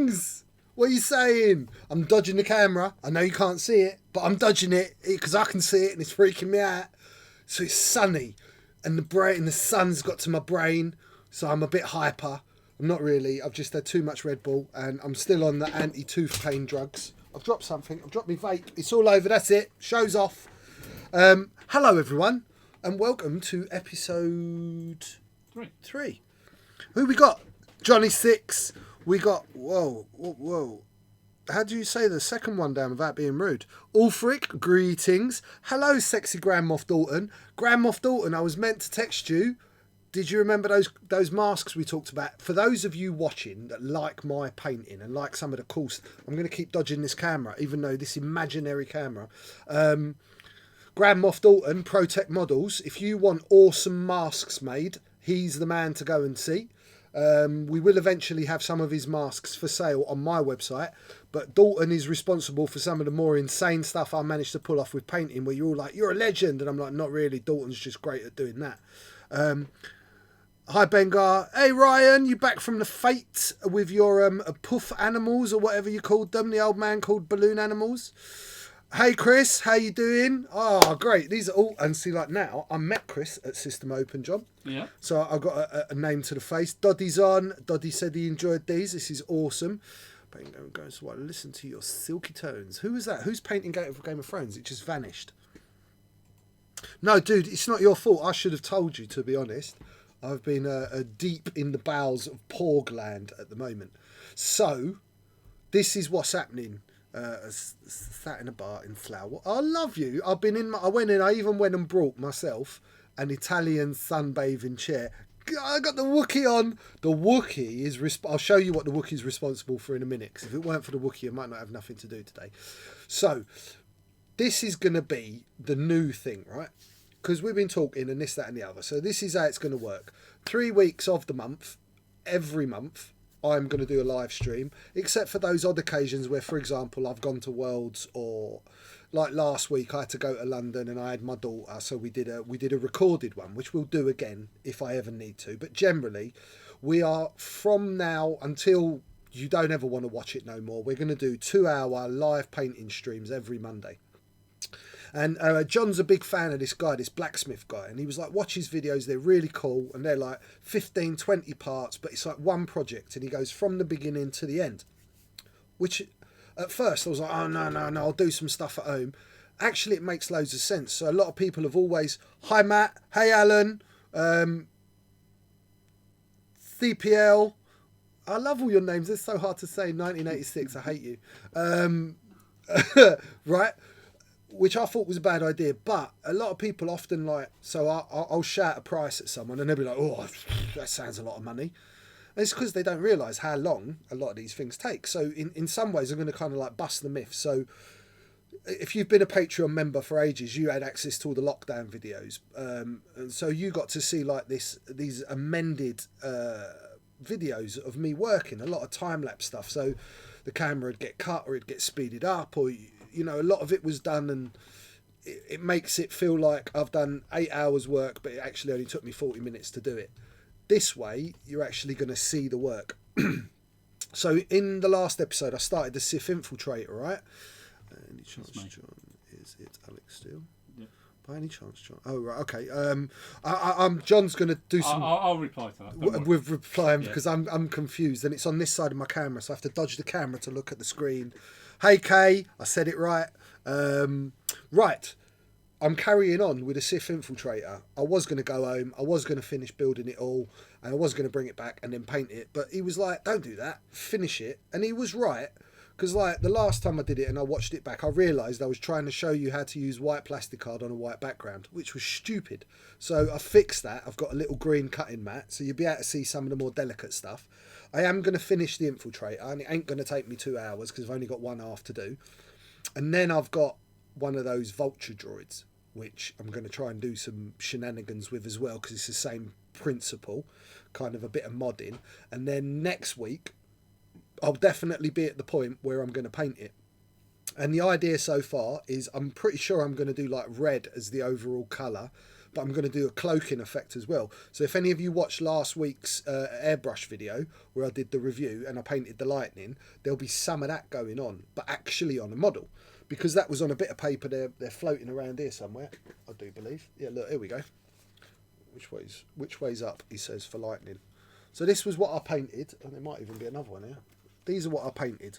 things. What are you saying? I'm dodging the camera. I know you can't see it, but I'm dodging it because I can see it and it's freaking me out. So it's sunny and the sun's got to my brain, so I'm a bit hyper. I'm not really. I've just had too much Red Bull and I'm still on the anti-tooth pain drugs. I've dropped something. I've dropped my vape. It's all over. That's it. Show's off. Hello, everyone, and welcome to episode 3. Who we got? Johnny 6. We got, whoa. How do you say the second one down without being rude? Ulfric, greetings. Hello, sexy Grand Moff Dalton. Grand Moff Dalton, I was meant to text you. Did you remember those masks we talked about? For those of you watching that like my painting and like some of the cool stuff, I'm going to keep dodging this camera, even though this imaginary camera. Grand Moff Dalton, Protect Models. If you want awesome masks made, he's the man to go and see. We will eventually have some of his masks for sale on my website, but Dalton is responsible for some of the more insane stuff I managed to pull off with painting, where you're all like, you're a legend, and I'm like, not really. Dalton's just great at doing that. Hi Bengar. Hey Ryan, you back from the fete with your puff animals or whatever you called them? The old man called balloon animals. Hey Chris, how you doing? Oh, great. These are all, and see, like now, I met Chris at System Open, John. Yeah. So I've got a name to the face. Doddy's on. Doddy said he enjoyed these. This is awesome. Going to listen to your silky tones. Who was that? Who's painting Game of Thrones? It just vanished. No, dude, it's not your fault. I should have told you, to be honest. I've been deep in the bowels of Porgland at the moment. So, this is what's happening. Sat in a bar in Flower. I love you. I even went and brought myself an Italian sunbathing chair. I got the Wookiee on. The Wookiee is... I'll show you what the Wookiee is responsible for in a minute, because if it weren't for the Wookiee, I might not have nothing to do today. So, this is going to be the new thing, right? Because we've been talking and this, that and the other. So this is how it's going to work. 3 weeks of the month, every month, I'm going to do a live stream, except for those odd occasions where, for example, I've gone to Worlds, or like last week I had to go to London and I had my daughter, so we did a recorded one, which we'll do again if I ever need to. But generally, we are, from now until you don't ever want to watch it no more, we're going to do 2-hour live painting streams every Monday. And John's a big fan of this guy, this blacksmith guy. And he was like, watch his videos. They're really cool. And they're like 15, 20 parts. But it's like one project. And he goes from the beginning to the end. Which at first I was like, oh, no. I'll do some stuff at home. Actually, it makes loads of sense. So a lot of people have always, hi, Matt. Hey, Alan. CPL. I love all your names. It's so hard to say. 1986. I hate you. Right. Which I thought was a bad idea, but a lot of people often like, so I'll shout a price at someone and they'll be like, oh, that sounds a lot of money. And it's because they don't realise how long a lot of these things take. So in some ways, I'm going to kind of like bust the myth. So if you've been a Patreon member for ages, you had access to all the lockdown videos. And so you got to see like these amended videos of me working, a lot of time-lapse stuff. So the camera would get cut or it'd get speeded up, or... You know, a lot of it was done, and it makes it feel like I've done 8 hours work, but it actually only took me 40 minutes to do it. This way, you're actually going to see the work. So in the last episode, I started the Sith Infiltrator, right? Any chance, John? Is it Alex still? Yeah. By any chance, John? Oh, right, okay. I'm John's going to do some... I'll reply to that. With replying, because I'm confused, and it's on this side of my camera, so I have to dodge the camera to look at the screen. Hey Kay, I said it right. Right, I'm carrying on with a Sith Infiltrator. I was going to go home, I was going to finish building it all, and I was going to bring it back and then paint it. But he was like, don't do that, finish it. And he was right, because like the last time I did it and I watched it back, I realised I was trying to show you how to use white plastic card on a white background, which was stupid. So I fixed that. I've got a little green cutting mat, so you'll be able to see some of the more delicate stuff. I am going to finish the Infiltrator, and it ain't going to take me 2 hours because I've only got 1.5 to do. And then I've got one of those vulture droids, which I'm going to try and do some shenanigans with as well, because it's the same principle, kind of a bit of modding. And then next week, I'll definitely be at the point where I'm going to paint it. And the idea so far is I'm pretty sure I'm going to do like red as the overall colour, but I'm going to do a cloaking effect as well. So if any of you watched last week's airbrush video where I did the review and I painted the lightning, there'll be some of that going on, but actually on a model, because that was on a bit of paper. They're floating around here somewhere, I do believe. Yeah, look, here we go. Which way's up, he says, for lightning. So this was what I painted, and there might even be another one here. These are what I painted.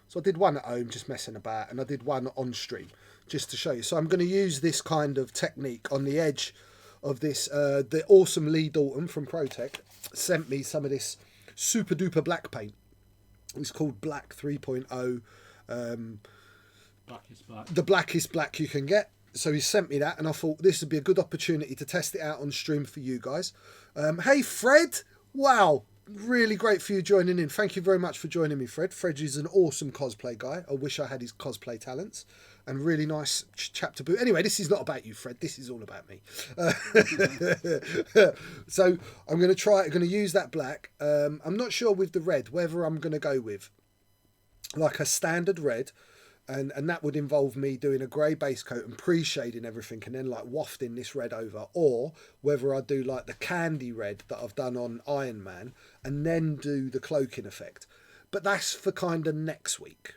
So I did one at home, just messing about, and I did one on stream, just to show you. So I'm going to use this kind of technique on the edge of this. The awesome Lee Dalton from ProTech sent me some of this super duper black paint. It's called Black 3.0. Blackest black. The blackest black you can get. So he sent me that, and I thought this would be a good opportunity to test it out on stream for you guys. Hey, Fred. Wow. Really great for you joining in. Thank you very much for joining me, Fred. Fred is an awesome cosplay guy. I wish I had his cosplay talents. And really nice chap to boot. Anyway, this is not about you, Fred. This is all about me. So I'm going to use that black. I'm not sure with the red whether I'm going to go with like a standard red. And that would involve me doing a grey base coat and pre-shading everything and then like wafting this red over, or whether I do like the candy red that I've done on Iron Man and then do the cloaking effect. But that's for kind of next week.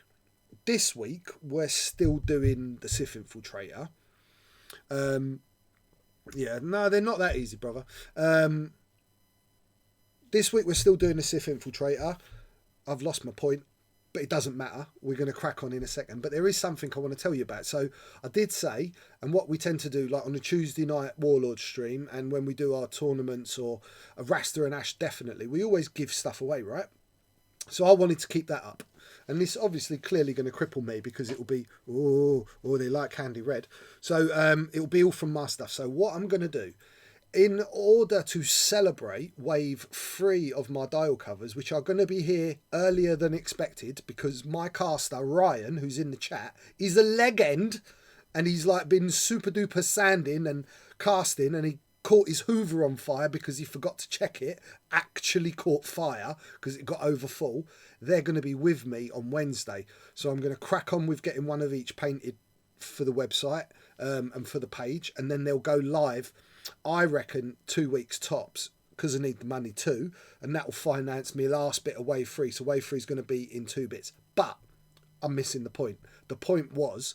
This week we're still doing the Sith Infiltrator. Yeah, no, they're not that easy, brother. This week we're still doing the Sith Infiltrator. I've lost my point. But it doesn't matter. We're going to crack on in a second. But there is something I want to tell you about. So I did say, and what we tend to do, like on a Tuesday night Warlord stream, and when we do our tournaments or a Rasta and Ash, definitely, we always give stuff away, right? So I wanted to keep that up. And this obviously clearly going to cripple me because it will be, they like candy red. So it will be all from my stuff. So what I'm going to do, in order to celebrate wave 3 of my dial covers, which are going to be here earlier than expected, because my caster, Ryan, who's in the chat, is a legend, and he's like been super duper sanding and casting, and he caught his Hoover on fire because he forgot to check it, actually caught fire because it got over full. They're going to be with me on Wednesday. So I'm going to crack on with getting one of each painted for the website and for the page, and then they'll go live, I reckon, 2 weeks tops, because I need the money too, and that will finance me last bit of wave 3. So wave 3 is going to be in 2 bits. But I'm missing the point. The point was,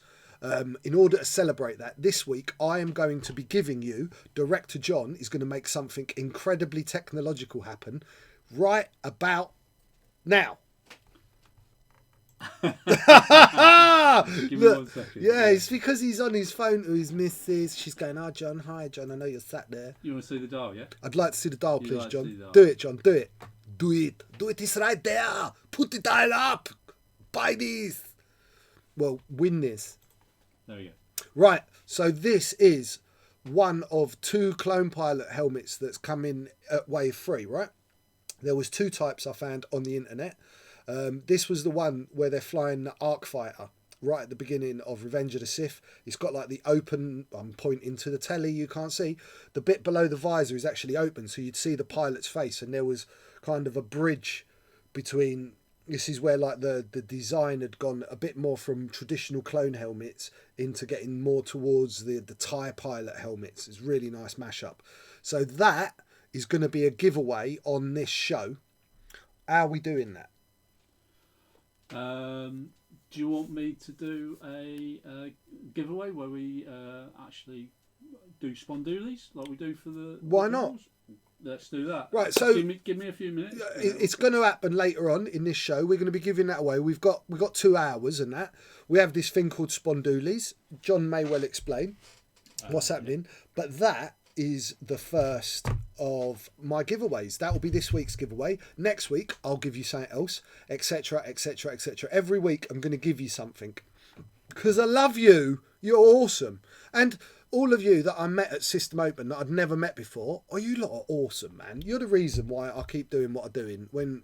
in order to celebrate that, this week I am going to be giving you, Director John is going to make something incredibly technological happen right about now. Give me 1 second. Yeah, it's because he's on his phone to his missus. She's going, "Oh, John, hi, John. I know you're sat there." You want to see the dial, yeah? I'd like to see the dial, You'd please, like to John. see the dial. Do it, John. Do it. Do it. Do it. It's right there. Put the dial up. Buy this. Well, win this. There we go. Right. So this is one of 2 Clone Pilot helmets that's come in at wave 3, right? There was 2 types I found on the internet. This was the one where they're flying the Arc Fighter right at the beginning of Revenge of the Sith. It's got like the open, I'm pointing to the telly, you can't see. The bit below the visor is actually open, so you'd see the pilot's face, and there was kind of a bridge between, this is where like the design had gone a bit more from traditional clone helmets into getting more towards the TIE pilot helmets. It's a really nice mashup. So that is going to be a giveaway on this show. How are we doing that? Do you want me to do a giveaway where we actually do spondoolies like we do for the? Why not? Let's do that. Right. So give me a few minutes. It's going to happen later on in this show. We're going to be giving that away. We've got 2 hours and that. We have this thing called spondoolies. John may well explain what's happening, but that is the first of my giveaways. That will be this week's giveaway. Next week I'll give you something else, etc, etc, etc. Every week I'm going to give you something because I love you. You're awesome. And all of you that I met at System Open that I'd never met before, you lot are awesome, man. You're the reason why I keep doing what I'm doing. When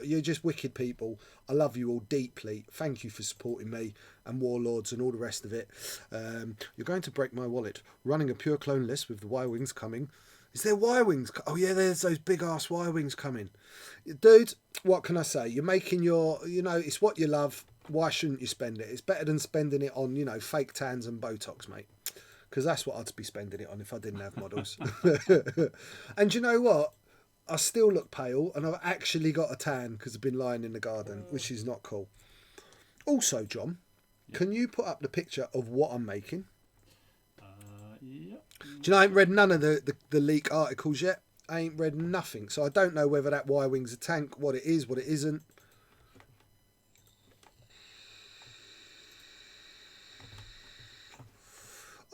you're just wicked people. I love you all deeply. Thank you for supporting me and Warlords and all the rest of it. You're going to break my wallet. Running a pure clone list with the Y-Wings coming. Is there Y-Wings? Oh yeah, there's those big ass Y-Wings coming. Dude, what can I say? You're making your, it's what you love. Why shouldn't you spend it? It's better than spending it on, fake tans and Botox, mate. because that's what I'd be spending it on if I didn't have models. And you know what? I still look pale, and I've actually got a tan because I've been lying in the garden, which is not cool. Also, John, can you put up the picture of what I'm making? Yeah. Do you know I ain't read none of the leak articles yet? I ain't read nothing, so I don't know whether that Y-wing's a tank, what it is, what it isn't.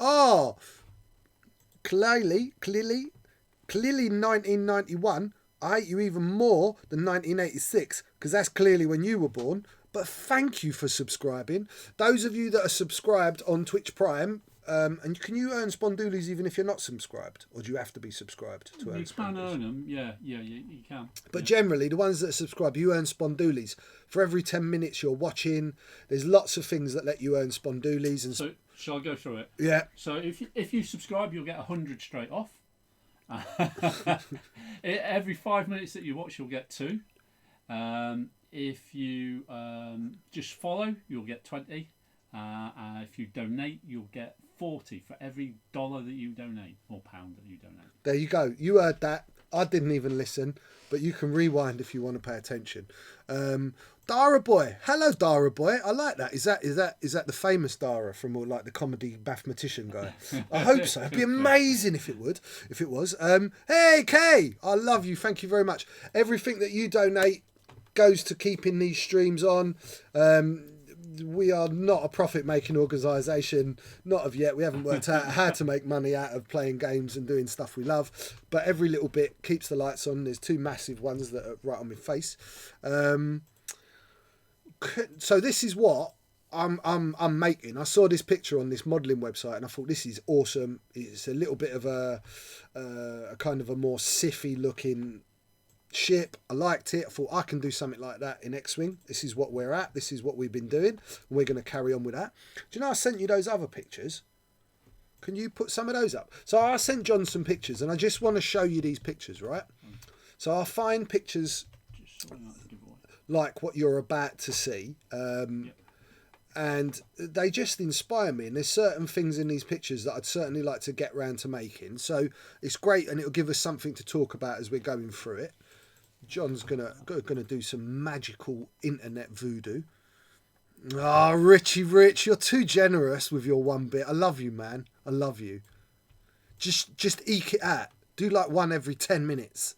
Oh, clearly 1991. I hate you even more than 1986 because that's clearly when you were born. But thank you for subscribing. Those of you that are subscribed on Twitch Prime, and can you earn spondoolies even if you're not subscribed? Or do you have to be subscribed to earn spondoolies? You can earn them, yeah, you can. But generally, the ones that subscribe, you earn spondoolies. For every 10 minutes you're watching, there's lots of things that let you earn spondoolies. And so, shall I go through it? Yeah. So if you subscribe, you'll get 100 straight off. Every 5 minutes that you watch, you'll get 2. If you just follow, you'll get 20. If you donate, you'll get 40 for every $1 that you donate or pound that you donate. There you go. You heard that. I didn't even listen, but you can rewind if you want to pay attention. Dara Boy, hello Dara Boy. I like that. Is that the famous Dara from all like the comedy mathematician guy? I hope so. It'd be amazing if it was. Hey Kay, I love you. Thank you very much. Everything that you donate goes to keeping these streams on. We are not a profit-making organisation, not of yet. We haven't worked out how to make money out of playing games and doing stuff we love. But every little bit keeps the lights on. There's 2 massive ones that are right on my face. So this is what I'm making. I saw this picture on this modelling website and I thought this is awesome. It's a little bit of a kind of a more siffy-looking ship. I liked it. I thought I can do something like that in X-Wing. This is what we're at. This is what we've been doing. And we're going to carry on with that. Do you know I sent you those other pictures? Can you put some of those up? So I sent John some pictures and I just want to show you these pictures, right? So I'll find pictures like what you're about to see. And they just inspire me. And there's certain things in these pictures that I'd certainly like to get round to making. So it's great and it'll give us something to talk about as we're going through it. John's gonna do some magical internet voodoo. Ah, Richie Rich, you're too generous with your one bit. I love you, man. I love you. Just eke it out. Do like one every 10 minutes.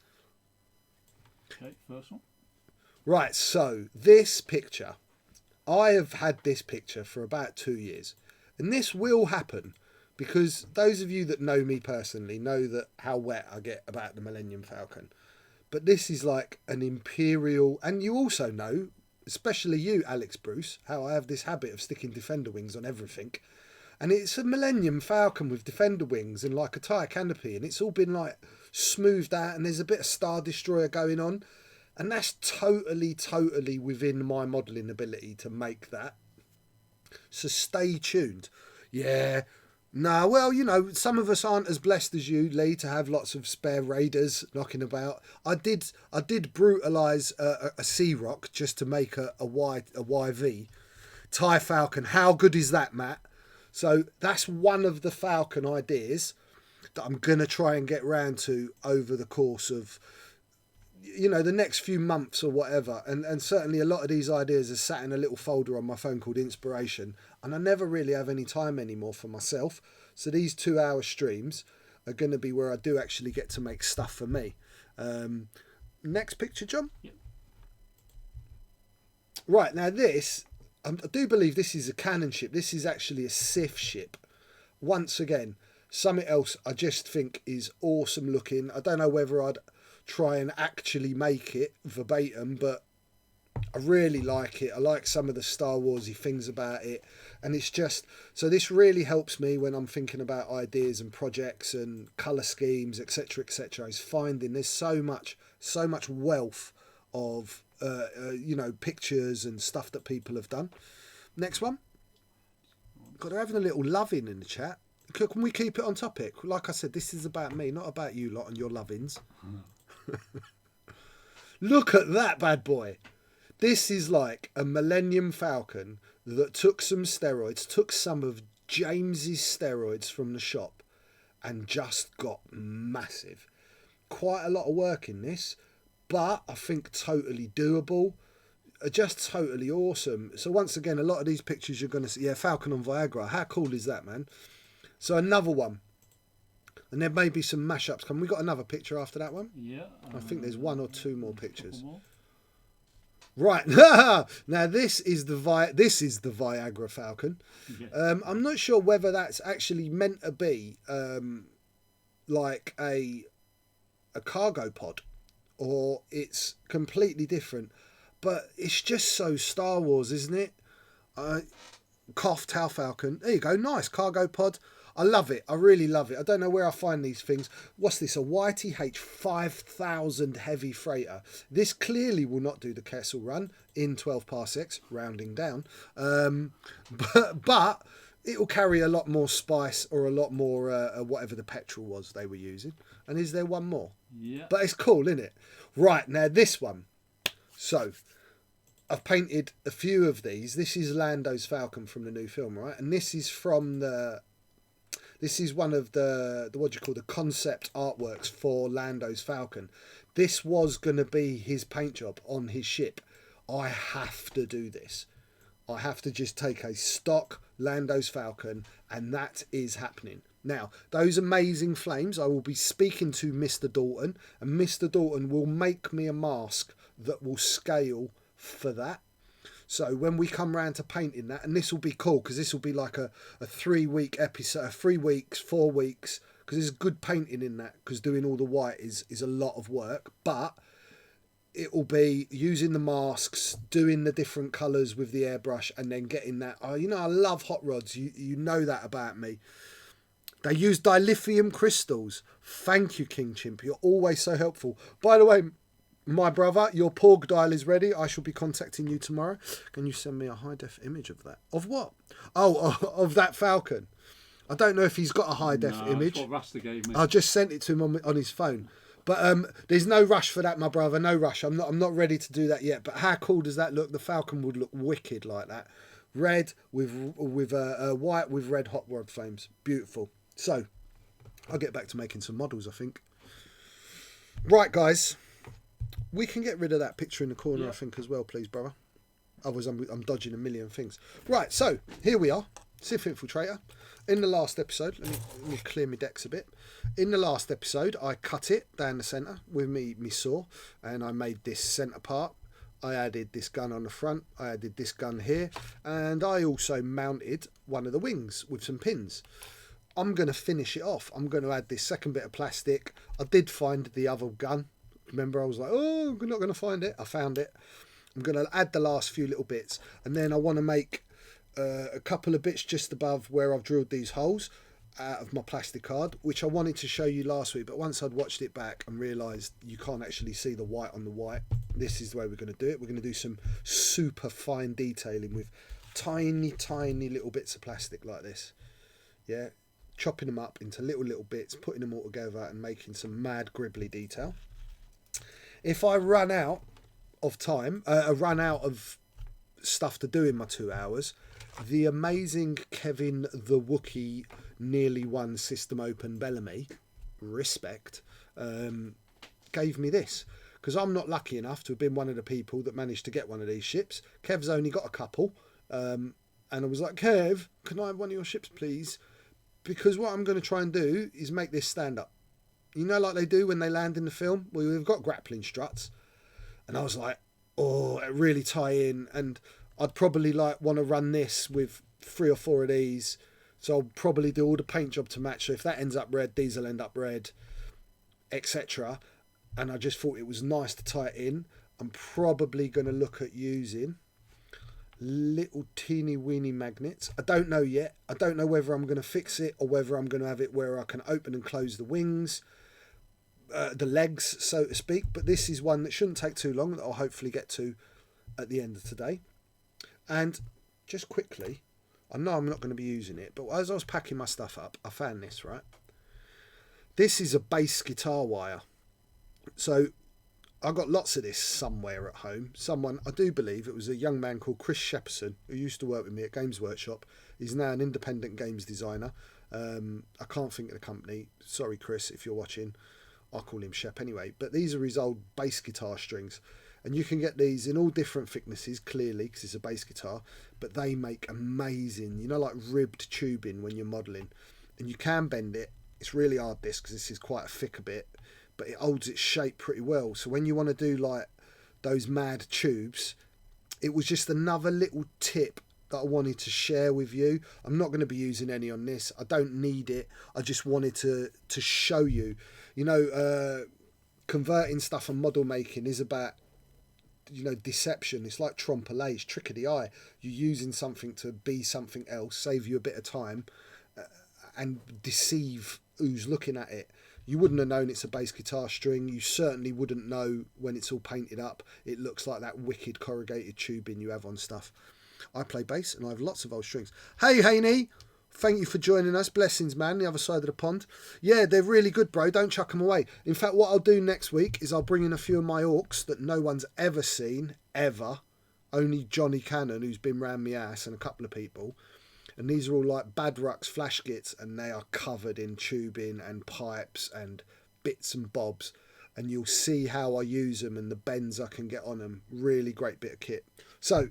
Okay, first one. Right, so this picture. I have had this picture for about 2 years. And this will happen because those of you that know me personally know that how wet I get about the Millennium Falcon. But this is like an Imperial, and you also know, especially you, Alex Bruce, how I have this habit of sticking Defender wings on everything. And it's a Millennium Falcon with Defender wings and like a tyre canopy, and it's all been like smoothed out, and there's a bit of Star Destroyer going on. And that's totally within my modelling ability to make that. So stay tuned. Yeah. No, well, you know, some of us aren't as blessed as you, Lee, to have lots of spare raiders knocking about. I did brutalise a Sea Rock just to make a YV. TIE Falcon. How good is that, Matt? So that's one of the Falcon ideas that I'm going to try and get round to over the course of, you know, the next few months or whatever. And certainly a lot of these ideas are sat in a little folder on my phone called Inspiration. And I never really have any time anymore for myself. So these 2-hour streams are going to be where I do actually get to make stuff for me. Next picture, John? Yep. Right, now this, I do believe this is a cannon ship. This is actually a Sith ship. Once again, something else I just think is awesome looking. I don't know whether I'd try and actually make it verbatim, but I really like it. I like some of the Star Warsy things about it, and it's just so this really helps me when I'm thinking about ideas and projects and colour schemes, etc., etc. Is finding there's so much wealth of you know, pictures and stuff that people have done. Next one. God, they're having a little loving in the chat. Can we keep it on topic? Like I said, this is about me, not about you lot and your lovings. Look at that bad boy. This is like a Millennium Falcon that took some steroids, took some of James's steroids from the shop and just got massive. Quite a lot of work in this, but I think totally doable. Just totally awesome. So once again, a lot of these pictures you're going to see, yeah, Falcon on Viagra. How cool is that, man? So another one. And there may be some mashups coming. We got another picture after that one? Yeah. I think there's one or two more pictures. More. Right. Now this is the Viagra Falcon. Yeah. I'm not sure whether that's actually meant to be like a cargo pod or it's completely different. But it's just so Star Wars, isn't it? Cough, Tau Falcon. There you go. Nice. Cargo pod. I love it. I really love it. I don't know where I find these things. What's this? A YTH 5000 heavy freighter. This clearly will not do the Kessel run in 12 parsecs, rounding down. But it will carry a lot more spice or a lot more whatever the petrol was they were using. And is there one more? Yeah. But it's cool, isn't it? Right. Now this one. So, I've painted a few of these. This is Lando's Falcon from the new film, right? And this is from this is one of the what do you call, the concept artworks for Lando's Falcon. This was going to be his paint job on his ship. I have to do this. I have to just take a stock Lando's Falcon, and that is happening. Now, those amazing flames, I will be speaking to Mr. Dalton, and Mr. Dalton will make me a mask that will scale for that. So when we come round to painting that, and this will be cool because this will be like a 3-week episode, 3 weeks, 4 weeks, because there's good painting in that, because doing all the white is a lot of work, but it will be using the masks, doing the different colours with the airbrush, and then getting that. Oh, you know, I love hot rods. You know that about me. They use dilithium crystals. Thank you, King Chimp. You're always so helpful. By the way, my brother, your Porg dial is ready. I shall be contacting you tomorrow. Can you send me a high-def image of that? Of what? Oh, of that Falcon. I don't know if he's got a high-def image. That's what Rasta gave me. I just sent it to him on his phone. But there's no rush for that, my brother. No rush. I'm not ready to do that yet. But how cool does that look? The Falcon would look wicked like that. Red with white with red hot rod flames. Beautiful. So, I'll get back to making some models, I think. Right, guys. We can get rid of that picture in the corner, I think, as well, please, brother. Otherwise, I'm dodging a million things. Right, so, here we are. Sith Infiltrator. In the last episode, let me clear my decks a bit. In the last episode, I cut it down the centre with me saw, and I made this centre part. I added this gun on the front. I added this gun here. And I also mounted one of the wings with some pins. I'm going to finish it off. I'm going to add this second bit of plastic. I did find the other gun. Remember, I was like, oh, I'm not going to find it. I found it. I'm going to add the last few little bits. And then I want to make a couple of bits just above where I've drilled these holes out of my plastic card, which I wanted to show you last week. But once I'd watched it back and realised you can't actually see the white on the white, this is the way we're going to do it. We're going to do some super fine detailing with tiny, tiny little bits of plastic like this. Yeah. Chopping them up into little bits, putting them all together and making some mad gribbly detail. If I run out of time, run out of stuff to do in my 2 hours, the amazing Kevin the Wookiee nearly won System Open Bellamy, respect, gave me this. Because I'm not lucky enough to have been one of the people that managed to get one of these ships. Kev's only got a couple. And I was like, Kev, can I have one of your ships, please? Because what I'm going to try and do is make this stand up. You know, like they do when they land in the film? Well, we've got grappling struts. And I was like, oh, it really tie in. And I'd probably like want to run this with 3 or 4 of these. So I'll probably do all the paint job to match. So if that ends up red, these will end up red, etc. And I just thought it was nice to tie it in. I'm probably going to look at using little teeny weeny magnets. I don't know yet. I don't know whether I'm going to fix it or whether I'm going to have it where I can open and close the wings, the legs, so to speak. But this is one that shouldn't take too long, that I'll hopefully get to at the end of today. And just quickly, I know I'm not going to be using it, but as I was packing my stuff up, I found this, right? This is a bass guitar wire. So I got lots of this somewhere at home. Someone, I do believe it was a young man called Chris Shepperson, who used to work with me at Games Workshop. He's now an independent games designer. I can't think of the company. Sorry, Chris, if you're watching. I'll call him Shep anyway. But these are his old bass guitar strings. And you can get these in all different thicknesses, clearly, because it's a bass guitar. But they make amazing, like ribbed tubing when you're modelling. And you can bend it. It's really hard, this, because this is quite a thicker bit. But it holds its shape pretty well. So when you want to do like those mad tubes, it was just another little tip that I wanted to share with you. I'm not going to be using any on this. I don't need it. I just wanted to show you. Converting stuff and model making is about, deception. It's like trompe-l'oeil, it's trick of the eye. You're using something to be something else, save you a bit of time, and deceive who's looking at it. You wouldn't have known it's a bass guitar string. You certainly wouldn't know when it's all painted up. It looks like that wicked corrugated tubing you have on stuff. I play bass and I have lots of old strings. Hey, Haney, thank you for joining us. Blessings, man, the other side of the pond. Yeah, they're really good, bro. Don't chuck them away. In fact, what I'll do next week is I'll bring in a few of my orcs that no one's ever seen, ever. Only Johnny Cannon, who's been round me ass, and a couple of people. And these are all like Badrux flash kits, and they are covered in tubing and pipes and bits and bobs. And you'll see how I use them and the bends I can get on them. Really great bit of kit. So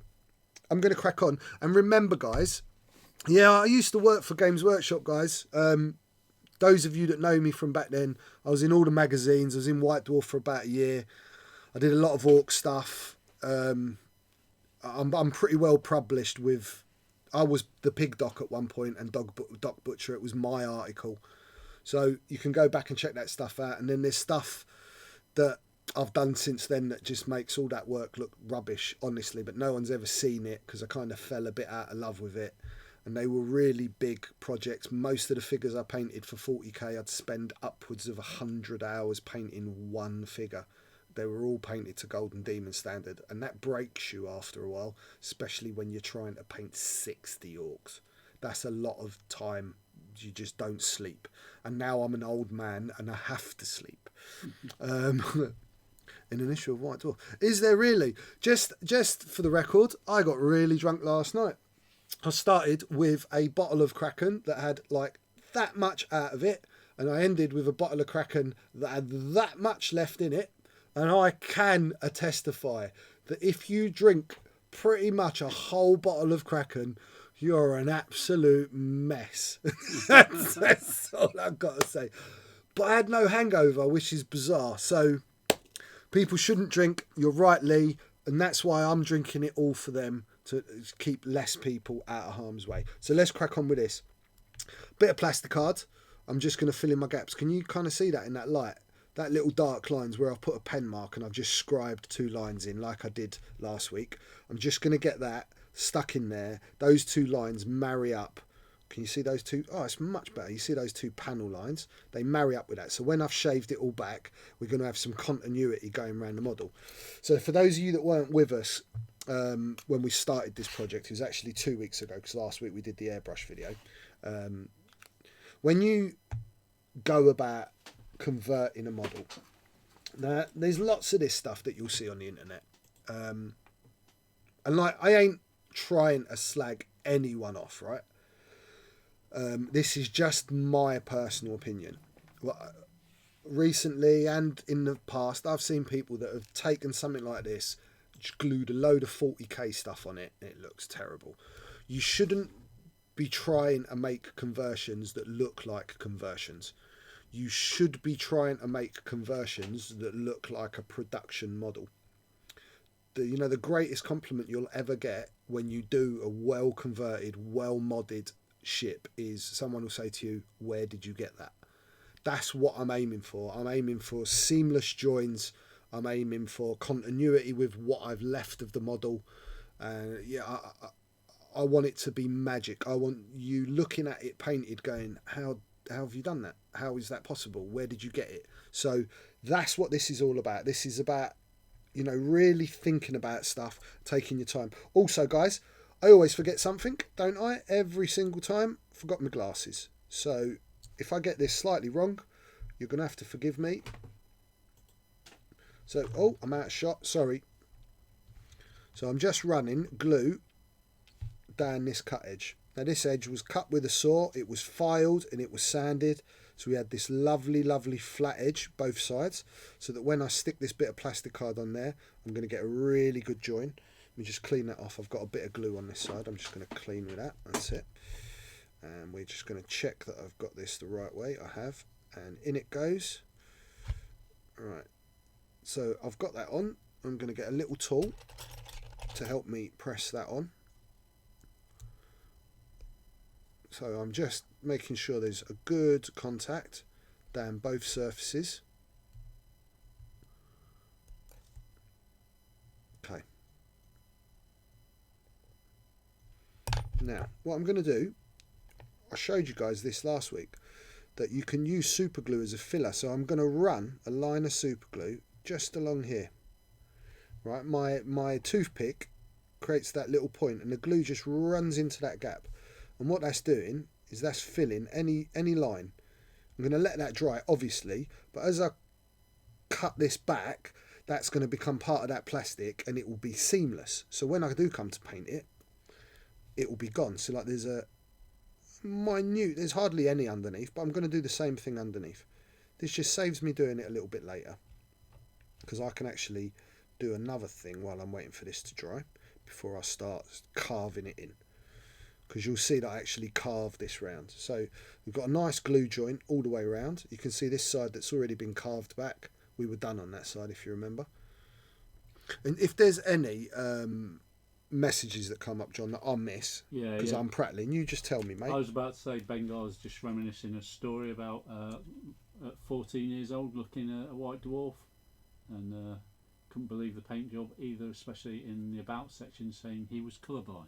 I'm going to crack on. And remember, guys, yeah, I used to work for Games Workshop, guys. Those of you that know me from back then, I was in all the magazines. I was in White Dwarf for about a year. I did a lot of orc stuff. I'm pretty well published with... I was the Pig Doc at one point, and Doc Butcher. It was my article. So you can go back and check that stuff out. And then there's stuff that I've done since then that just makes all that work look rubbish, honestly. But no one's ever seen it because I kind of fell a bit out of love with it. And they were really big projects. Most of the figures I painted for 40k, I'd spend upwards of 100 hours painting one figure. They were all painted to Golden Demon standard, and that breaks you after a while, especially when you're trying to paint 60 orcs. That's a lot of time. You just don't sleep. And now I'm an old man and I have to sleep. In an issue of White Dwarf. Is there really? Just for the record, I got really drunk last night. I started with a bottle of Kraken that had like that much out of it, and I ended with a bottle of Kraken that had that much left in it. And I can testify that if you drink pretty much a whole bottle of Kraken, you're an absolute mess. That's all I've got to say. But I had no hangover, which is bizarre. So people shouldn't drink. You're right, Lee. And that's why I'm drinking it all for them, to keep less people out of harm's way. So let's crack on with this. Bit of plastic card. I'm just going to fill in my gaps. Can you kind of see that in that light? That little dark lines where I've put a pen mark and I've just scribed 2 lines in like I did last week. I'm just going to get that stuck in there. Those 2 lines marry up. Can you see those 2? Oh, it's much better. You see those 2 panel lines? They marry up with that. So when I've shaved it all back, we're going to have some continuity going around the model. So for those of you that weren't with us when we started this project, it was actually 2 weeks ago, because last week we did the airbrush video. When you go about converting a model, now there's lots of this stuff that you'll see on the internet, and like, I ain't trying to slag anyone off, right? This is just my personal opinion. Recently and in the past, I've seen people that have taken something like this, just glued a load of 40k stuff on it, and it looks terrible. You shouldn't be trying to make conversions that look like conversions. You should be trying to make conversions that look like a production model. The greatest compliment you'll ever get when you do a well converted, well modded ship is someone will say to you, "Where did you get that?" That's what I'm aiming for. I'm aiming for seamless joins. I'm aiming for continuity with what I've left of the model. I want it to be magic. I want you looking at it painted going, how have you done that? How is that possible? Where did you get it? So that's what this is all about. This is about, really thinking about stuff, taking your time. Also, guys, I always forget something, don't I? Every single time. Forgot my glasses. So if I get this slightly wrong, you're going to have to forgive me. So, oh, I'm out of shot, sorry. So I'm just running glue down this cut edge. Now this edge was cut with a saw, it was filed and it was sanded. So we had this lovely, lovely flat edge, both sides, so that when I stick this bit of plastic card on there, I'm going to get a really good join. Let me just clean that off. I've got a bit of glue on this side. I'm just going to clean with that. That's it. And we're just going to check that I've got this the right way. I have. And in it goes. Right. So I've got that on. I'm going to get a little tool to help me press that on. So I'm just making sure there's a good contact down both surfaces. Okay. Now, what I'm going to do, I showed you guys this last week, that you can use super glue as a filler. So I'm going to run a line of super glue just along here. Right, my toothpick creates that little point and the glue just runs into that gap. And what that's doing is that's filling any line. I'm going to let that dry, obviously, but as I cut this back, that's going to become part of that plastic and it will be seamless. So when I do come to paint it, it will be gone. So like there's a minute, there's hardly any underneath, but I'm going to do the same thing underneath. This just saves me doing it a little bit later, because I can actually do another thing while I'm waiting for this to dry before I start carving it in. Because you'll see that I actually carve this round. So we've got a nice glue joint all the way around. You can see this side that's already been carved back. We were done on that side, if you remember. And if there's any messages that come up, John, that I miss, because I'm prattling, you just tell me, mate. I was about to say, Bengal was just reminiscing a story about at 14 years old looking at a white dwarf and couldn't believe the paint job either, especially in the about section saying he was colourblind.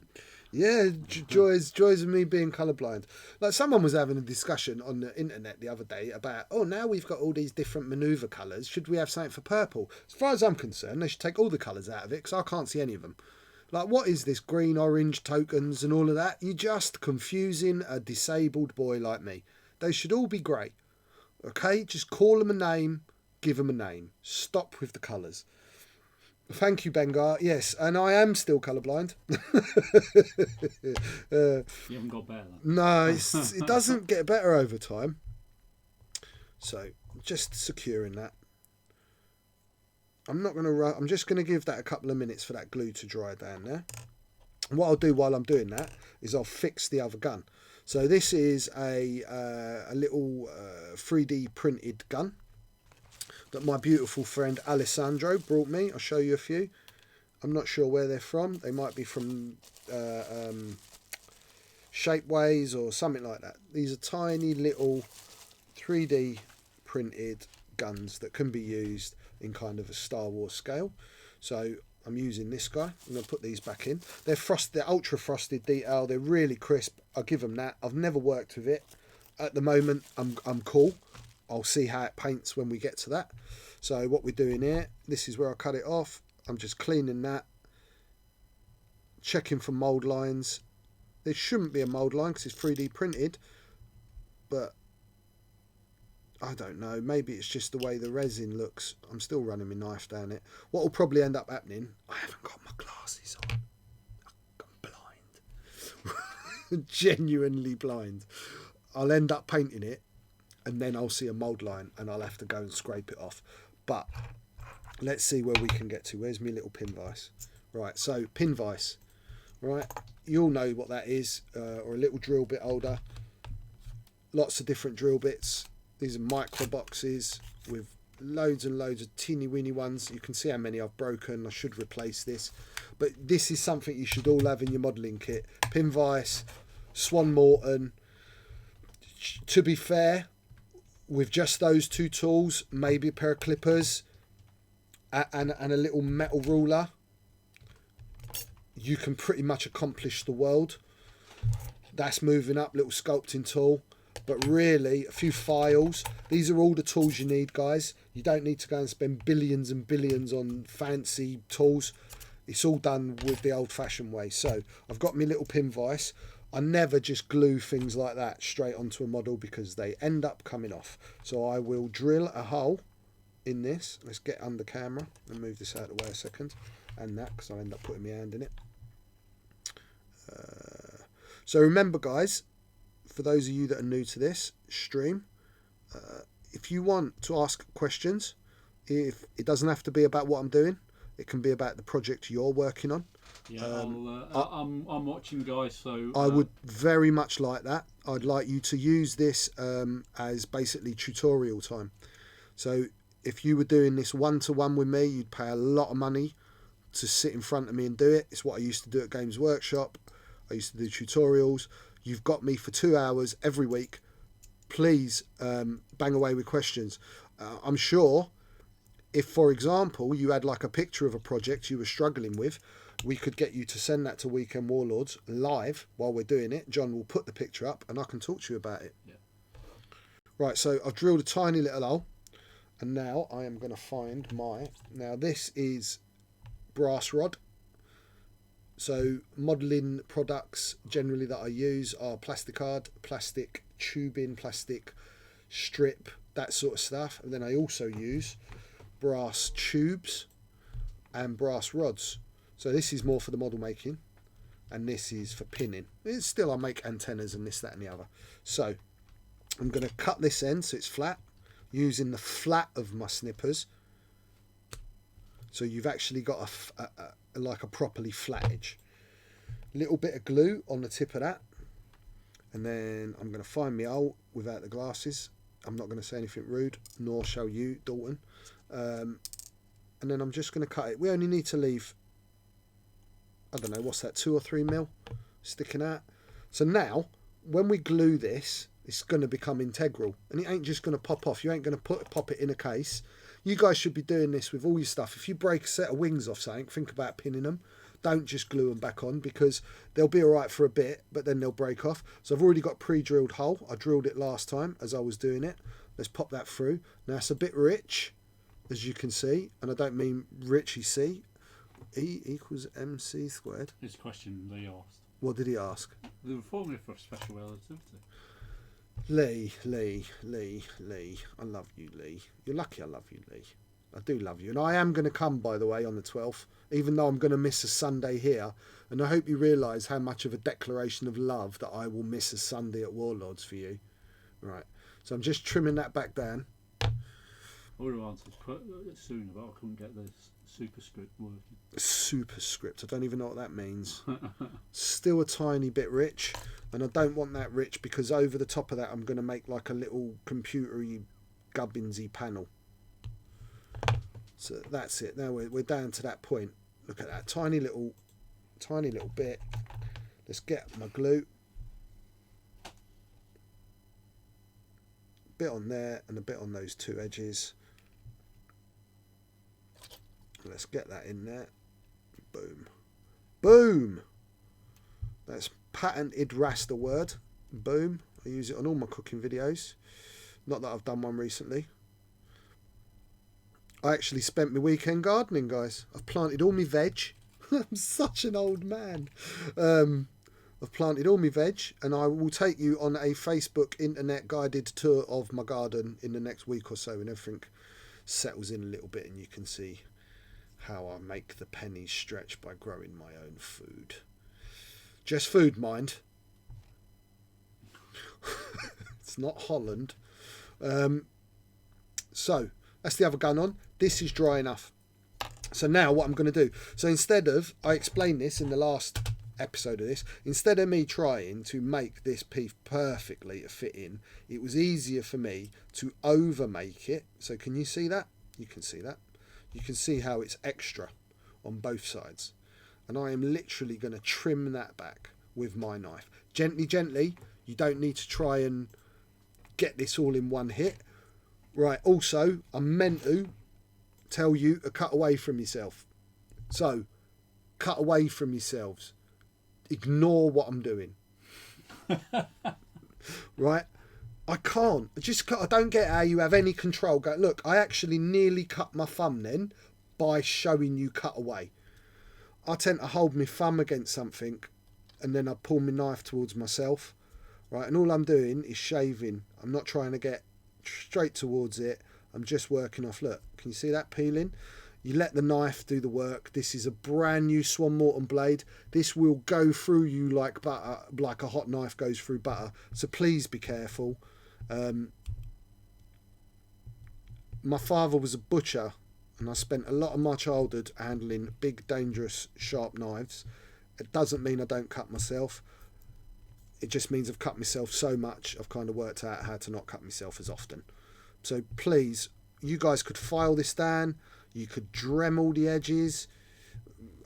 Yeah, joys of me being colourblind. Like someone was having a discussion on the internet the other day about, oh, now we've got all these different manoeuvre colours, should we have something for purple? As far as I'm concerned, they should take all the colours out of it because I can't see any of them. Like, what is this green, orange tokens and all of that? You're just confusing a disabled boy like me. They should all be grey. Okay, just call them a name, give them a name. Stop with the colours. Thank you, Bengar. Yes, and I am still colourblind. You haven't got better. No, it doesn't get better over time. So, just securing that. I'm just going to give that a couple of minutes for that glue to dry down there. And what I'll do while I'm doing that is I'll fix the other gun. So this is a little 3D printed gun that my beautiful friend Alessandro brought me. I'll show you a few. I'm not sure where they're from. They might be from Shapeways or something like that. These are tiny little 3D printed guns that can be used in kind of a Star Wars scale. So I'm using this guy. I'm going to put these back in. They're frosted, they're ultra frosted detail. They're really crisp. I'll give them that. I've never worked with it. At the moment, I'm cool. I'll see how it paints when we get to that. So what we're doing here, this is where I cut it off. I'm just cleaning that, checking for mould lines. There shouldn't be a mould line because it's 3D printed, but I don't know, maybe it's just the way the resin looks. I'm still running my knife down it. What will probably end up happening, I haven't got my glasses on. I'm blind. Genuinely blind. I'll end up painting it and then I'll see a mould line and I'll have to go and scrape it off. But let's see where we can get to. Where's my little pin vise? Right, so pin vise. Right, you all know what that is, or a little drill bit holder. Lots of different drill bits. These are micro boxes with loads and loads of teeny weeny ones. You can see how many I've broken. I should replace this. But this is something you should all have in your modelling kit. Pin vise, Swan Morton. To be fair, with just those two tools, maybe a pair of clippers and a little metal ruler, you can pretty much accomplish the world. That's moving up, little sculpting tool. But really, a few files. These are all the tools you need, guys. You don't need to go and spend billions and billions on fancy tools. It's all done with the old-fashioned way. So I've got my little pin vise. I never just glue things like that straight onto a model because they end up coming off. So I will drill a hole in this. Let's get under camera and move this out of the way a second, and that, because I'll end up putting my hand in it. So remember, guys, for those of you that are new to this stream, if you want to ask questions, if it doesn't have to be about what I'm doing, it can be about the project you're working on. Yeah, I'm watching, guys. So I would very much like that. I'd like you to use this as basically tutorial time. So if you were doing this one-to-one with me, you'd pay a lot of money to sit in front of me and do it. It's what I used to do at Games Workshop. I used to do tutorials. You've got me for 2 hours every week. Please bang away with questions. I'm sure if, for example, you had like a picture of a project you were struggling with, we could get you to send that to Weekend Warlords live while we're doing it. John will put the picture up and I can talk to you about it. Yeah. Right, so I've drilled a tiny little hole, and now I am going to find now this is brass rod. So modelling products generally that I use are plasticard, plastic tubing, plastic strip, that sort of stuff. And then I also use brass tubes and brass rods. So this is more for the model making, and this is for pinning. It's still, I make antennas and this, that and the other. So I'm going to cut this end so it's flat, using the flat of my snippers. So you've actually got like a properly flat edge. Little bit of glue on the tip of that, and then I'm going to find my hole without the glasses. I'm not going to say anything rude, nor shall you, Dalton. And then I'm just going to cut it. We only need to leave, I don't know, what's that, 2 or 3 mil sticking out. So now, when we glue this, it's going to become integral, and it ain't just going to pop off. You ain't going to pop it in a case. You guys should be doing this with all your stuff. If you break a set of wings off something, think about pinning them. Don't just glue them back on, because they'll be all right for a bit, but then they'll break off. So I've already got pre-drilled hole. I drilled it last time as I was doing it. Let's pop that through. Now it's a bit rich, as you can see, and I don't mean Richie C. E equals MC squared. His question Lee asked. What did he ask? The formula for special relativity. Lee. I love you, Lee. You're lucky I love you, Lee. I do love you. And I am going to come, by the way, on the 12th, even though I'm going to miss a Sunday here. And I hope you realise how much of a declaration of love that I will miss a Sunday at Warlords for you. Right. So I'm just trimming that back down. I would have answered sooner, but I couldn't get the superscript working. Superscript. I don't even know what that means. Still a tiny bit rich. And I don't want that rich, because over the top of that I'm going to make like a little computery gubbinsy panel. So that's it. Now we're down to that point. Look at that tiny little bit. Let's get my glue. Bit on there and a bit on those 2 edges. Let's get that in there. Boom. Boom. That's patented Rasta word. Boom. I use it on all my cooking videos. Not that I've done one recently. I actually spent my weekend gardening, guys. I've planted all my veg. I'm such an old man. I've planted all my veg, and I will take you on a Facebook internet guided tour of my garden in the next week or so, when everything settles in a little bit and you can see how I make the pennies stretch by growing my own food. Just food, mind. It's not Holland. So that's the other gun on. This is dry enough. So now what I'm going to do, so instead of, I explained this in the last episode of this, instead of me trying to make this piece perfectly to fit in, it was easier for me to over make it. So can you see that? You can see that. You can see how it's extra on both sides. And I am literally going to trim that back with my knife. Gently, gently. You don't need to try and get this all in one hit. Right, also, I'm meant to tell you to cut away from yourself. So, cut away from yourselves. Ignore what I'm doing. Right? I can't. I don't get how you have any control. Go, look, I actually nearly cut my thumb then by showing you cut away. I tend to hold my thumb against something and then I pull my knife towards myself. Right? And all I'm doing is shaving. I'm not trying to get straight towards it. I'm just working off, look, Can you see that peeling? You let the knife do the work. This is a brand new Swan Morton blade. This will go through you like butter, like a hot knife goes through butter. So please be careful. My father was a butcher, and I spent a lot of my childhood handling big, dangerous, sharp knives. It doesn't mean I don't cut myself. It just means I've cut myself so much, I've kind of worked out how to not cut myself as often. So please, you guys could file this down. You could Dremel the edges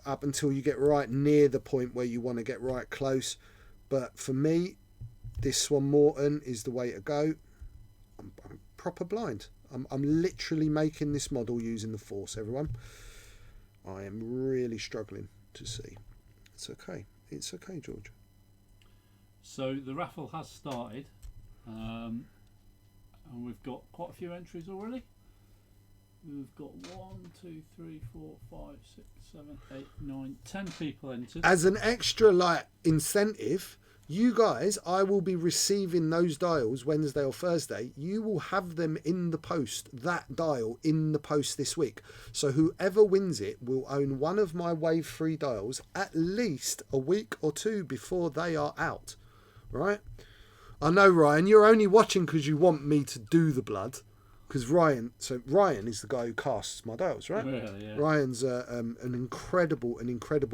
up until you get right near the point where you want to get right close. But for me, this Swan Morton is the way to go. I'm proper blind. I'm literally making this model using the force, everyone. I am really struggling to see. It's okay. It's okay, George. So the raffle has started, and we've got quite a few entries already. We've got 1, 2, 3, 4, 5, 6, 7, 8, 9, 10 people entered. As an extra incentive, you guys, I will be receiving those dials Wednesday or Thursday. You will have them in the post, that dial in the post this week. So whoever wins it will own one of my Wave 3 dials at least a week or two before they are out. Right? I know, Ryan, you're only watching because you want me to do the blood. Because Ryan is the guy who casts my dials, right? Yeah. Ryan's an incredible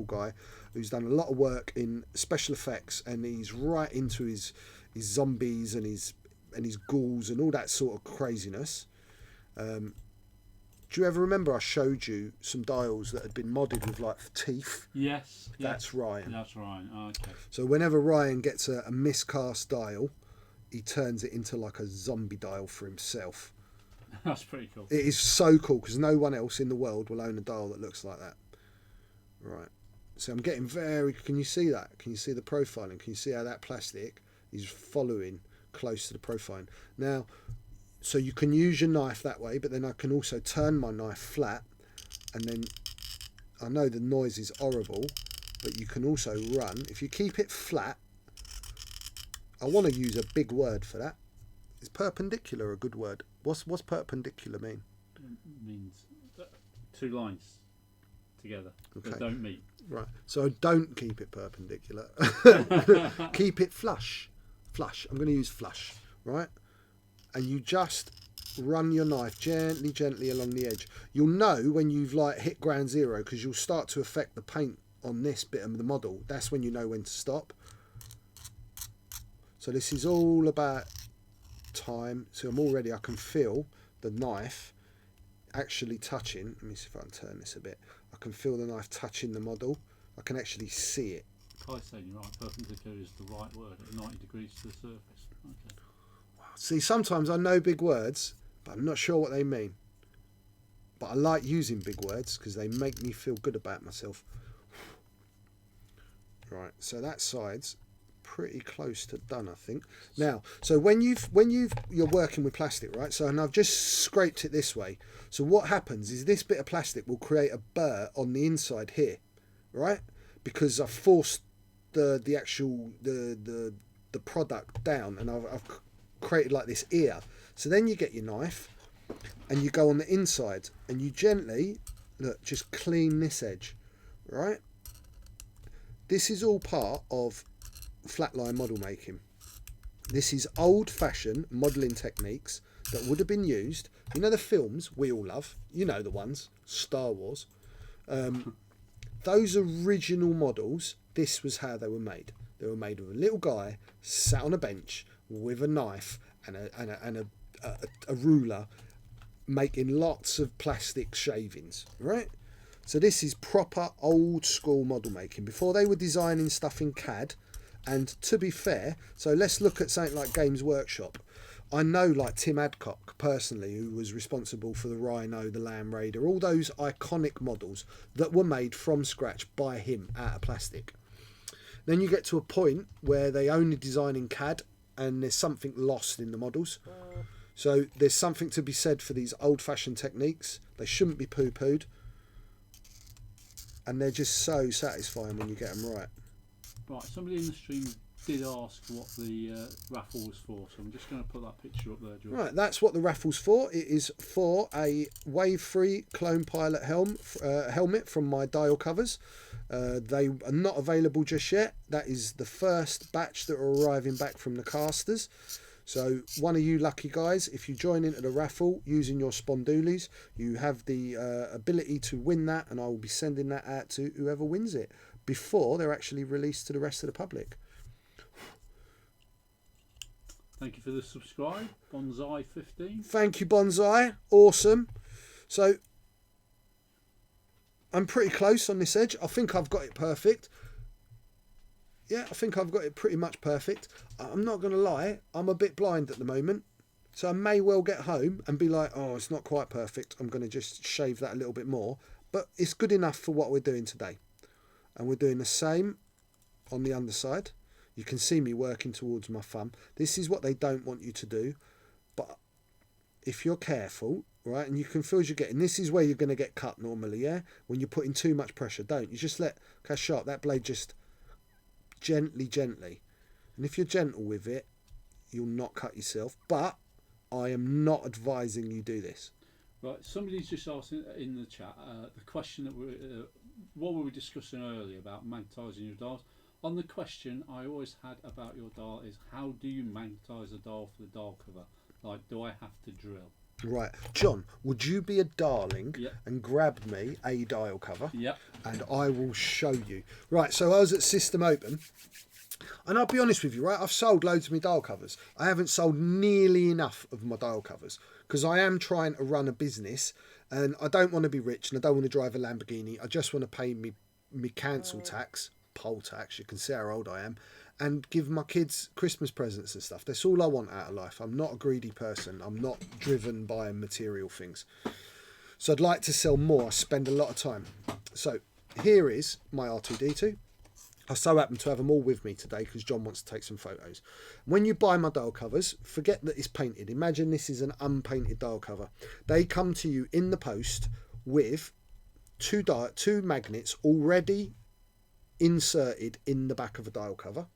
guy who's done a lot of work in special effects, and he's right into his zombies and his ghouls and all that sort of craziness. Do you ever remember I showed you some dials that had been modded with teeth? Yes. That's Ryan. That's Ryan. Oh, okay. So whenever Ryan gets a miscast dial, he turns it into like a zombie dial for himself. That's pretty cool. It is so cool because no one else in the world will own a dial that looks like that. Right. So I'm getting very... Can you see that? Can you see the profiling? Can you see how that plastic is following close to the profiling? Now, so you can use your knife that way, but then I can also turn my knife flat, and then I know the noise is horrible, but you can also run. If you keep it flat, I want to use a big word for that. Is perpendicular a good word? What's perpendicular mean? It means two lines together that Okay. don't meet. Right. So don't keep it perpendicular. Keep it flush. Flush. I'm going to use flush. Right. And you just run your knife gently along the edge. You'll know when you've hit ground zero because you'll start to affect the paint on this bit of the model. That's when you know when to stop. So this is all about time. So I can feel the knife actually touching. Let me see if I can turn this a bit. I can feel the knife touching the model. I can actually see it. I say you're right. Perpendicular is the right word at 90 degrees to the surface. Okay. See, sometimes I know big words, but I'm not sure what they mean. But I like using big words because they make me feel good about myself. Right, so that side's pretty close to done, I think. Now, so when you're working with plastic, right? So, and I've just scraped it this way. So what happens is this bit of plastic will create a burr on the inside here, right? Because I've forced the actual the product down, and I've created like this ear. So then you get your knife and you go on the inside and you gently just clean this edge, right? This is all part of flatline model making. This is old-fashioned modelling techniques that would have been used. You know the films we all love, you know the ones, Star Wars. Those original models, this was how they were made. They were made with a little guy sat on a bench with a knife and a ruler, making lots of plastic shavings, right? So this is proper old school model making before they were designing stuff in CAD. And to be fair, so let's look at something like Games Workshop. I know like Tim Adcock personally, who was responsible for the Rhino, the Land Raider, all those iconic models that were made from scratch by him out of plastic. Then you get to a point where they only design in CAD and there's something lost in the models. So there's something to be said for these old-fashioned techniques. They shouldn't be poo-pooed. And they're just so satisfying when you get them right. Right, somebody in the stream did ask what the raffle was for, so I'm just going to put that picture up there, George. Right, that's what the raffle's for. It is for a wave-free Clone Pilot helmet from my dial covers. They are not available just yet. That is the first batch that are arriving back from the casters. So one of you lucky guys, if you join into the raffle using your spondoolies, you have the ability to win that, and I will be sending that out to whoever wins it before they're actually released to the rest of the public. Thank you for the subscribe, Bonsai15. Thank you, Bonsai. Awesome. So I'm pretty close on this edge. I think I've got it perfect. Yeah, I think I've got it pretty much perfect. I'm not going to lie, I'm a bit blind at the moment. So I may well get home and be like, oh, it's not quite perfect. I'm going to just shave that a little bit more. But it's good enough for what we're doing today. And we're doing the same on the underside. You can see me working towards my thumb. This is what they don't want you to do. But if you're careful, right, and you can feel as you're getting, this is where you're going to get cut normally, yeah? When you're putting too much pressure, don't. You just let, look how sharp, that blade just gently. And if you're gentle with it, you'll not cut yourself. But I am not advising you do this. Right, somebody's just asked in the chat the question that what were we discussing earlier about magnetising your dials. On the question I always had about your dial is, how do you magnetise a dial for the dial cover? Like, do I have to drill? Right, John, would you be a darling Yep. and grab me a dial cover? Yep. And I will show you. Right, so I was at System Open, and I'll be honest with you, right, I've sold loads of my dial covers. I haven't sold nearly enough of my dial covers because I am trying to run a business, and I don't want to be rich, and I don't want to drive a Lamborghini. I just want to pay me council tax, poll tax, you can see how old I am, and give my kids Christmas presents and stuff. That's all I want out of life. I'm not a greedy person. I'm not driven by material things. So I'd like to sell more. I spend a lot of time. So here is my R2D2. I so happen to have them all with me today because John wants to take some photos. When you buy my dial covers, forget that it's painted. Imagine this is an unpainted dial cover. They come to you in the post with two magnets already inserted in the back of a dial cover,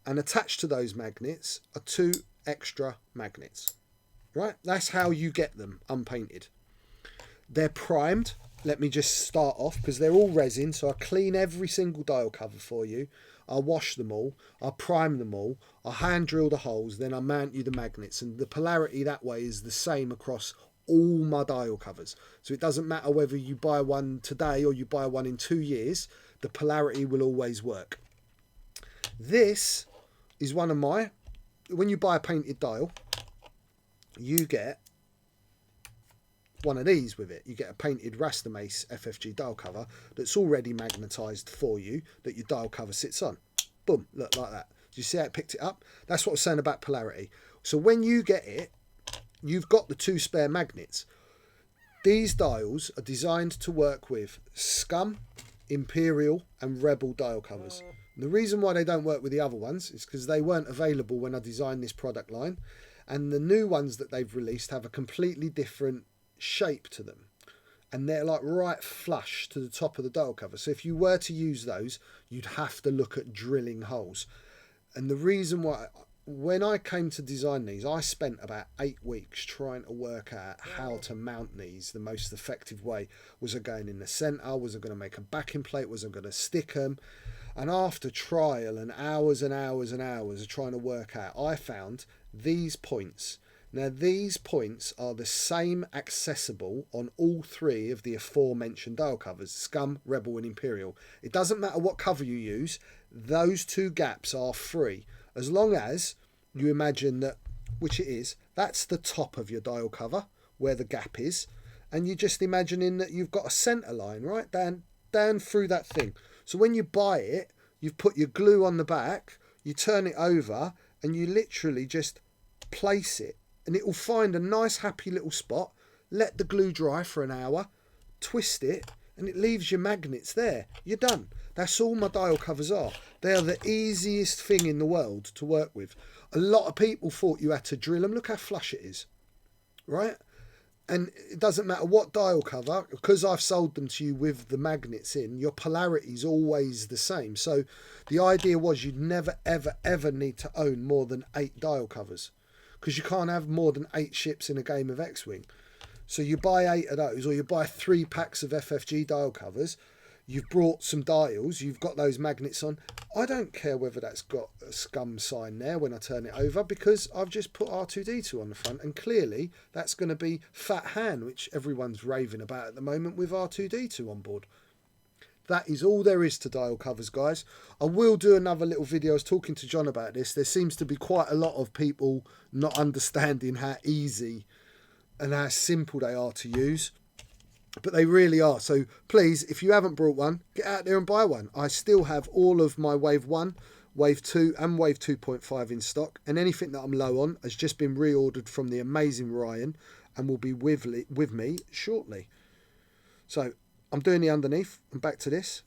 and attached to those magnets are two extra magnets. Right, that's how you get them unpainted. They're primed. Let me just start off because they're all resin, so I clean every single dial cover for you. I wash them all, I prime them all, I hand drill the holes, then I mount you the magnets, and the polarity that way is the same across all my dial covers. So it doesn't matter whether you buy one today or you buy one in 2 years, the polarity will always work. This is one of my, when you buy a painted dial, you get one of these with it. You get a painted Rasta Maice FFG dial cover that's already magnetised for you, that your dial cover sits on. Boom, look like that. Do you see how it picked it up? That's what I was saying about polarity. So when you get it, you've got the two spare magnets. These dials are designed to work with Scum, Imperial and Rebel dial covers. And the reason why they don't work with the other ones is because they weren't available when I designed this product line, and the new ones that they've released have a completely different shape to them, and they're like right flush to the top of the dial cover. So if you were to use those, you'd have to look at drilling holes. And the reason why, when I came to design these, I spent about 8 weeks trying to work out how to mount these the most effective way. Was I going in the centre? Was I going to make a backing plate? Was I going to stick them? And after trial and hours and hours and hours of trying to work out, I found these points. Now these points are the same accessible on all three of the aforementioned dial covers, Scum, Rebel and Imperial. It doesn't matter what cover you use, those two gaps are free. As long as you imagine that, which it is, that's the top of your dial cover where the gap is, and you're just imagining that you've got a centre line right down through that thing. So when you buy it, you've put your glue on the back, you turn it over and you literally just place it, and it will find a nice happy little spot. Let the glue dry for an hour, twist it, and it leaves your magnets there. You're done. That's all my dial covers are. They are the easiest thing in the world to work with. A lot of people thought you had to drill them. Look how flush it is, right? And it doesn't matter what dial cover, because I've sold them to you with the magnets in, your polarity is always the same. So the idea was you'd never, ever, ever need to own more than 8 dial covers, because you can't have more than 8 ships in a game of X-Wing. So you buy 8 of those, or you buy 3 packs of FFG dial covers. You've brought some dials, you've got those magnets on. I don't care whether that's got a scum sign there when I turn it over, because I've just put R2D2 on the front, and clearly that's going to be Fat Han, which everyone's raving about at the moment with R2D2 on board. That is all there is to dial covers, guys. I will do another little video. I was talking to John about this. There seems to be quite a lot of people not understanding how easy and how simple they are to use. But they really are. So please, if you haven't brought one, get out there and buy one. I still have all of my Wave 1, Wave 2 and Wave 2.5 in stock. And anything that I'm low on has just been reordered from the amazing Ryan and will be with me shortly. So I'm doing the underneath. I'm back to this.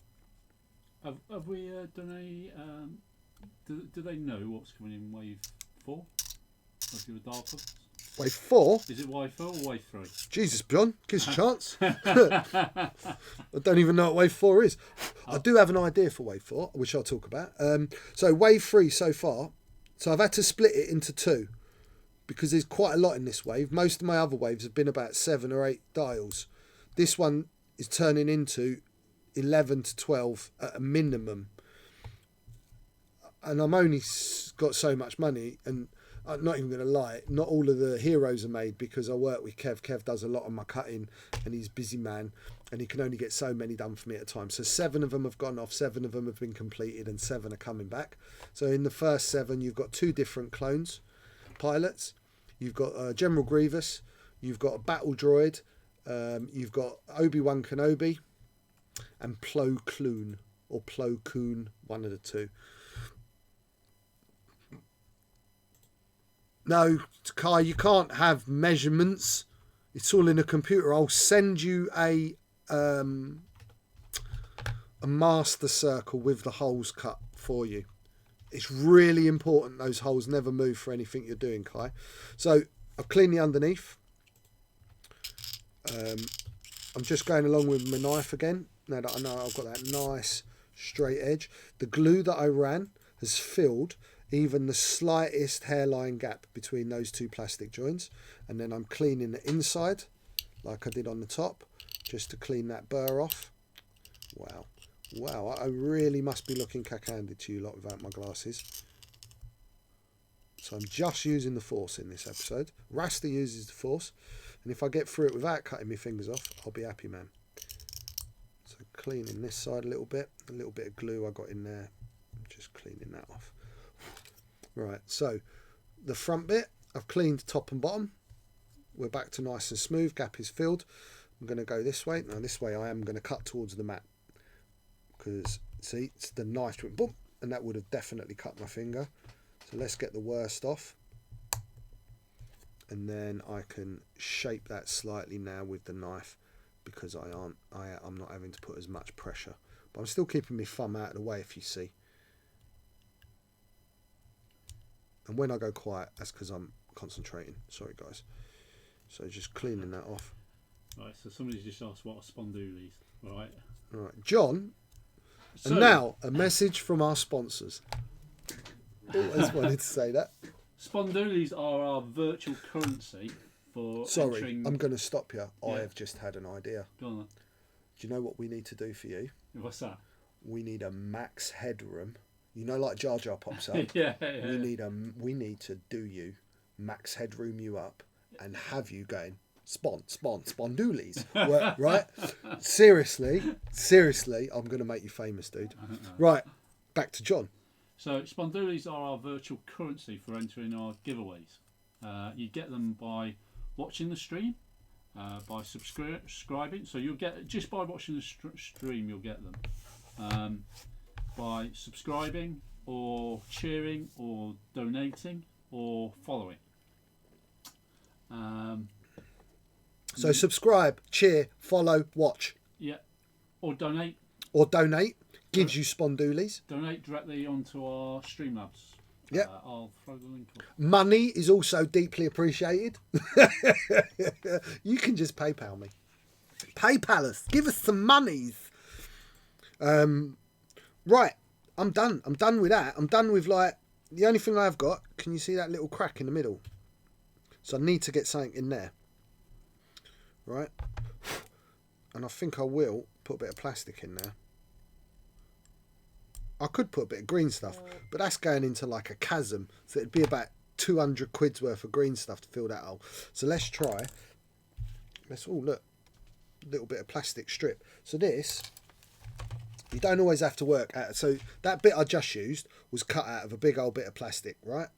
Have we done a... do they know what's coming in Wave 4? Of your dial covers? Wave 4? Is it Wave 4 or Wave 3? Jesus, John, give us a chance. I don't even know what Wave 4 is. I do have an idea for Wave 4, which I'll talk about. So Wave 3 so far, so I've had to split it into 2 because there's quite a lot in this wave. Most of my other waves have been about 7 or 8 dials. This one is turning into 11 to 12 at a minimum. And I'm only got so much money, and I'm not even going to lie, not all of the heroes are made because I work with Kev. Kev does a lot of my cutting and he's a busy man and he can only get so many done for me at a time. So 7 of them have gone off, 7 of them have been completed and 7 are coming back. So in the first 7 you've got 2 different clones, pilots. You've got General Grievous, you've got a battle droid, you've got Obi-Wan Kenobi and Plo Koon, or Plo Koon, one of the 2. No, Kai, you can't have measurements. It's all in a computer. I'll send you a master circle with the holes cut for you. It's really important those holes never move for anything you're doing, Kai. So I've cleaned the underneath. I'm just going along with my knife again. Now that I know I've got that nice straight edge. The glue that I ran has filled even the slightest hairline gap between those 2 plastic joints, and then I'm cleaning the inside like I did on the top just to clean that burr off. Wow, I really must be looking cack-handed to you lot without my glasses. So I'm just using the Force in this episode. Rasta uses the Force, and if I get through it without cutting my fingers off, I'll be happy, man. So cleaning this side a little bit of glue I got in there, just cleaning that off. Right, so the front bit, I've cleaned top and bottom. We're back to nice and smooth. Gap is filled. I'm going to go this way. Now this way I am going to cut towards the mat. Because, see, it's the knife, boom, and that would have definitely cut my finger. So let's get the worst off. And then I can shape that slightly now with the knife because I'm not having to put as much pressure. But I'm still keeping my thumb out of the way, if you see. And when I go quiet, that's because I'm concentrating. Sorry, guys. So just cleaning that off. Right, so somebody's just asked what are spondoolies, right? Right, John. So, and now, a message from our sponsors. Always wanted to say that. Spondoolies are our virtual currency for Sorry, entering... I'm going to stop you. Yeah. I have just had an idea. Go on then. Do you know what we need to do for you? What's that? We need a max headroom. You know, like Jar Jar pops up. yeah. We need to do you, max headroom you up, and have you going spondoolies. Right? Seriously, I'm going to make you famous, dude. Right, back to John. So spondoolies are our virtual currency for entering our giveaways. You get them by watching the stream, by subscribing. So you'll get, just by watching the stream, you'll get them. By subscribing or cheering or donating or following. So subscribe, cheer, follow, watch. Yeah. Or donate. Or donate. Gives you spondoolies. Donate directly onto our Streamlabs Yep. I'll throw the link up. Money is also deeply appreciated. You can just PayPal me. PayPal us. Give us some monies. Right. I'm done. I'm done with that. I'm done with like the only thing I've got. Can you see that little crack in the middle? So I need to get something in there. Right. And I think I will put a bit of plastic in there. I could put a bit of green stuff, but that's going into like a chasm. So it'd be about 200 quid's worth of green stuff to fill that hole. So let's try. Let's all look. A little bit of plastic strip. So this, you don't always have to work at. So that bit I just used was cut out of a big old bit of plastic, right?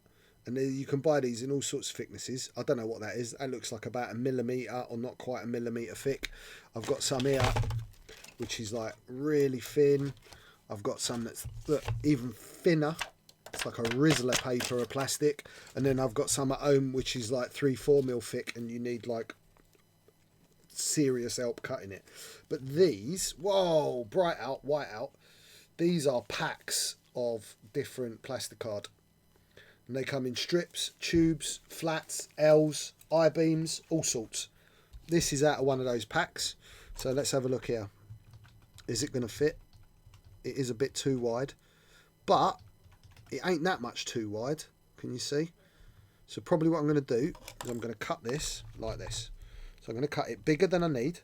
And then you can buy these in all sorts of thicknesses. I don't know what that is. That looks like about 1 millimetre or not quite 1 millimetre thick. I've got some here, which is like really thin. I've got some that's look, even thinner. It's like a Rizzler paper of plastic. And then I've got some at home which is like 3-4 mil thick, and you need like serious help cutting it. But these, whoa, bright out, white out. These are packs of different plasticard. And they come in strips, tubes, flats, L's, I-beams, all sorts. This is out of one of those packs. So let's have a look here. Is it going to fit? It is a bit too wide, but it ain't that much too wide. Can you see? So probably what I'm going to do is I'm going to cut this like this. So I'm going to cut it bigger than I need,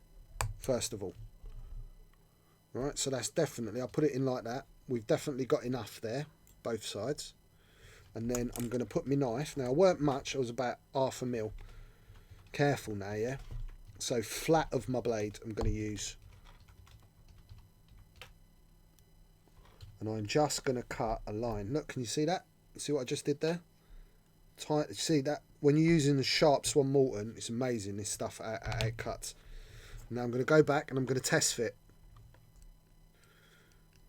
first of all. Right, so that's definitely, I'll put it in like that. We've definitely got enough there, both sides. And then I'm going to put my knife. Now, I weren't much, I was about 1/2 mil. Careful now, yeah? So flat of my blade I'm going to use. And I'm just going to cut a line. Look, can you see that? See what I just did there? See that? When you're using the sharp Swan Morton, it's amazing, this stuff, how it cuts. Now I'm going to go back and I'm going to test fit.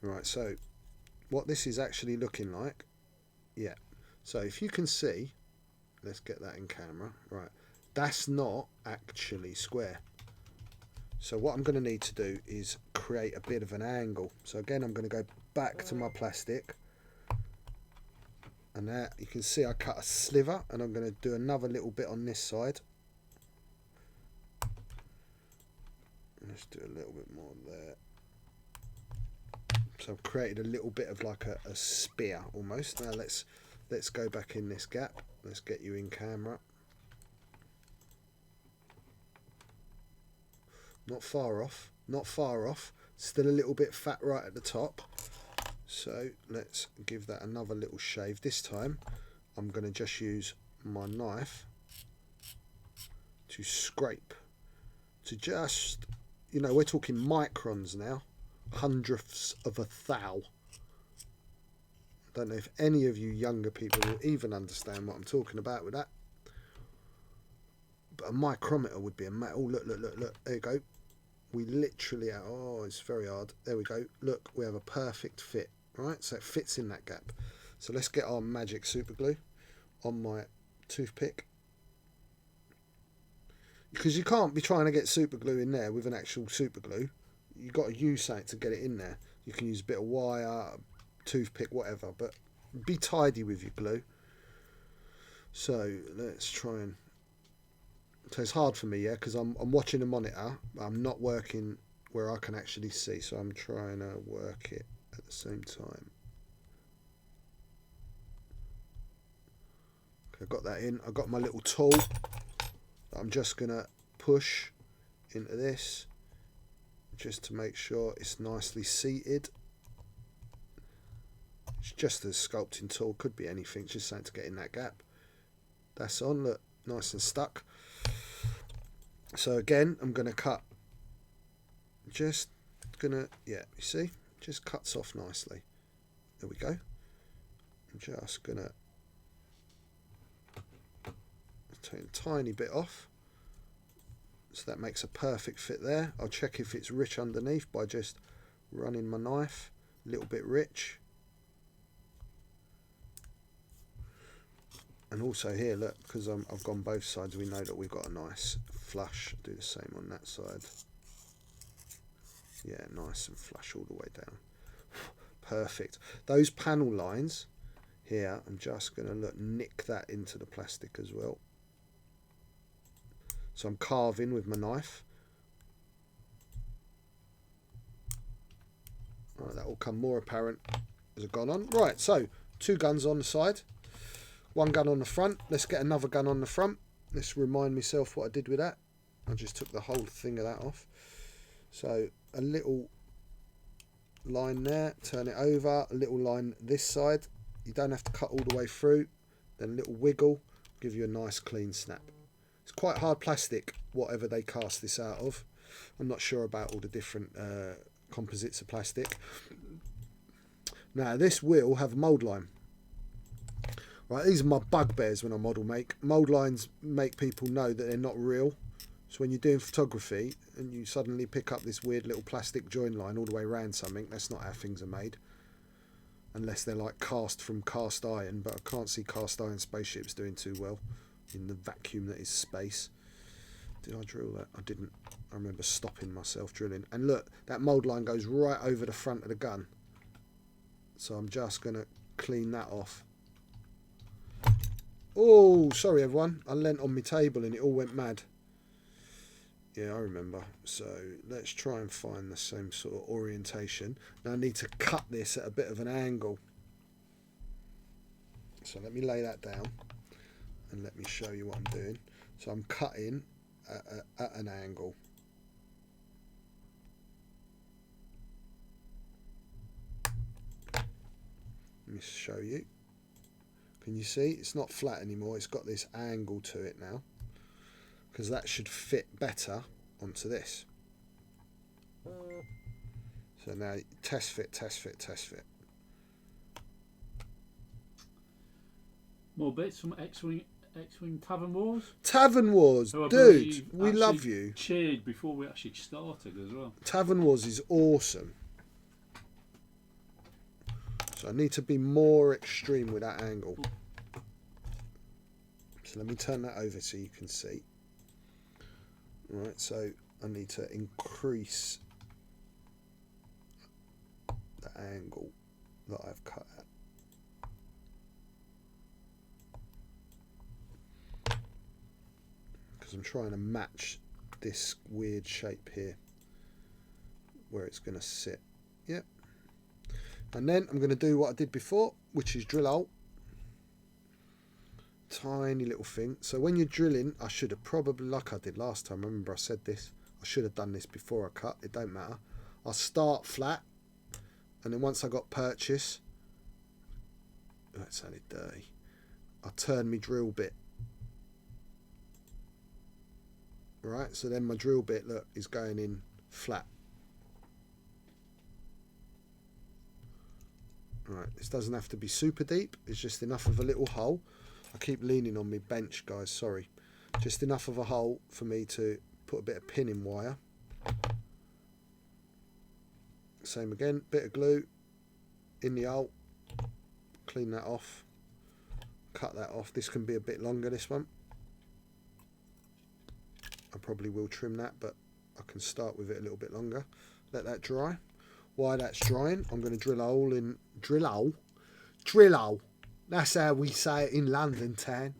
Right, so what this is actually looking like. Yeah. So if you can see, let's get that in camera. Right. That's not actually square. So what I'm going to need to do is create a bit of an angle. So again, I'm going to go back to my plastic. And there you can see I cut a sliver, and I'm going to do another little bit on this side. Let's do a little bit more there. So I've created a little bit of like a spear almost. Now let's go back in this gap. Let's get you in camera. Not far off, not far off. Still a little bit fat right at the top. So let's give that another little shave. This time I'm going to just use my knife to scrape. To just, you know, we're talking microns now. Hundredths of a thou. Don't know if any of you younger people will even understand what I'm talking about with that. But a micrometer would be a oh, look. There you go. We literally, oh, it's very hard. There we go. Look, we have a perfect fit, right? So it fits in that gap. So let's get our magic super glue on my toothpick. Because you can't be trying to get super glue in there with an actual super glue. You've got to use something to get it in there. You can use a bit of wire, toothpick, whatever, but be tidy with your glue. So let's try and, so it's hard for me, yeah, because I'm watching a monitor, but I'm not working where I can actually see, so I'm trying to work it at the same time. Okay, I've got that in. I've got my little tool that I'm just going to push into this just to make sure it's nicely seated. It's just a sculpting tool, could be anything, just something to get in that gap. That's on, look, nice and stuck. So again, I'm going to cut, just going to, yeah, you see, just cuts off nicely. There we go. I'm just going to take a tiny bit off. So that makes a perfect fit there. I'll check if it's rich underneath by just running my knife, a little bit rich. And also here, look, because I've gone both sides, we know that we've got a nice flush. Do the same on that side. Yeah, nice and flush all the way down. Perfect. Those panel lines here. I'm just going to nick that into the plastic as well. So I'm carving with my knife. Right, that will come more apparent as I've gone on. Right, so 2 guns on the side, 1 gun on the front. Let's get another gun on the front. Let's remind myself what I did with that. I just took the whole thing of that off. So a little line there, turn it over, a little line this side. You don't have to cut all the way through. Then a little wiggle, give you a nice clean snap. It's quite hard plastic, whatever they cast this out of. I'm not sure about all the different composites of plastic. Now this will have a mould line. Right, these are my bugbears when I model make. Mould lines make people know that they're not real. So when you're doing photography and you suddenly pick up this weird little plastic join line all the way around something, that's not how things are made. Unless they're like cast from cast iron, but I can't see cast iron spaceships doing too well in the vacuum that is space. Did I drill that? I didn't. I remember stopping myself drilling. And look, that mould line goes right over the front of the gun. So I'm just going to clean that off. Oh, sorry everyone. I leant on my table and it all went mad. Yeah, I remember. So let's try and find the same sort of orientation. Now I need to cut this at a bit of an angle. So let me lay that down and let me show you what I'm doing. So I'm cutting at an angle. Let me show you. Can you see? It's not flat anymore. It's got this angle to it now, because that should fit better onto this. So now test fit, test fit, test fit. More bits from X-Wing Tavern Wars. Tavern Wars, So I dude, believe we actually love you. Cheered before we actually started as well. Tavern Wars is awesome. So I need to be more extreme with that angle. So let me turn that over so you can see. Right, so I need to increase the angle that I've cut at. Because I'm trying to match this weird shape here where it's going to sit. Yep. And then I'm going to do what I did before, which is drill hole. Tiny little thing. So when you're drilling, I should have probably, like I did last time, remember I said this, I should have done this before I cut, it don't matter. I'll start flat, and then once I got purchase, that sounded dirty, I'll turn my drill bit. Right, so then my drill bit, look, is going in flat. Right, this doesn't have to be super deep, it's just enough of a little hole. I keep leaning on my bench, guys, sorry. Just enough of a hole for me to put a bit of pinning wire. Same again, bit of glue in the hole. Clean that off. Cut that off. This can be a bit longer, this one. I probably will trim that, but I can start with it a little bit longer. Let that dry. While that's drying, I'm going to drill a hole in... Drill hole? Drill hole. That's how we say it in London town.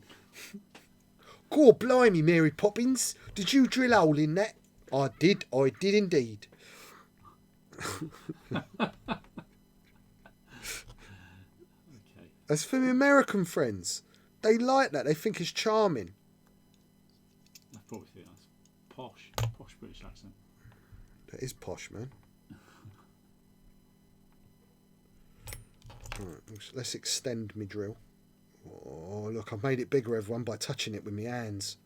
God blimey, Mary Poppins. Did you drill a hole in that? I did indeed. Okay. That's for my American friends. They like that. They think it's charming. I probably think that's posh British accent. That is posh, man. Right, let's extend my drill. Oh, look, I've made it bigger, everyone, by touching it with my hands.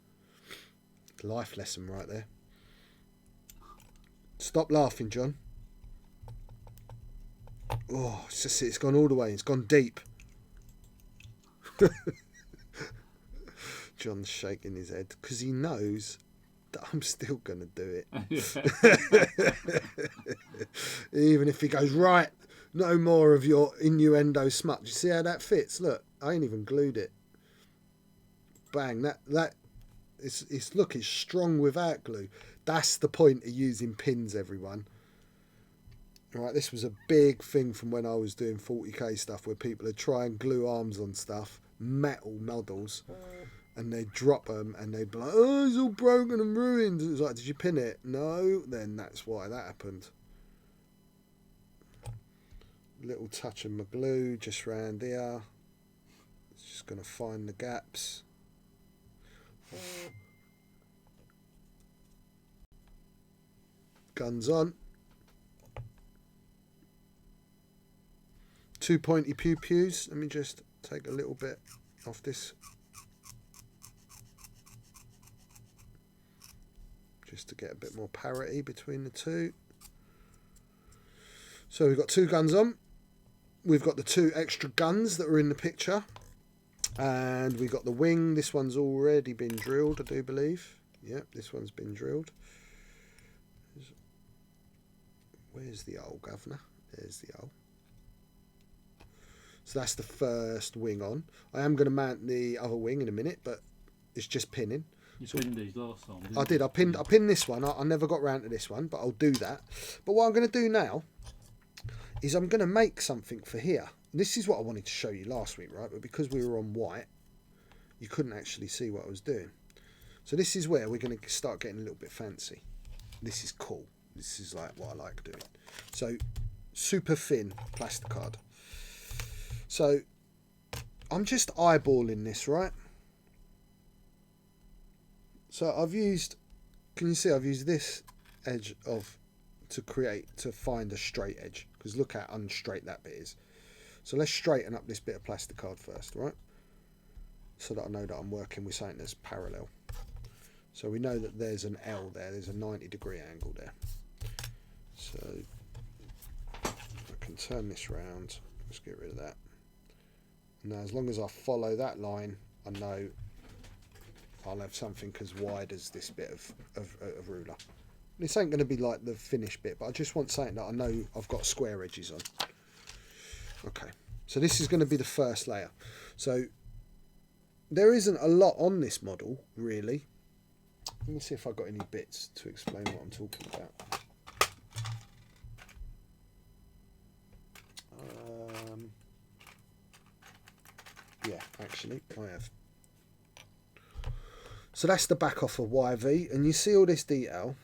Life lesson right there. Stop laughing, John. Oh, it's gone all the way. It's gone deep. John's shaking his head because he knows that I'm still going to do it. Even if he goes, right, no more of your innuendo smut. You see how that fits? Look, I ain't even glued it. Bang, it's strong without glue. That's the point of using pins, everyone. Right, this was a big thing from when I was doing 40k stuff, where people would try and glue arms on stuff, metal models, and they'd drop them and they'd be like, oh, it's all broken and ruined. It was like, did you pin it? No, then that's why that happened. Little touch of my glue just round here. It's just going to find the gaps. Guns on. 2 pointy pew pews. Let me just take a little bit off this. Just to get a bit more parity between the two. So we've got 2 guns on. We've got the 2 extra guns that were in the picture. And we've got the wing. This one's already been drilled, I do believe. Yep, this one's been drilled. Where's the old governor? There's the old. So that's the first wing on. I am going to mount the other wing in a minute, but it's just pinning. You pinned these last time. I did. I pinned this one. I never got round to this one, but I'll do that. But what I'm going to do now is I'm going to make something for here. This is what I wanted to show you last week, right? But because we were on white, you couldn't actually see what I was doing. So this is where we're going to start getting a little bit fancy. This is cool. This is like what I like doing. So super thin plasticard. So I'm just eyeballing this, right? So I've used, can you see I've used this edge to find a straight edge, because look how unstraight that bit is. So let's straighten up this bit of plasticard first, right? So that I know that I'm working with something that's parallel. So we know that there's an L there, there's a 90-degree angle there. So I can turn this round, let's get rid of that. Now as long as I follow that line, I know I'll have something as wide as this bit of ruler. This ain't going to be like the finished bit, but I just want something that I know I've got square edges on. Okay, so this is going to be the first layer. So there isn't a lot on this model, really. Let me see if I've got any bits to explain what I'm talking about. Yeah, actually, I have. So that's the back off of YV, and you see all this detail.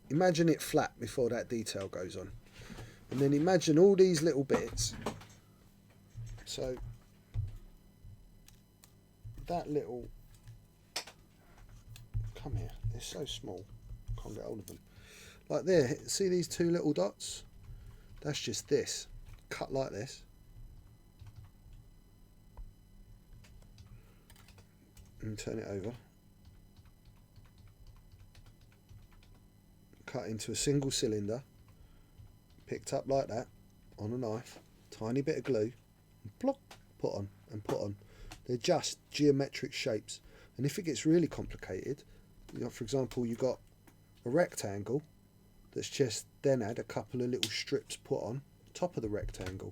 Imagine it flat before that detail goes on. And then imagine all these little bits. So that little, come here, they're so small, can't get hold of them. Like there, see these 2 little dots? That's just this, cut like this. And turn it over. Cut into a single cylinder, picked up like that on a knife, tiny bit of glue, and plop, put on and put on. They're just geometric shapes. And if it gets really complicated, you know, for example, you've got a rectangle that's just then had a couple of little strips put on top of the rectangle.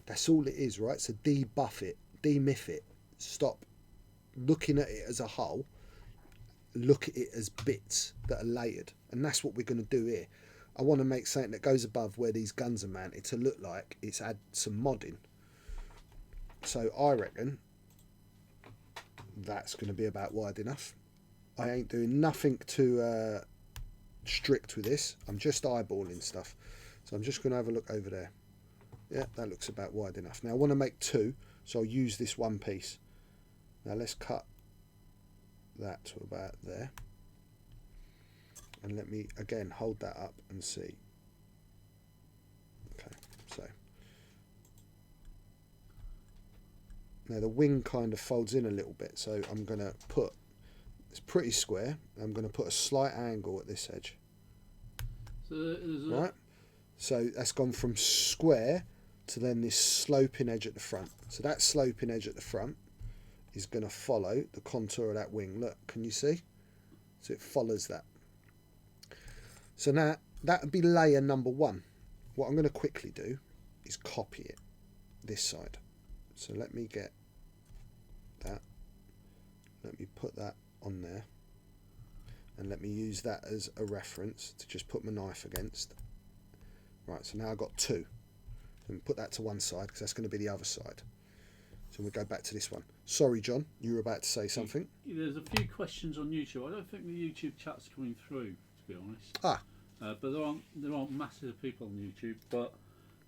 That's all it is, right? So debuff it, demyth it, stop looking at it as a whole, look at it as bits that are layered. And that's what we're going to do here. I want to make something that goes above where these guns are mounted to look like it's had some modding. So I reckon that's going to be about wide enough. I ain't doing nothing too strict with this. I'm just eyeballing stuff. So I'm just going to have a look over there. Yeah, that looks about wide enough. Now I want to make 2, so I'll use this one piece. Now let's cut that to about there. And let me again hold that up and see. Okay, so now the wing kind of folds in a little bit, so I'm going to put, it's pretty square, I'm going to put a slight angle at this edge. So right? So that's gone from square to then this sloping edge at the front. So that sloping edge at the front is going to follow the contour of that wing. Look, can you see? So it follows that. So now that would be layer number 1. What I'm going to quickly do is copy it this side. So let me get that. Let me put that on there. And let me use that as a reference to just put my knife against. Right, so now I've got 2. And put that to one side because that's going to be the other side. So we'll go back to this one. Sorry, John, you were about to say something. There's a few questions on YouTube. I don't think the YouTube chat's coming through, to be honest. But there aren't masses of people on YouTube. But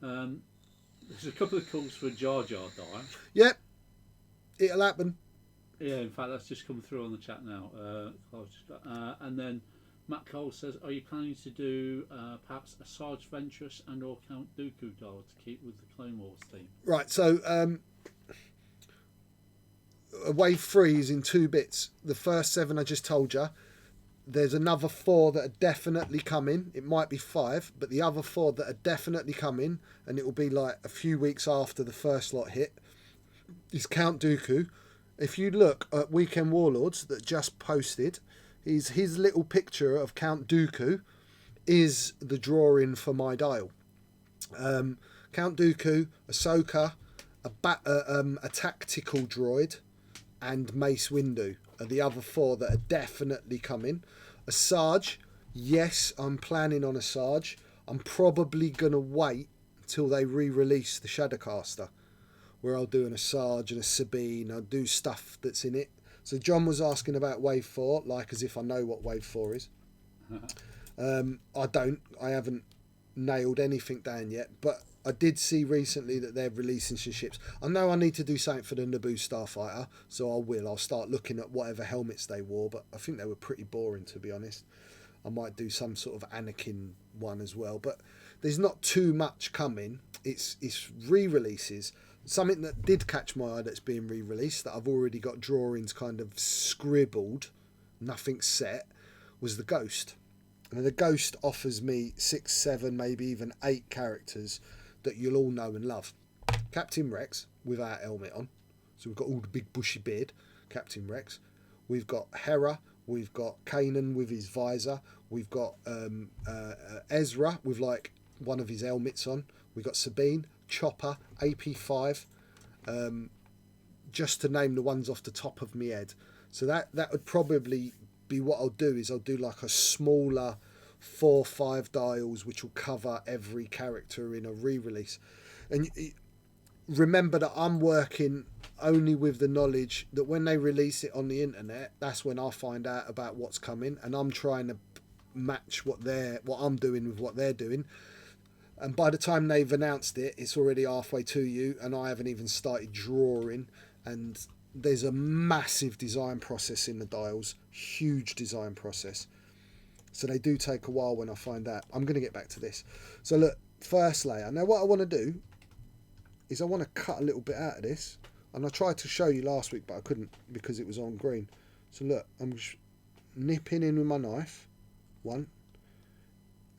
there's a couple of calls for a Jar Jar dying. Yep, it'll happen. Yeah, in fact, that's just come through on the chat now. And then Matt Cole says, "Are you planning to do perhaps a Sarge Ventress and or Count Dooku doll to keep with the Clone Wars theme?" Right, so wave 3 is in 2 bits. The first 7 I just told you. There's another 4 that are definitely coming. It might be 5, but the other 4 that are definitely coming, and it will be like a few weeks after the first lot hit, is Count Dooku. If you look at Weekend Warlords that just posted, his little picture of Count Dooku is the drawing for my dial. Count Dooku, Ahsoka, a tactical droid, and Mace Windu are the other 4 that are definitely coming. A Sarge, yes, I'm planning on a Sarge. I'm probably going to wait until they re-release the Shadowcaster, where I'll do a Sarge and a Sabine. I'll do stuff that's in it. So John was asking about Wave 4, like as if I know what Wave 4 is. I don't. I haven't nailed anything down yet, but I did see recently that they're releasing some ships. I know I need to do something for the Naboo Starfighter, so I will. I'll start looking at whatever helmets they wore, but I think they were pretty boring, to be honest. I might do some sort of Anakin one as well, but there's not too much coming. It's re-releases. Something that did catch my eye that's being re-released, that I've already got drawings kind of scribbled, nothing set, was the Ghost. And the Ghost offers me 6, 7, maybe even 8 characters that you'll all know and love. Captain Rex without helmet on, so we've got all the big bushy beard, Captain Rex. We've got Hera, we've got Kanan with his visor, we've got Ezra with like one of his helmets on, we've got Sabine, Chopper, AP5, just to name the ones off the top of my head. So that would probably be what I'll do, is I'll do like a smaller 4, 5 dials which will cover every character in a re-release. And remember that I'm working only with the knowledge that when they release it on the internet, that's when I find out about what's coming, and I'm trying to match what I'm doing with what they're doing. And by the time they've announced it, it's already halfway to you, and I haven't even started drawing. And there's a massive design process in the dials, huge design process. So they do take a while when I find out. I'm going to get back to this. So look, first layer. Now what I want to do is I want to cut a little bit out of this. And I tried to show you last week, but I couldn't because it was on green. So look, I'm just nipping in with my knife. 1.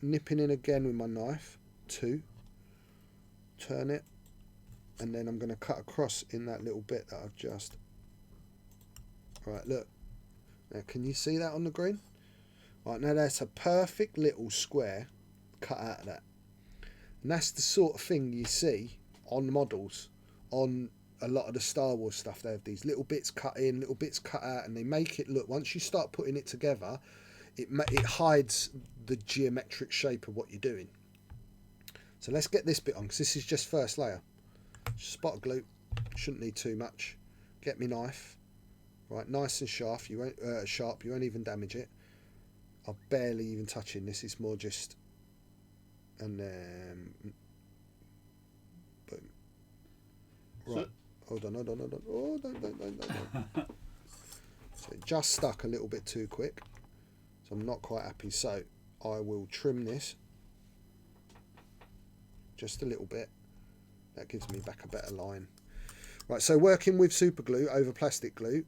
Nipping in again with my knife. 2. Turn it. And then I'm going to cut across in that little bit that I've just... Right, look. Now, can you see that on the green? Right, now that's a perfect little square cut out of that. And that's the sort of thing you see on models, on a lot of the Star Wars stuff. They have these little bits cut in, little bits cut out, and they make it look, once you start putting it together, it hides the geometric shape of what you're doing. So let's get this bit on, because this is just first layer. Spot of glue, shouldn't need too much. Get me knife, right, nice and sharp. You won't even damage it. I'm barely even touching this. It's more just, and then boom. Right, hold on. Oh, don't. So it just stuck a little bit too quick, so I'm not quite happy. So I will trim this just a little bit. That gives me back a better line. Right, so working with super glue over plastic glue,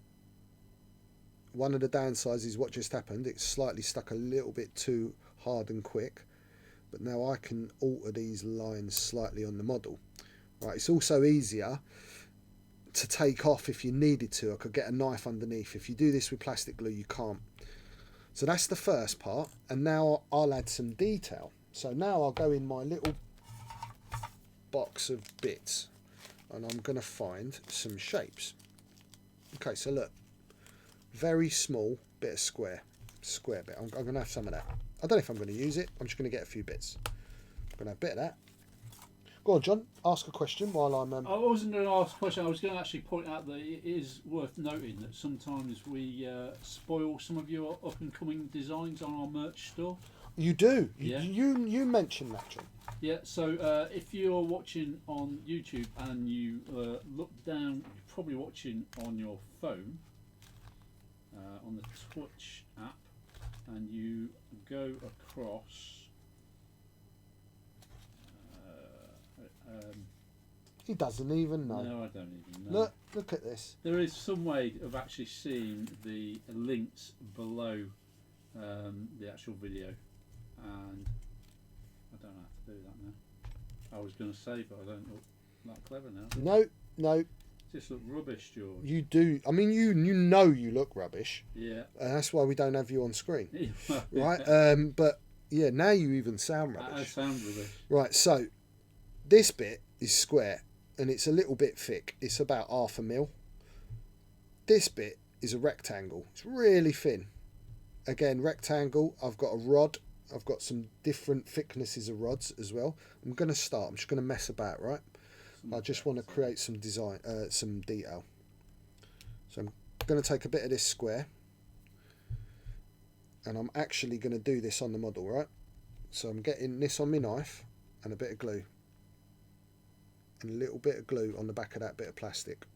one of the downsides is what just happened. It's slightly stuck a little bit too hard and quick, but now I can alter these lines slightly on the model. Right, it's also easier to take off if you needed to. I could get a knife underneath. If you do this with plastic glue, you can't. So that's the first part, and now I'll add some detail. So now I'll go in my little box of bits, and I'm going to find some shapes. Okay, so look, very small bit of square bit. I'm going to have some of that. I don't know if I'm going to use it. I'm just going to get a few bits. Gonna have a bit of that. Go on, John. Ask a question while I'm. I wasn't going to ask a question. I was going to actually point out that it is worth noting that sometimes we spoil some of your up and coming designs on our merch store. You do. Yeah. You mentioned that, John. Yeah. So if you're watching on YouTube and you look down, you're probably watching on your phone on the Twitch app, and you go across. He doesn't even know. No, I don't even know. Look at this. There is some way of actually seeing the links below the actual video, and I don't have to do that now. I was going to say, but I don't look that clever now. No. Just look rubbish, George. You do. I mean, you know you look rubbish. Yeah. And that's why we don't have you on screen, right? But yeah, now you even sound rubbish. I sound rubbish. Right. So this bit is square. And it's a little bit thick. It's about 1/2 mil. This bit is a rectangle. It's really thin. Again, rectangle. I've got a rod. I've got some different thicknesses of rods as well. I'm going to start. I'm just going to mess about, right? I just want to create some design, some detail. So I'm going to take a bit of this square. And I'm actually going to do this on the model, right? So I'm getting this on my knife and a bit of glue. And a little bit of glue on the back of that bit of plastic.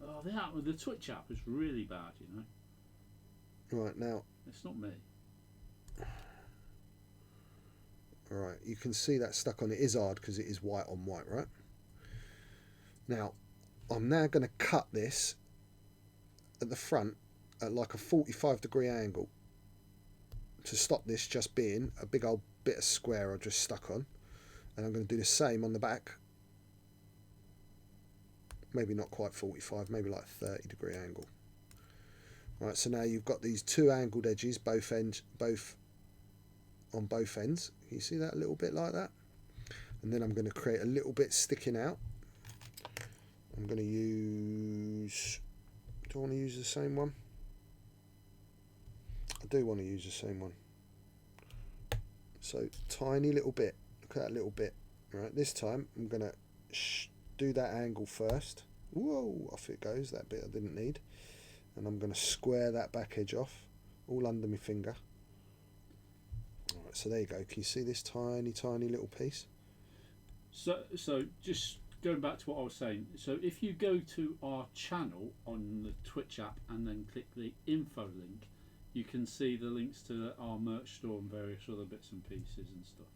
Oh, the Twitch app is really bad, you know. Right, now. It's not me. Alright, you can see that stuck on. It is hard because it is white on white, right? Now, I'm now going to cut this at the front at like a 45-degree angle to stop this just being a big old bit of square I just stuck on. And I'm going to do the same on the back. Maybe not quite 45, maybe like 30-degree angle. Right, so now you've got these two angled edges, both on both ends. Can you see that a little bit like that? And then I'm going to create a little bit sticking out. I'm going to use... Do I want to use the same one? I do want to use the same one. So, tiny little bit. Look at that little bit. Right, this time I'm going to do that angle first. Whoa, off it goes, that bit I didn't need. And I'm going to square that back edge off, all under my finger. Alright, so there you go. Can you see this tiny, tiny little piece? So just going back to what I was saying. So if you go to our channel on the Twitch app and then click the info link, you can see the links to our merch store and various other bits and pieces and stuff.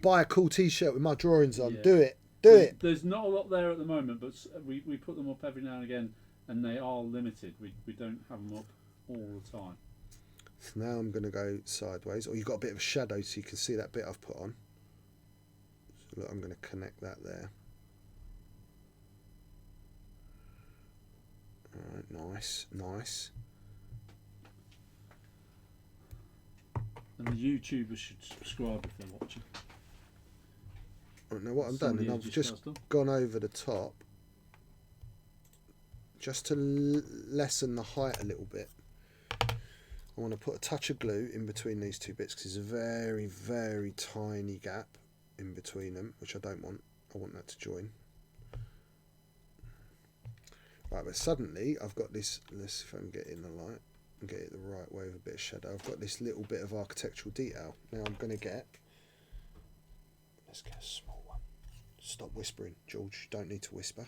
Buy a cool t-shirt with my drawings on. Yeah. Do it. Do it. There's not a lot there at the moment, but we put them up every now and again, and they are limited. We don't have them up all the time. So now I'm going to go sideways. Or you've got a bit of a shadow so you can see that bit I've put on. So look, I'm going to connect that there. Alright, nice, nice. And the YouTubers should subscribe if they're watching. Now what I've done, and I've just gone over the top just to lessen the height a little bit. I want to put a touch of glue in between these two bits because there's a very, very tiny gap in between them, which I don't want. I want that to join. Right, but suddenly I've got this, let's see if I can get it in the light and get it the right way with a bit of shadow. I've got this little bit of architectural detail. Now I'm going to get, let's get a small one. Stop whispering, George, you don't need to whisper.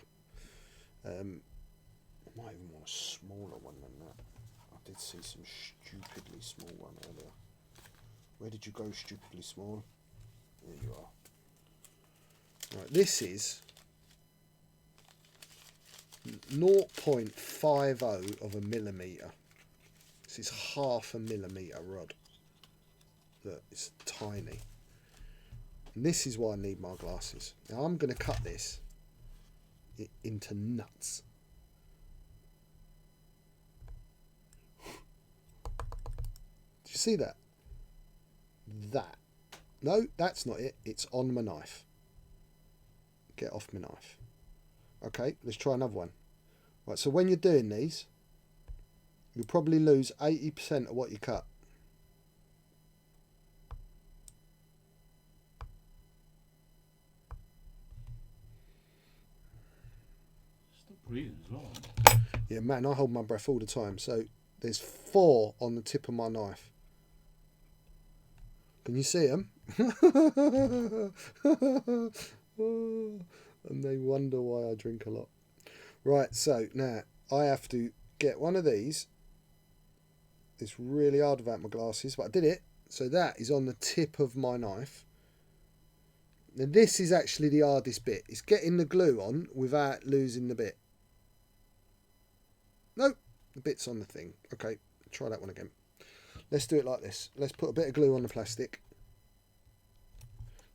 I might even want a smaller one than that. I did see some stupidly small one earlier. Where did you go, stupidly small? There you are. Right, this is 0.50 of a millimetre. This is 1/2 millimetre rod. Look, it's tiny. And this is why I need my glasses. Now I'm going to cut this into nuts. Do you see that? That. No, that's not it. It's on my knife. Get off my knife. Okay, let's try another one. Right, so when you're doing these, you'll probably lose 80% of what you cut. breathing as well. Yeah, man, I hold my breath all the time. So there's 4 on the tip of my knife. Can you see them? And they wonder why I drink a lot. Right, so now I have to get one of these. It's really hard without my glasses, but I did it. So that is on the tip of my knife. Now this is actually the hardest bit. It's getting the glue on without losing the bit. Nope, the bit's on the thing. Okay, try that one again. Let's do it like this. Let's put a bit of glue on the plastic.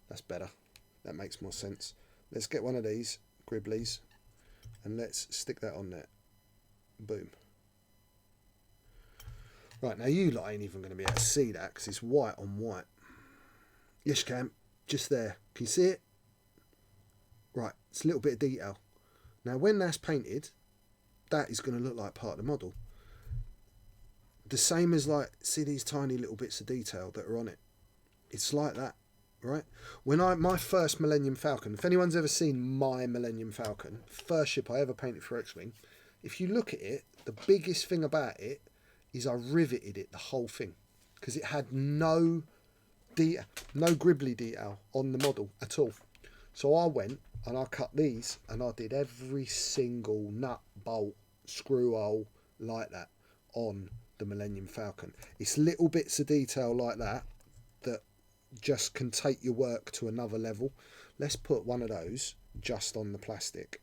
That's better. That makes more sense. Let's get one of these gribblies and let's stick that on there. Boom. Right, now you lot ain't even going to be able to see that because it's white on white. Yes, you can. Just there. Can you see it? Right, it's a little bit of detail. Now, when that's painted, that is going to look like part of the model. The same as, like, see these tiny little bits of detail that are on it? It's like that, right? When my first Millennium Falcon, if anyone's ever seen my Millennium Falcon, first ship I ever painted for X-Wing, if you look at it, the biggest thing about it is I riveted it, the whole thing, because it had no gribbly detail on the model at all. So I went and I cut these and I did every single nut, bolt, screw hole like that on the Millennium Falcon. It's little bits of detail like that that just can take your work to another level. Let's put one of those just on the plastic.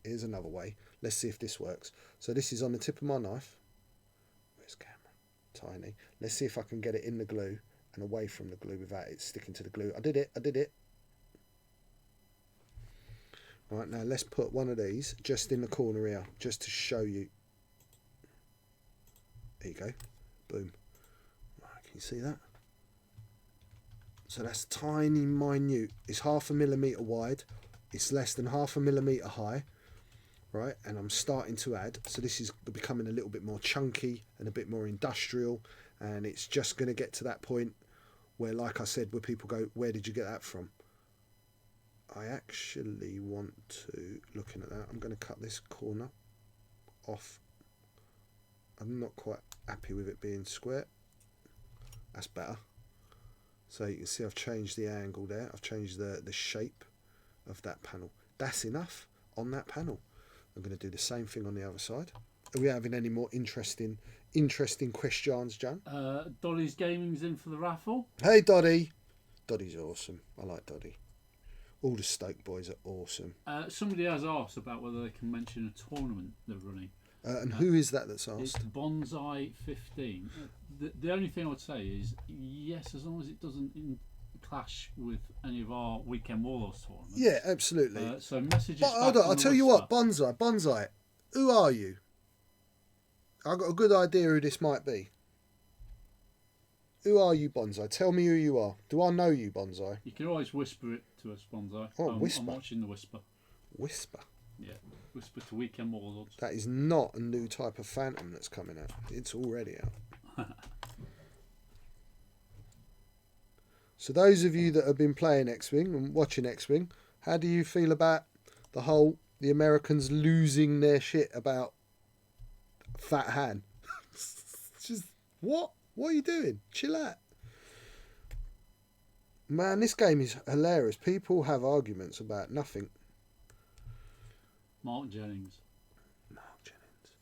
Here's another way. Let's see if this works. So this is on the tip of my knife. Where's camera? Tiny. Let's see if I can get it in the glue and away from the glue without it sticking to the glue. I did it. Right, now let's put one of these just in the corner here, just to show you. There you go. Boom. Right, can you see that? So that's tiny, minute. It's 0.5 millimetre wide. It's less than 0.5 millimetre high. Right, and I'm starting to add. So this is becoming a little bit more chunky and a bit more industrial. And it's just going to get to that point where, like I said, where people go, where did you get that from? I actually want to, looking at that, I'm going to cut this corner off. I'm not quite happy with it being square. That's better. So you can see I've changed the angle there. I've changed the shape of that panel. That's enough on that panel. I'm going to do the same thing on the other side. Are we having any more interesting questions, John? Dolly's Gaming's in for the raffle. Hey, Doddy. Doddy's awesome. I like Doddy. All the Stoke boys are awesome. Somebody has asked about whether they can mention a tournament they're running. And who is that that's asked? It's Bonsai 15. The only thing I would say is, yes, as long as it doesn't clash with any of our Weekend Warlords tournaments. Yeah, absolutely. So messages But hold on, I'll tell you what, Bonsai, who are you? I've got a good idea who this might be. Who are you, Bonsai? Tell me who you are. Do I know you, Bonsai? You can always whisper it to us, Bonsai. Oh, whisper. I'm watching the whisper. Whisper? Yeah, whisper to Weekend Warlords. That is not a new type of Phantom that's coming out. It's already out. So those of you that have been playing X-Wing and watching X-Wing, how do you feel about the Americans losing their shit about Fat Han? Just, what? What are you doing? Chill out. Man, this game is hilarious. People have arguments about nothing. Mark Jennings.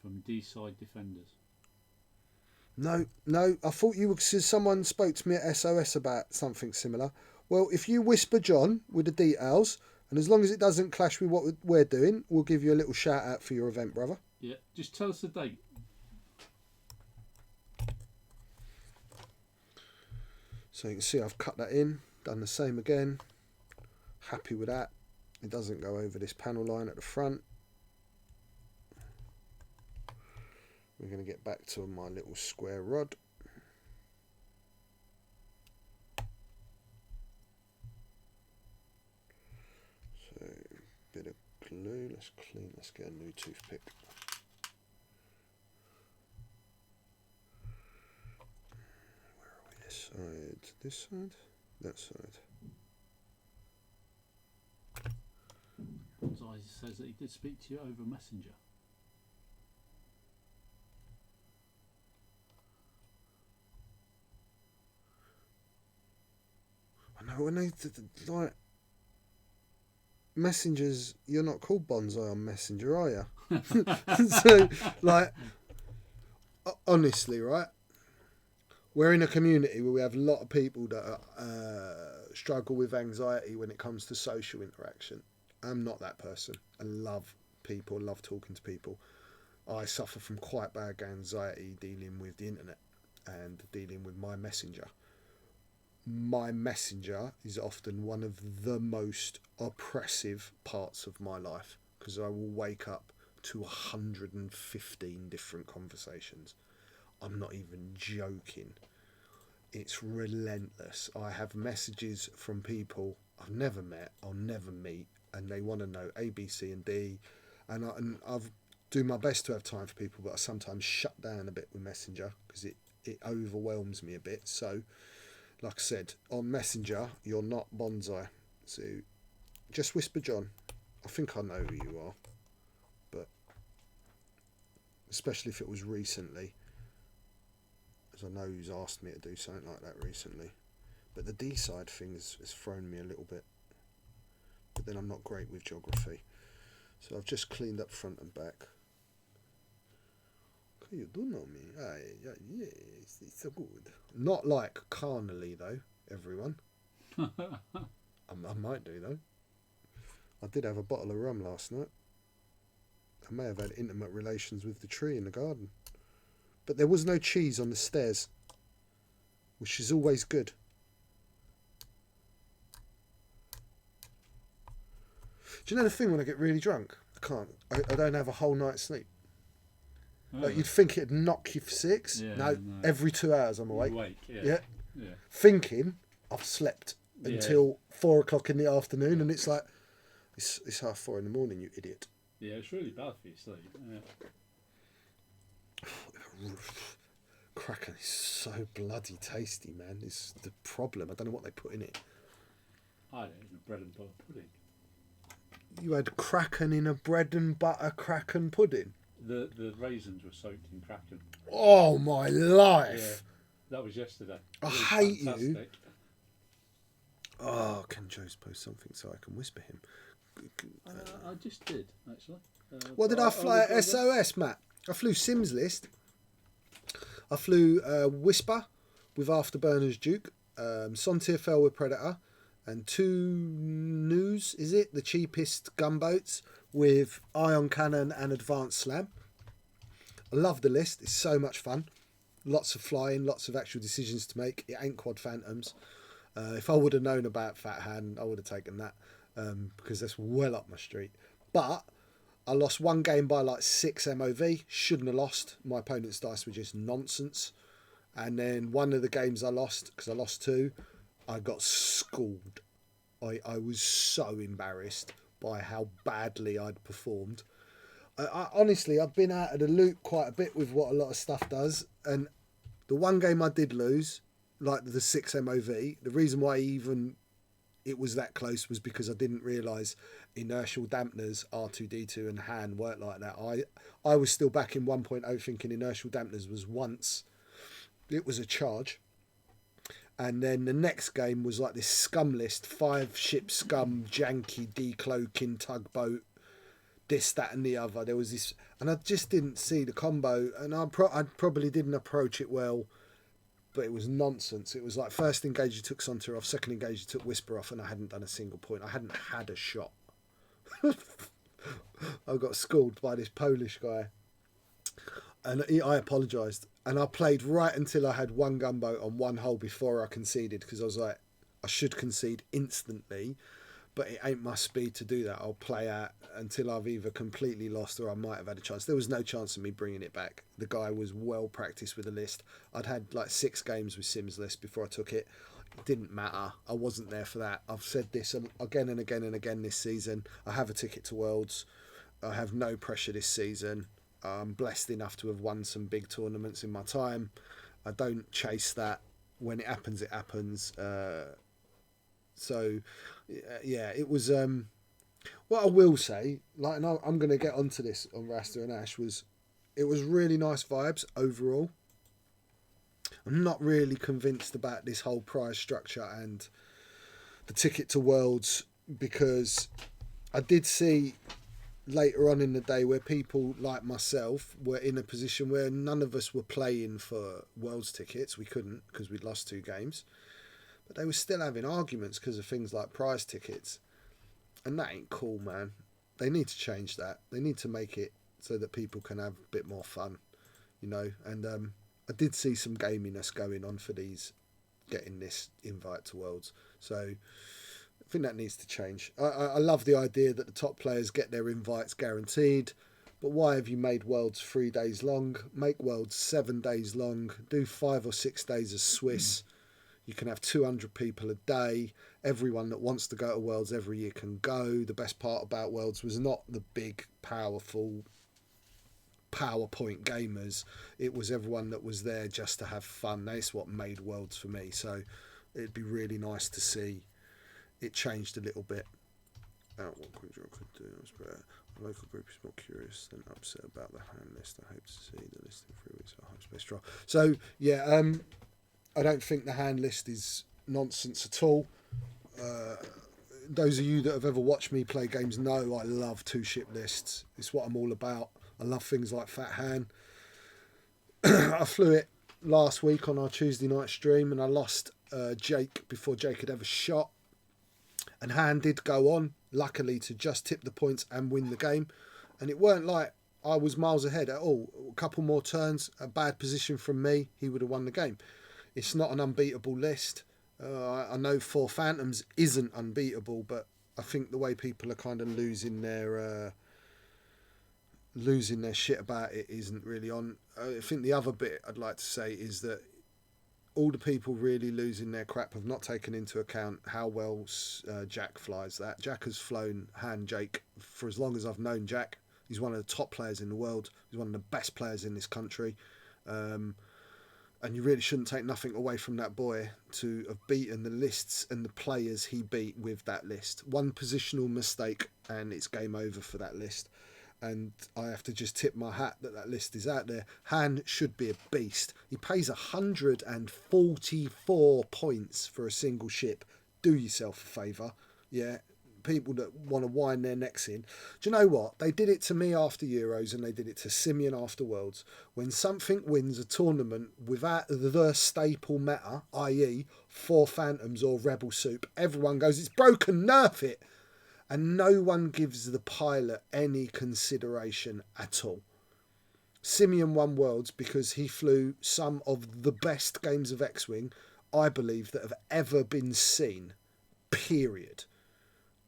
From D-Side Defenders. No, I thought you were, someone spoke to me at SOS about something similar. Well, if you whisper John with the details, and as long as it doesn't clash with what we're doing, we'll give you a little shout out for your event, brother. Yeah, just tell us the date. So you can see I've cut that in, done the same again. Happy with that. It doesn't go over this panel line at the front. We're going to get back to my little square rod. So, bit of glue. Let's get a new toothpick. Where are we? This side, that side. So Bonsai says that he did speak to you over Messenger. I know when they like messengers, you're not called Bonsai on Messenger, are you? So, like, honestly, right? We're in a community where we have a lot of people that struggle with anxiety when it comes to social interaction. I'm not that person. I love people, love talking to people. I suffer from quite bad anxiety dealing with the internet and dealing with my messenger. My messenger is often one of the most oppressive parts of my life because I will wake up to 115 different conversations. I'm not even joking. It's relentless. I have messages from people I've never met, I'll never meet, and they want to know A, B, C, and D. And I've do my best to have time for people, but I sometimes shut down a bit with Messenger because it overwhelms me a bit. So, like I said, on Messenger, you're not Bonsai. So, just whisper John. I think I know who you are, but especially if it was recently, as I know who's asked me to do something like that recently. But the D-side thing has thrown me a little bit. But then I'm not great with geography. So I've just cleaned up front and back. You do know me. Yeah, it's so good. Not like carnally, though, everyone. I might do, though. I did have a bottle of rum last night. I may have had intimate relations with the tree in the garden. But there was no cheese on the stairs, which is always good. Do you know the thing when I get really drunk? I can't. I don't have a whole night's sleep. Oh. Like you'd think it'd knock you for 6. Yeah, no, every 2 hours I'm awake. Yeah. Thinking I've slept until 4 o'clock in the afternoon, and it's like, it's 4:30 in the morning, you idiot. Yeah, it's really bad for your sleep. Yeah. Kraken is so bloody tasty, man. It's the problem. I don't know what they put in it. I don't even bread and butter pudding. You had Kraken in a bread and butter Kraken pudding? The raisins were soaked in Kraken. Oh, my life. Yeah, that was yesterday. I Really hate fantastic. you. Oh, can Joe's post something so I can whisper him? I just did, actually. What did I fly at SOS, Matt? I flew Sims List. I flew Whisper with Afterburners Duke, Sontier fell with Predator, and 2 News, is it? The cheapest gunboats with Ion Cannon and Advanced Slam. I love the list. It's so much fun. Lots of flying, lots of actual decisions to make. It ain't Quad Phantoms. If I would have known about Fat Hand, I would have taken that because that's well up my street. But I lost 1 game by like 6 MOV. Shouldn't have lost. My opponent's dice were just nonsense. And then one of the games I lost, because I lost 2, I got schooled. I was so embarrassed by how badly I'd performed. I honestly, I've been out of the loop quite a bit with what a lot of stuff does. And the 1 game I did lose, like the 6 MOV, the reason why even it was that close was because I didn't realise inertial dampeners, R2D2 and Han work like that. I was still back in 1.0 thinking inertial dampeners was once. It was a charge. And then the next game was like this scum list, 5 ship scum, janky, decloaking, tugboat, this, that and the other. There was this, and I just didn't see the combo, and I probably didn't approach it well, but it was nonsense. It was like first engage you took Sontier off, second engage you took Whisper off, and I hadn't done a single point. I hadn't had a shot. I got schooled by this Polish guy, and I apologised. And I played right until I had 1 gunboat on 1 hole before I conceded, because I was like, I should concede instantly, but it ain't my speed to do that. I'll play out until I've either completely lost or I might have had a chance. There was no chance of me bringing it back. The guy was well practiced with the list. I'd had like 6 games with Sims List before I took it. It didn't matter. I wasn't there for that. I've said this again and again and again this season. I have a ticket to Worlds. I have no pressure this season. I'm blessed enough to have won some big tournaments in my time. I don't chase that. When it happens, it happens. So, yeah, it was. What I will say, like, and I'm going to get onto this on Rasta and Ash, it was really nice vibes overall. I'm not really convinced about this whole prize structure and the ticket to Worlds, because I did see later on in the day where people like myself were in a position where none of us were playing for Worlds tickets. We couldn't because we'd lost 2 games. But they were still having arguments because of things like prize tickets. And that ain't cool, man. They need to change that. They need to make it so that people can have a bit more fun, you know. And I did see some gaminess going on for these, getting this invite to Worlds. So I think that needs to change. I love the idea that the top players get their invites guaranteed. But why have you made Worlds 3 days long? Make Worlds 7 days long. Do 5 or 6 days of Swiss. You can have 200 people a day. Everyone that wants to go to Worlds every year can go. The best part about Worlds was not the big, powerful PowerPoint gamers. It was everyone that was there just to have fun. That's what made Worlds for me. So it'd be really nice to see it changed a little bit. What could do was better. The local group is more curious than upset about the hand list. I hope to see the list in 3 weeks. I hope it's best draw. So yeah, I don't think the hand list is nonsense at all. Those of you that have ever watched me play games know I love 2-ship lists. It's what I'm all about. I love things like Fat Hand. I flew it last week on our Tuesday night stream and I lost Jake before Jake had ever shot. And Hand did go on, luckily, to just tip the points and win the game. And it weren't like I was miles ahead at all. A couple more turns, a bad position from me, he would have won the game. It's not an unbeatable list. I know 4 Phantoms isn't unbeatable, but I think the way people are kind of losing their shit about it isn't really on. I think the other bit I'd like to say is that all the people really losing their crap have not taken into account how well Jack flies that. Jack has flown Hand Jake for as long as I've known Jack. He's one of the top players in the world. He's one of the best players in this country. And you really shouldn't take nothing away from that boy to have beaten the lists and the players he beat with that list. One positional mistake and it's game over for that list. And I have to just tip my hat that list is out there. Han should be a beast. He pays 144 points for a single ship. Do yourself a favour. Yeah. People that want to wind their necks in. Do you know what? They did it to me after Euros and they did it to Simeon after Worlds. When something wins a tournament without the staple meta, i.e. 4 Phantoms or Rebel Soup, everyone goes, it's broken, nerf it. And no one gives the pilot any consideration at all. Simeon won Worlds because he flew some of the best games of X-Wing, I believe, that have ever been seen. Period.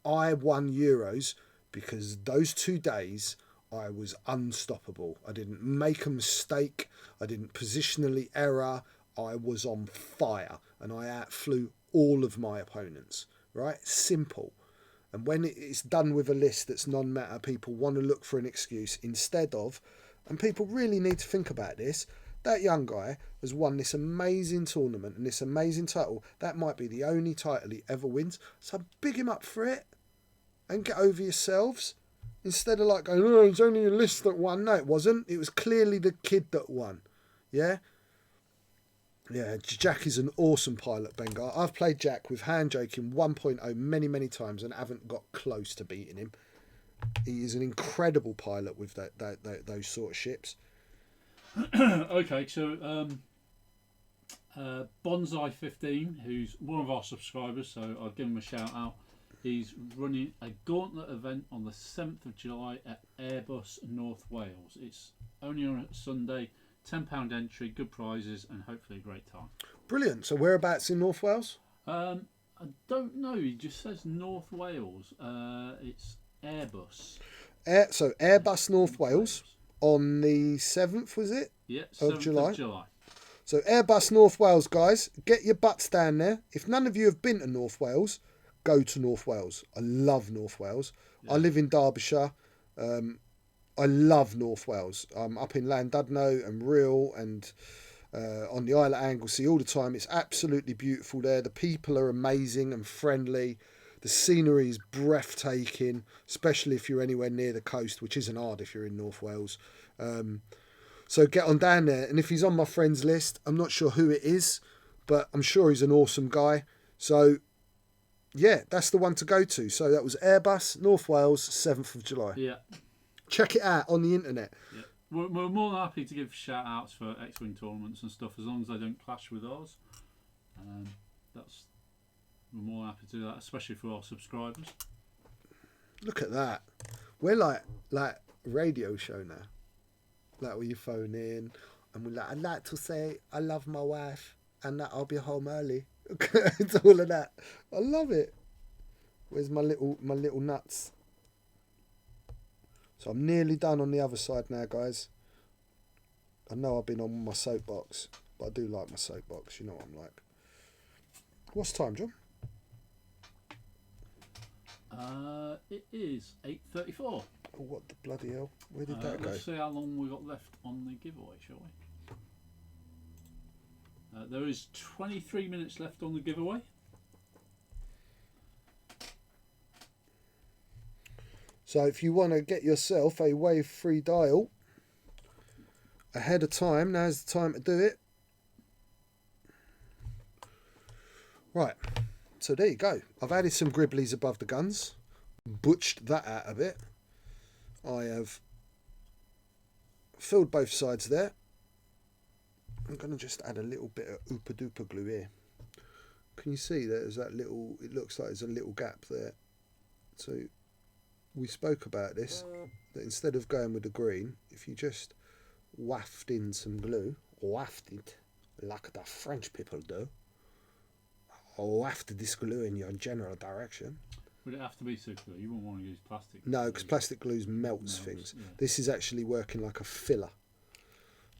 I won Euros because those 2 days I was unstoppable. I didn't make a mistake. I didn't positionally error. I was on fire and I outflew all of my opponents. Right? Simple. And when it's done with a list that's non-meta, people want to look for an excuse instead of, and people really need to think about this, that young guy has won this amazing tournament and this amazing title. That might be the only title he ever wins. So big him up for it and get over yourselves. Instead of like going, oh, it's only a list that won. No, it wasn't. It was clearly the kid that won. Yeah? Yeah, Jack is an awesome pilot, Bengar. I've played Jack with Hand Jake in 1.0 many, many times and haven't got close to beating him. He is an incredible pilot with those sort of ships. Okay, so Bonsai15, who's one of our subscribers, so I'll give him a shout out. He's running a gauntlet event on the 7th of July at Airbus North Wales. It's only on a Sunday. £10 entry, good prizes, and hopefully a great time. Brilliant. So whereabouts in North Wales? I don't know. He just says North Wales. It's Airbus. So Airbus North Wales on the 7th, was it? Yeah, 7th of July. July. So Airbus North Wales, guys, get your butts down there. If none of you have been to North Wales, go to North Wales. I love North Wales. Yeah. I live in Derbyshire. I love North Wales. I'm up in Llandudno and Rhyl and on the Isle of Anglesey all the time. It's absolutely beautiful there. The people are amazing and friendly. The scenery is breathtaking, especially if you're anywhere near the coast, which isn't hard if you're in North Wales. So get on down there. And if he's on my friends list, I'm not sure who it is, but I'm sure he's an awesome guy. So, yeah, that's the one to go to. So that was Airbus, North Wales, 7th of July. Yeah. Check it out on the internet. Yeah. We're more than happy to give shout outs for X-Wing tournaments and stuff as long as they don't clash with ours. We're more happy to do that, especially for our subscribers. Look at that. We're like radio show now. Like where you phone in and we're like, I'd like to say I love my wife and that I'll be home early. It's all of that. I love it. Where's my little nuts? So I'm nearly done on the other side now, guys. I know I've been on my soapbox, but I do like my soapbox. You know what I'm like. What's time, John? It is 8:34. Oh, what the bloody hell? Where did that go? Let's see how long we got left on the giveaway, shall we? There is 23 minutes left on the giveaway. So if you want to get yourself a Wave 3 dial ahead of time, now's the time to do it. Right, so there you go. I've added some gribblies above the guns, butched that out a bit. I have filled both sides there. I'm going to just add a little bit of oopa doopa glue here. Can you see there's that little, it looks like there's a little gap there. So we spoke about this, that instead of going with the green, if you just waft in some glue, waft it like the French people do, waft this glue in your general direction. Would it have to be super glue? You wouldn't want to use plastic. No, because plastic glue melts things. Yeah. This is actually working like a filler.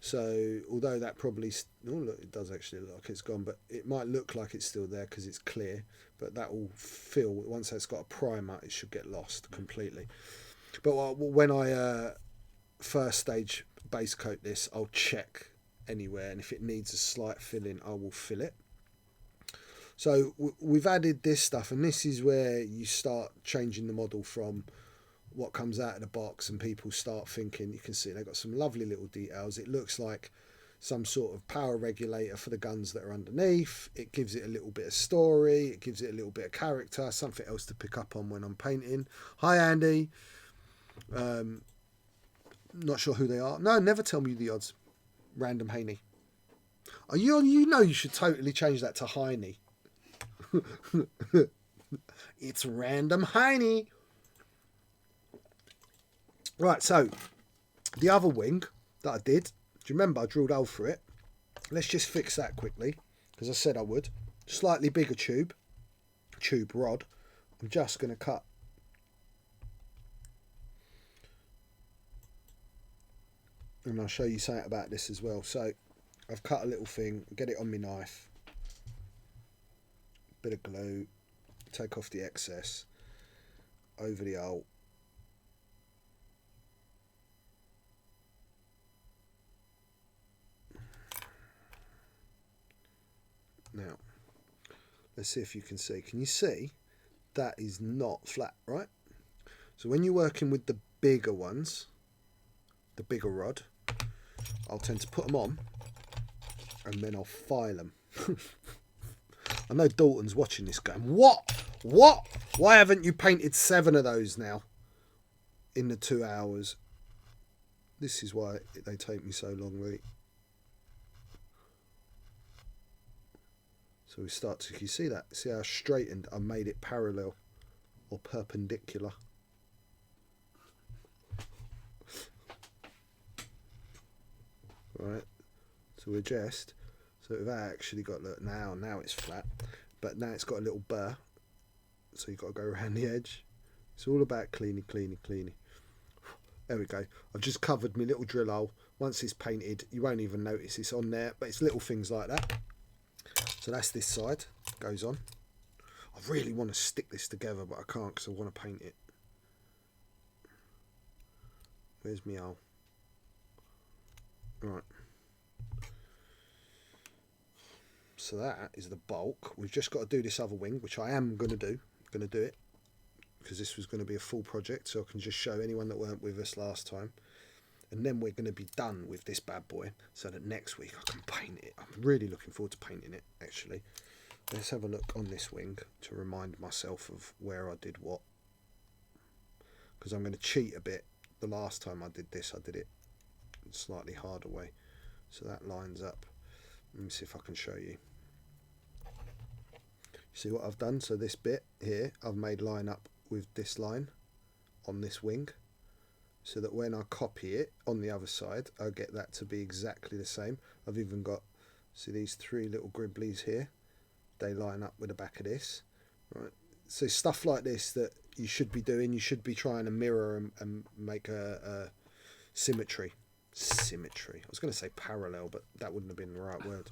So although that probably, oh look, it does actually look like it's gone, but it might look like it's still there because it's clear, but that will fill, once that's got a primer, it should get lost completely. But when I first stage base coat this, I'll check anywhere, and if it needs a slight filling, I will fill it. So we've added this stuff, and this is where you start changing the model from what comes out of the box, and people start thinking, you can see they've got some lovely little details. It looks like some sort of power regulator for the guns that are underneath. It gives it a little bit of story, it gives it a little bit of character, something else to pick up on when I'm painting. Hi Andy. Not sure who they are. No, never tell me the odds. Random Haney. Oh, you know you should totally change that to Heine. It's Random Heine. Right, so the other wing that I did, do you remember I drilled a hole through it? Let's just fix that quickly, because I said I would. Slightly bigger tube rod. I'm just going to cut. And I'll show you something about this as well. So I've cut a little thing, get it on my knife. Bit of glue, take off the excess, over the hole. Now, let's see if you can see. Can you see? That is not flat, right? So when you're working with the bigger ones, the bigger rod, I'll tend to put them on and then I'll file them. I know Dalton's watching this going, what? Why haven't you painted 7 of those now in the 2 hours? This is why they take me so long, really. So we start to, you see that? See how straightened I made it parallel or perpendicular? Right, so we're just, so we've actually got, look, now it's flat, but now it's got a little burr, so you've got to go around the edge. It's all about cleaning. There we go. I've just covered my little drill hole. Once it's painted, you won't even notice it's on there, but it's little things like that. So that's this side, goes on. I really want to stick this together, but I can't because I want to paint it. Where's my hole? Right. So that is the bulk. We've just got to do this other wing, which I am going to do. going to do it, because this was going to be a full project, so I can just show anyone that weren't with us last time. And then we're going to be done with this bad boy, so that next week I can paint it. I'm really looking forward to painting it, actually. Let's have a look on this wing to remind myself of where I did what. Because I'm going to cheat a bit. The last time I did this, I did it slightly harder way. So that lines up. Let me see if I can show you. See what I've done? So this bit here, I've made line up with this line on this wing, so that when I copy it on the other side, I'll get that to be exactly the same. I've even got, see these 3 little gribblies here, they line up with the back of this. Right. So stuff like this that you should be doing, you should be trying to mirror and make a symmetry. Symmetry. I was going to say parallel, but that wouldn't have been the right word.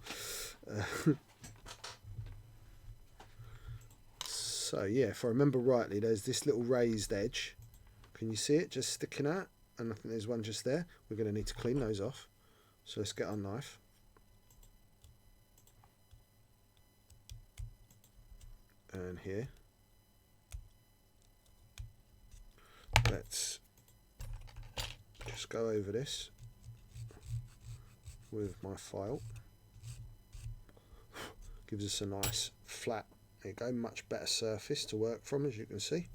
So yeah, if I remember rightly, there's this little raised edge. Can you see it just sticking out? And I think there's one just there. We're going to need to clean those off. So let's get our knife. And here. Let's just go over this with my file. Gives us a nice flat, there you go, much better surface to work from, as you can see.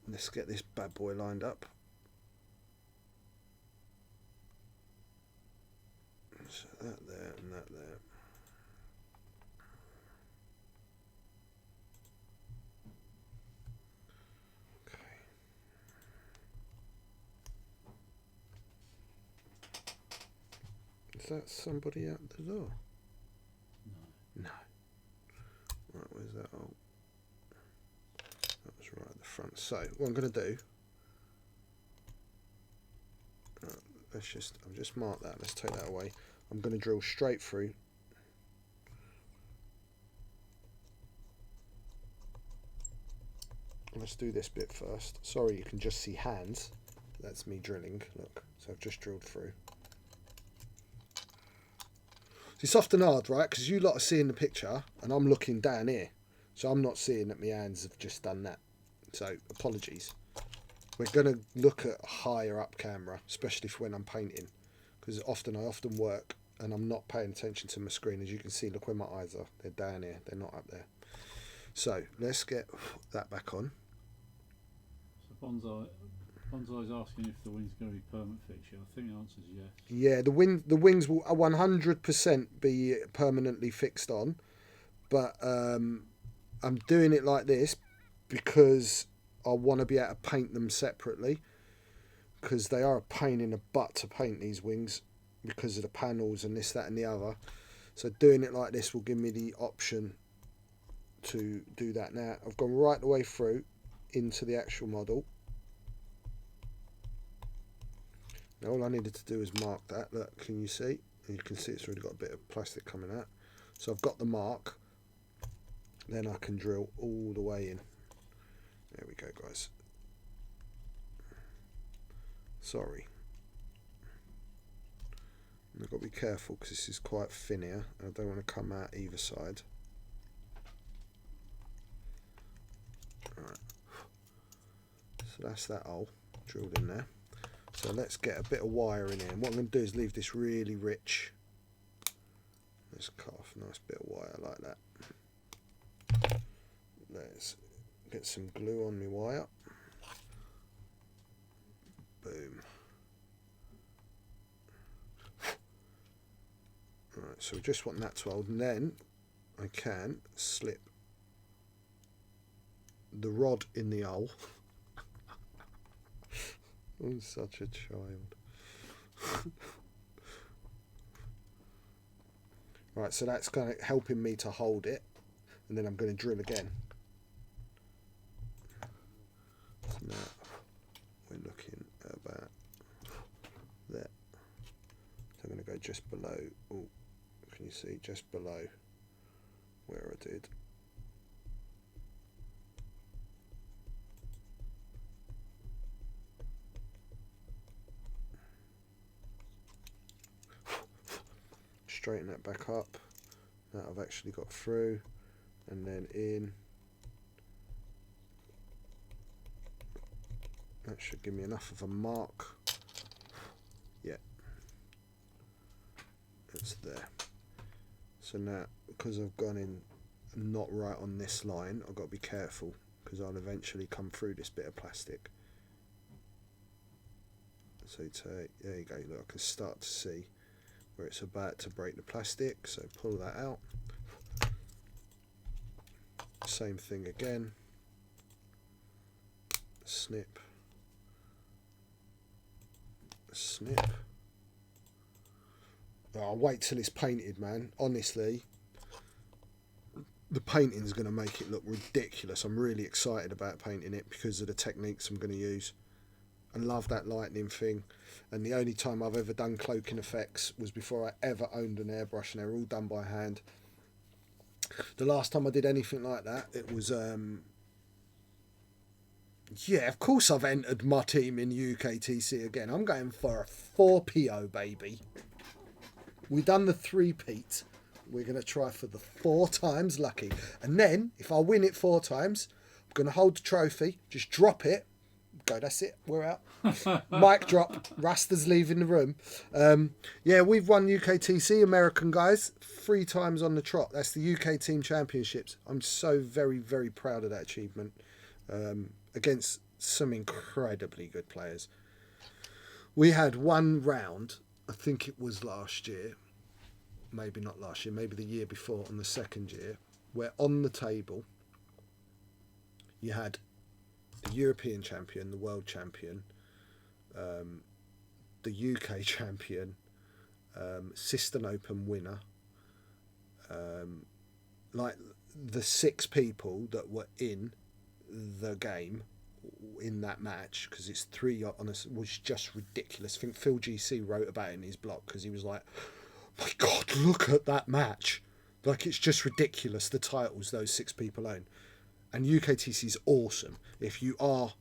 Let's get this bad boy lined up. So that there and that there. Okay. Is that somebody out the door? No. No. Right, where's that? Oh. That was right at the front. So what I'm going to do, I've just marked that. Let's take that away. I'm going to drill straight through. Let's do this bit first. Sorry, you can just see hands. That's me drilling. Look, so I've just drilled through. It's often hard, right? Because you lot are seeing the picture, and I'm looking down here. So I'm not seeing that my hands have just done that. So apologies. We're going to look at higher up camera, especially for when I'm painting. Because I often work and I'm not paying attention to my screen. As you can see, look where my eyes are. They're down here. They're not up there. So let's get that back on. So Bonsai's asking if the wing's going to be permanent fixture. I think the answer is yes. Yeah, the wings will 100% be permanently fixed on. But I'm doing it like this because I want to be able to paint them separately, because they are a pain in the butt to paint, these wings, because of the panels and this, that and the other. So doing it like this will give me the option to do that. Now I've gone right the way through into the actual model. Now all I needed to do is mark that. Look, can you see? And you can see it's already got a bit of plastic coming out. So I've got the mark. Then I can drill all the way in. There we go, guys. Sorry. I've got to be careful because this is quite thin here. I don't want to come out either side. Alright. So that's that hole drilled in there. So let's get a bit of wire in here. And what I'm going to do is leave this really rich. Let's cut off a nice bit of wire like that. Let's get some glue on my wire. Boom. Right, so we just want that to hold, and then I can slip the rod in the hole. I'm such a child. Right, so that's kind of helping me to hold it, and then I'm going to drill again. So now we're looking about there. So I'm going to go just below. Oh, can you see? Just below where I did. Straighten that back up. That I've actually got through. and then in. That should give me enough of a mark. Yeah, it's there. So now, because I've gone in not right on this line, I've got to be careful because I'll eventually come through this bit of plastic. So there you go, look, I can start to see where it's about to break the plastic, so pull that out. Same thing again. Snip. Snip. Oh, I'll wait till it's painted, man. Honestly, the painting's going to make it look ridiculous. I'm really excited about painting it because of the techniques I'm going to use. I love that lightning thing. And the only time I've ever done cloaking effects was before I ever owned an airbrush, and they were all done by hand. The last time I did anything like that, it was yeah, of course I've entered my team in UKTC again. I'm going for a 4PO, baby. We done the 3-peat. We're going to try for the 4 times lucky. And then, if I win it 4 times, I'm going to hold the trophy, just drop it. Go, that's it, we're out. Mic drop. Rasta's leaving the room. Yeah, we've won UKTC, American guys, 3 times on the trot. That's the UK Team Championships. I'm so very, very proud of that achievement. Against some incredibly good players. We had one round, I think it was last year, maybe not last year, maybe the year before, on the second year, where on the table you had the European champion, the world champion, the UK champion, System Open winner, like the 6 people that were in the game in that match, because it's 3 on us, was just ridiculous. I think Phil GC wrote about it in his blog because he was like, my God, look at that match. Like, it's just ridiculous, the titles those 6 people own. And UKTC is awesome. If you are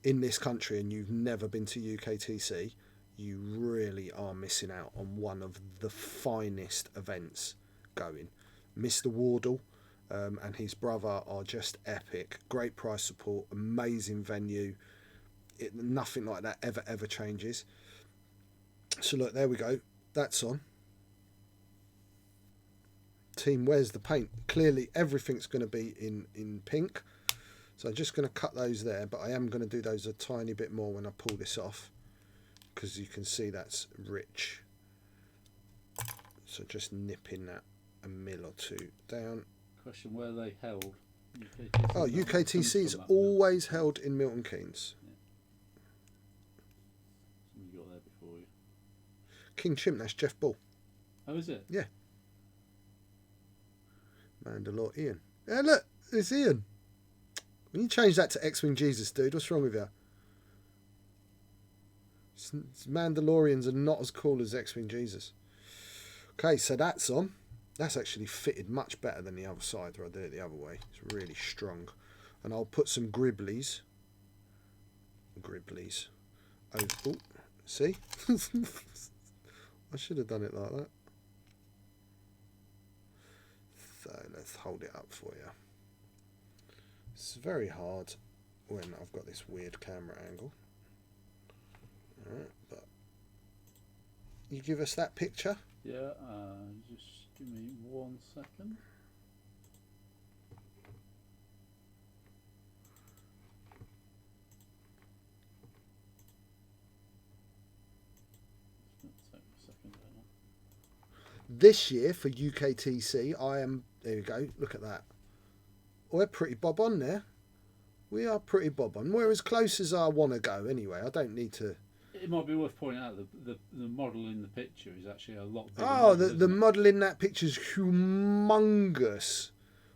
in this country and you've never been to UKTC, you really are missing out on one of the finest events going. Mr. Wardle and his brother are just epic. Great price support, amazing venue. Nothing like that ever changes. So look, there we go. That's on. Team, where's the paint? Clearly everything's going to be in pink. So I'm just going to cut those there, but I am going to do those a tiny bit more when I pull this off, because you can see that's rich. So just nipping that a mil or 2 down. Question, where are they held? UKTC? Oh, UKTC is always held in Milton Keynes. Yeah. Somebody got there before you. King Chimp, that's Jeff Ball. Oh, is it? Yeah. Mandalore Ian. Yeah, look, it's Ian. When you change that to X-Wing Jesus, dude, what's wrong with you? Mandalorians are not as cool as X-Wing Jesus. Okay, so that's on. That's actually fitted much better than the other side where I did it the other way. It's really strong. And I'll put some gribblies. Oh, see? I should have done it like that. So let's hold it up for you. It's very hard when I've got this weird camera angle. Alright, but you give us that picture? Yeah, just give me 1 second. It's going to take a second there. This year for UKTC, I am, there you go, look at that. We're pretty bob on there. We are pretty bob on. We're as close as I want to go anyway. I don't need to... It might be worth pointing out the model in the picture is actually a lot bigger. Oh, the model in that picture is humongous.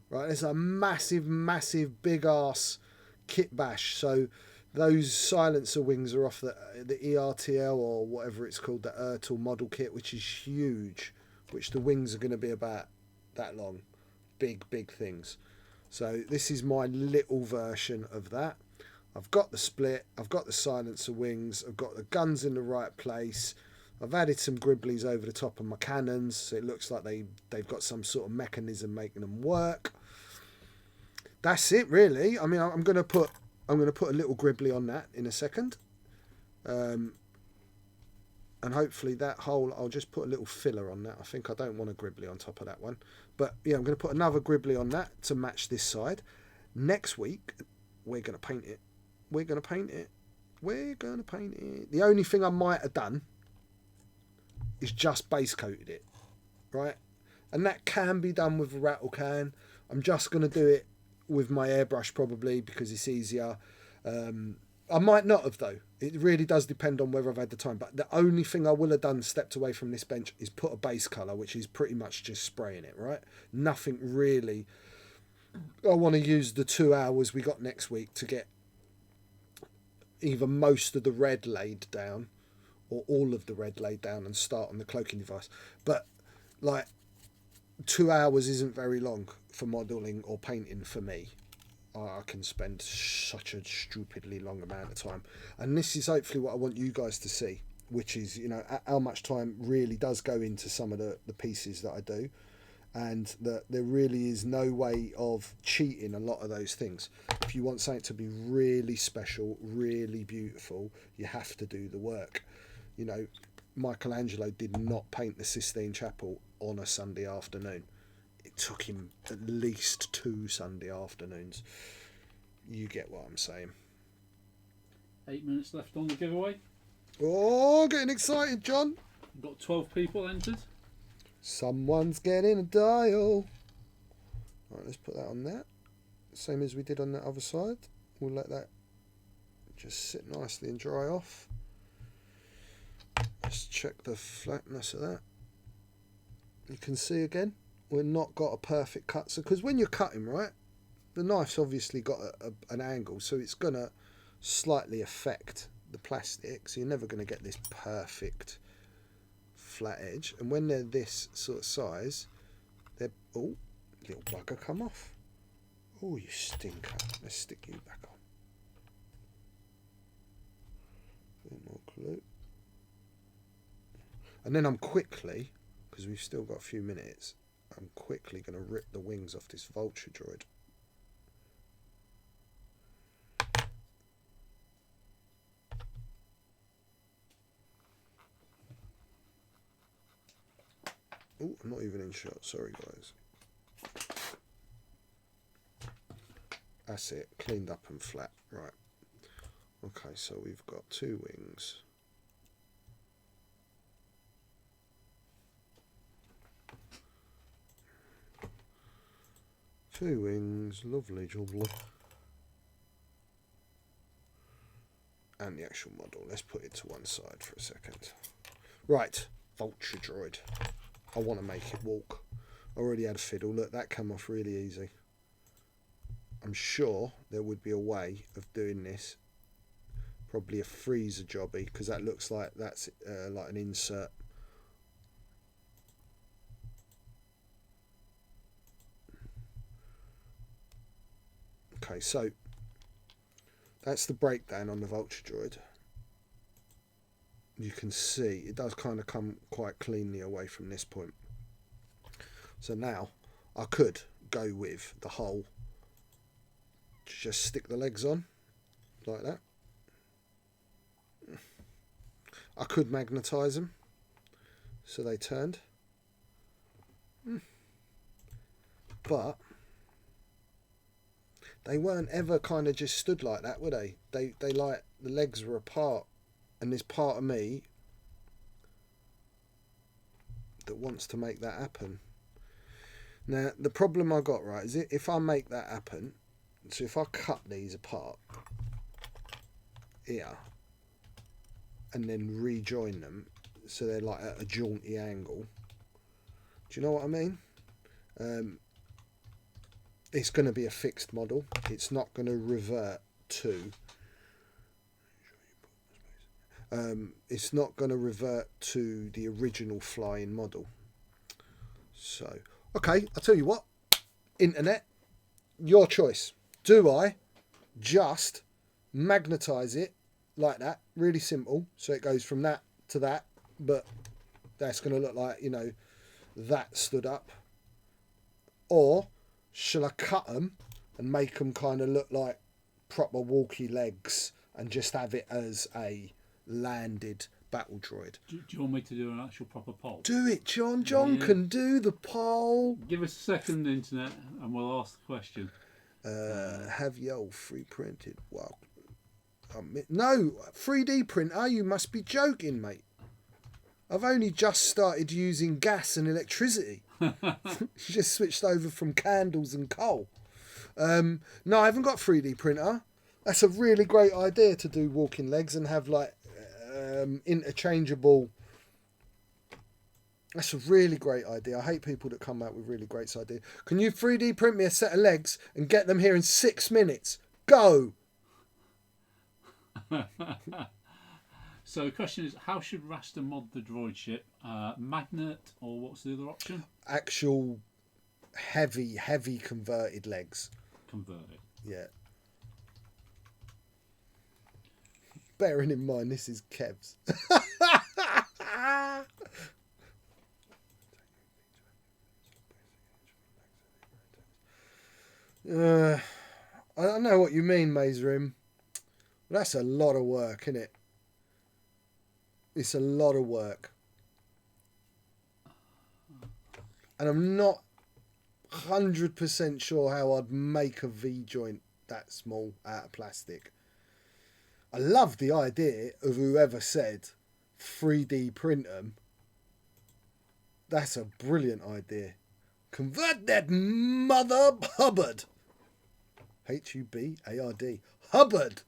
Right, there's a massive, big-ass kit bash. So those silencer wings are off the ERTL or whatever it's called, the Ertl model kit, which is huge, which the wings are going to be about that long. Big things. So this is my little version of that. I've got the split, I've got the silencer wings, I've got the guns in the right place, I've added some gribblies over the top of my cannons, so it looks like they've got some sort of mechanism making them work. that's it really. I mean, I'm gonna put a little gribbly on that in a second, and hopefully that hole, I'll just put a little filler on that. I think I don't want a gribbly on top of that one, but yeah, I'm gonna put another gribbly on that to match this side. Next week we're gonna paint it. We're gonna paint it. The only thing I might have done is just base coated it, right? And that can be done with a rattle can. I'm just going to do it with my airbrush probably because it's easier. I might not have though. It really does depend on whether I've had the time. But the only thing I will have done stepped away from this bench is put a base colour, which is pretty much just spraying it, right? Nothing really. I want to use the 2 hours we got next week to get either most of the red laid down or all of the red laid down and start on the cloaking device. But like 2 hours isn't very long for modelling or painting for me. I can spend such a stupidly long amount of time, and this is hopefully what I want you guys to see, which is, you know, how much time really does go into some of the pieces that I do, and that there really is no way of cheating a lot of those things. If you want something to be really special, really beautiful, you have to do the work. You know, Michelangelo did not paint the Sistine Chapel on a Sunday afternoon. It took him at least 2 Sunday afternoons. You get what I'm saying. 8 minutes left on the giveaway. Oh, getting excited, John. We've got 12 people entered. Someone's getting a dial. Right, let's put that on there. Same as we did on that other side. We'll let that just sit nicely and dry off. Let's check the flatness of that. You can see again, we've not got a perfect cut. So, because when you're cutting, right, the knife's obviously got an angle, so it's going to slightly affect the plastic. So you're never going to get this perfect flat edge. And when they're this sort of size, they're... Oh, little bugger come off. Oh, you stinker. Let's stick you back on. A bit more glue. And then I'm quickly, because we've still got a few minutes, I'm quickly going to rip the wings off this vulture droid. Oh, I'm not even in shot. Sorry, guys. That's it. Cleaned up and flat. Right. Okay, so we've got 2 wings. Two wings, lovely jubbly. And the actual model. Let's put it to one side for a second. Right, vulture droid. I want to make it walk. I already had a fiddle. Look, that came off really easy. I'm sure there would be a way of doing this. Probably a freezer jobby, because that looks like that's like an insert. Okay, so that's the breakdown on the vulture droid. You can see it does kind of come quite cleanly away from this point. So now I could go with the whole, just stick the legs on like that. I could magnetise them so they turned, but they weren't ever kind of just stood like that, were they? They like, the legs were apart, and there's part of me that wants to make that happen. Now the problem I got, right, is if I make that happen, so if I cut these apart here and then rejoin them so they're like at a jaunty angle, do you know what I mean? It's going to be a fixed model. It's not going to revert to it's not going to revert to the original flying model. So okay, I'll tell you what, internet, your choice. Do I just magnetize it like that, really simple, so it goes from that to that, but that's going to look like, you know, that stood up? Or shall I cut them and make them kind of look like proper walkie legs, and just have it as a landed battle droid. Do you want me to do an actual proper poll? Do it, John. John can do the poll. Give us a second, internet, and we'll ask the question. Have yo 3D printed? Well, no 3D printer. You must be joking, mate. I've only just started using gas and electricity. Just switched over from candles and coal. No, I haven't got 3D printer. That's a really great idea to do walking legs and have like interchangeable. That's a really great idea. I hate people that come out with really great ideas. Can you 3D print me a set of legs and get them here in 6 minutes? Go! So the question is, how should Rasta mod the droid ship? Magnet, or what's the other option? Actual heavy converted legs. Converted. Yeah. Bearing in mind this is Kev's. I don't know what you mean, Maice. That's a lot of work, isn't it? It's a lot of work. And I'm not 100% sure how I'd make a V-joint that small out of plastic. I love the idea of whoever said 3D print them. That's a brilliant idea. Convert that mother Hubbard. Hubbard. Hubbard.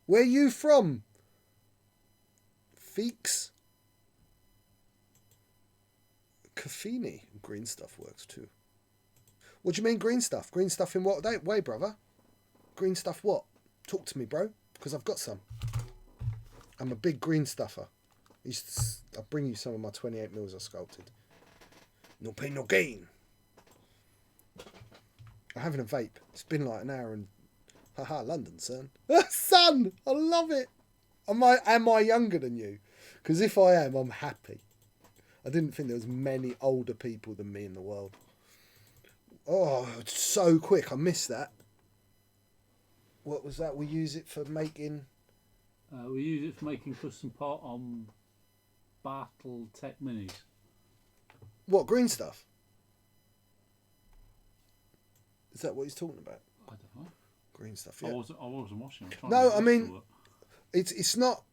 Where you from? Feeks? Caffini. Green stuff works too. What do you mean green stuff? Green stuff in what way, brother? Green stuff what? Talk to me, bro. Because I've got some. I'm a big green stuffer. I'll bring you some of my 28 mils I sculpted. No pain, no gain. I'm having a vape. It's been like an hour and... Haha, London, son. Son! I love it. Am I younger than you? Because if I am, I'm happy. I didn't think there was many older people than me in the world. Oh, it's so quick. I missed that. What was that? We use it for making... we use it for making custom part on Battle Tech Minis. What, green stuff? Is that what he's talking about? I don't know. Green stuff, yeah. I wasn't watching. No, I mean, it's not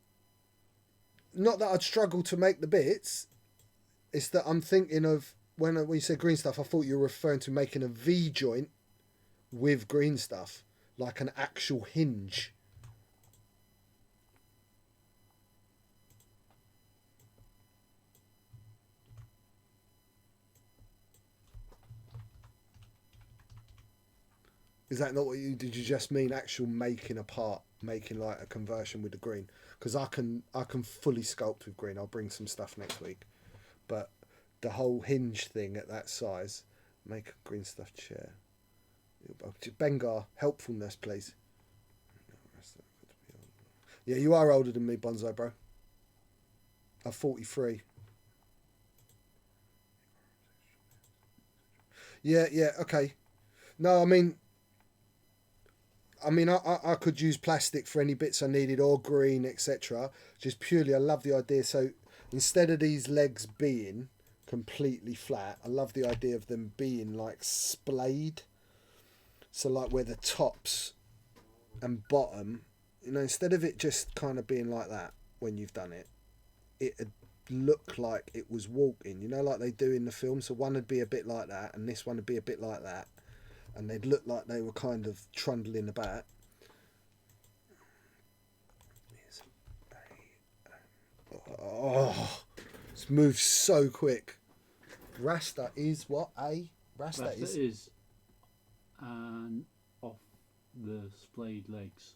that I'd struggle to make the bits. It's that I'm thinking of, when you said green stuff, I thought you were referring to making a V-joint with green stuff. Like an actual hinge. Is that not what you... Did you just mean actual making a part? Making like a conversion with the green? Because I can fully sculpt with green. I'll bring some stuff next week. But the whole hinge thing at that size... Make a green stuff chair. Bengar, helpfulness, please. Yeah, you are older than me, Bonzo, bro. I'm 43. Yeah, okay. No, I mean, I could use plastic for any bits I needed, or green, etc. Just purely, I love the idea. So instead of these legs being completely flat, I love the idea of them being like splayed. So like where the tops and bottom, instead of it just kind of being like that when you've done it, it'd look like it was walking, like they do in the film. So one would be a bit like that, and this one would be a bit like that, and they'd look like they were kind of trundling about. Oh, it's moved so quick. Rasta is what? Rasta is and off the splayed legs.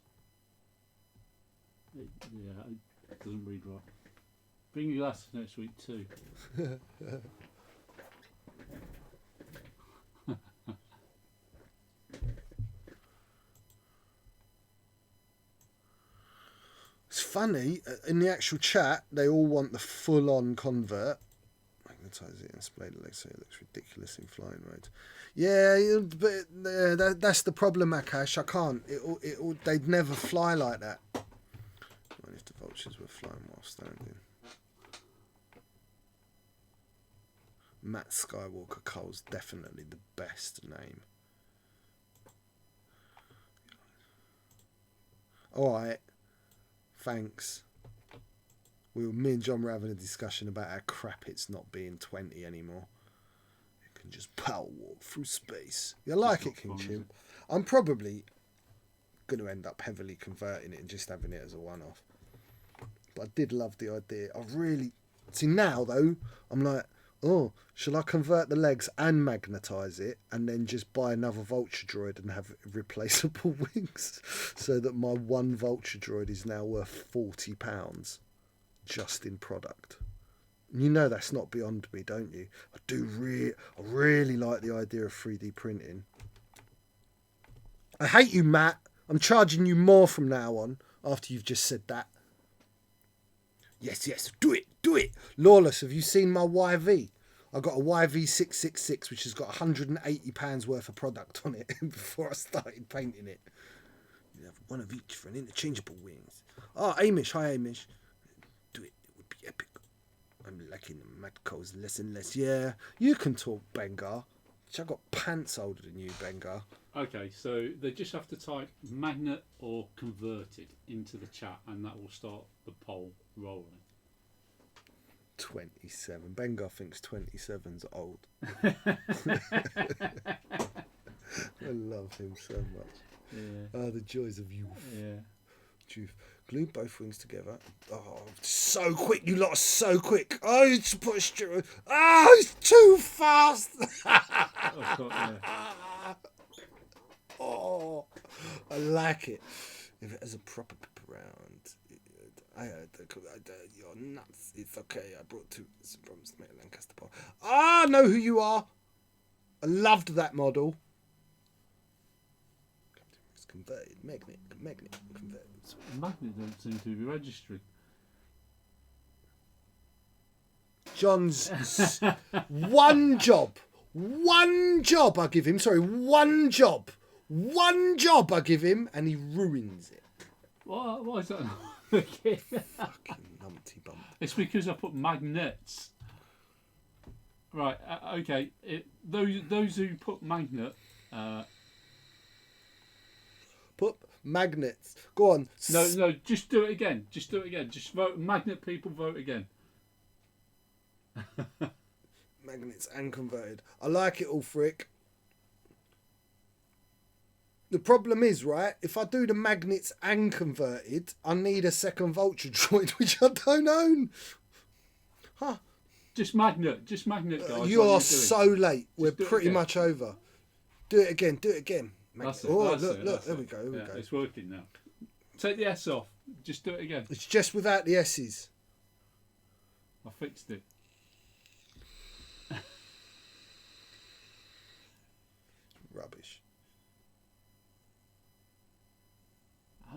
It doesn't read right. Bring your glasses next week too. It's funny, in the actual chat, they all want the full-on convert. Magnetise it and display the legs so it looks ridiculous in flying modes. Yeah, but that's the problem, Akash. I can't. They'd never fly like that. What if the vultures were flying while standing? Matt Skywalker Cole's definitely the best name. Alright. Thanks. Me and John were having a discussion about how crap it's not being 20 anymore. You can just power walk through space. You like it, King Chim? I'm probably going to end up heavily converting it and just having it as a one-off. But I did love the idea. I really... See, now, though, I'm like, oh, shall I convert the legs and magnetise it and then just buy another vulture droid and have replaceable wings so that my one vulture droid is now worth £40 just in product? You know that's not beyond me, don't you? I really like the idea of 3D printing. I hate you, Matt. I'm charging you more from now on after you've just said that. Yes, do it. Lawless, have you seen my YV? I got a YV666 which has got £180 worth of product on it before I started painting it. You have one of each for an interchangeable wings. Oh, Amish, hi Amish. Do it would be epic. I'm liking the Matco's less and less. Yeah, you can talk, Bengar. I got pants older than you, Bengar. Okay, so they just have to type magnet or converted into the chat and that will start the poll rolling. 27. Bengar thinks 27's old. I love him so much. Yeah. Oh, the joys of youth. Yeah. Youth. Glue both wings together. Oh, so quick. You lot are so quick. Oh, you just put a straight. Oh, it's too fast. Oh, I like it. If it has a proper pip around, you're nuts. It's okay. I brought two problems to make a Lancaster pole. Ah, I know who you are. I loved that model. It's converted. Magnet, converted. Magnet don't seem to be registering. John's one job I give him. Sorry, one job I give him, and he ruins it. What is that? Fucking numpty bump. It's because I put magnets. Right. Okay. Those who put magnet. Put magnets. Go on. No. Just do it again. Just vote. Magnet people vote again. Magnets and converted. I like it all, Frick. The problem is, right, if I do the magnets and converted, I need a second vulture droid, which I don't own. Huh. Just magnet, guys. You are so late. We're pretty much over. Do it again. That's it. Oh, look, there we go. It's working now. Take the S off. Just do it again. It's just without the S's. I fixed it. Rubbish.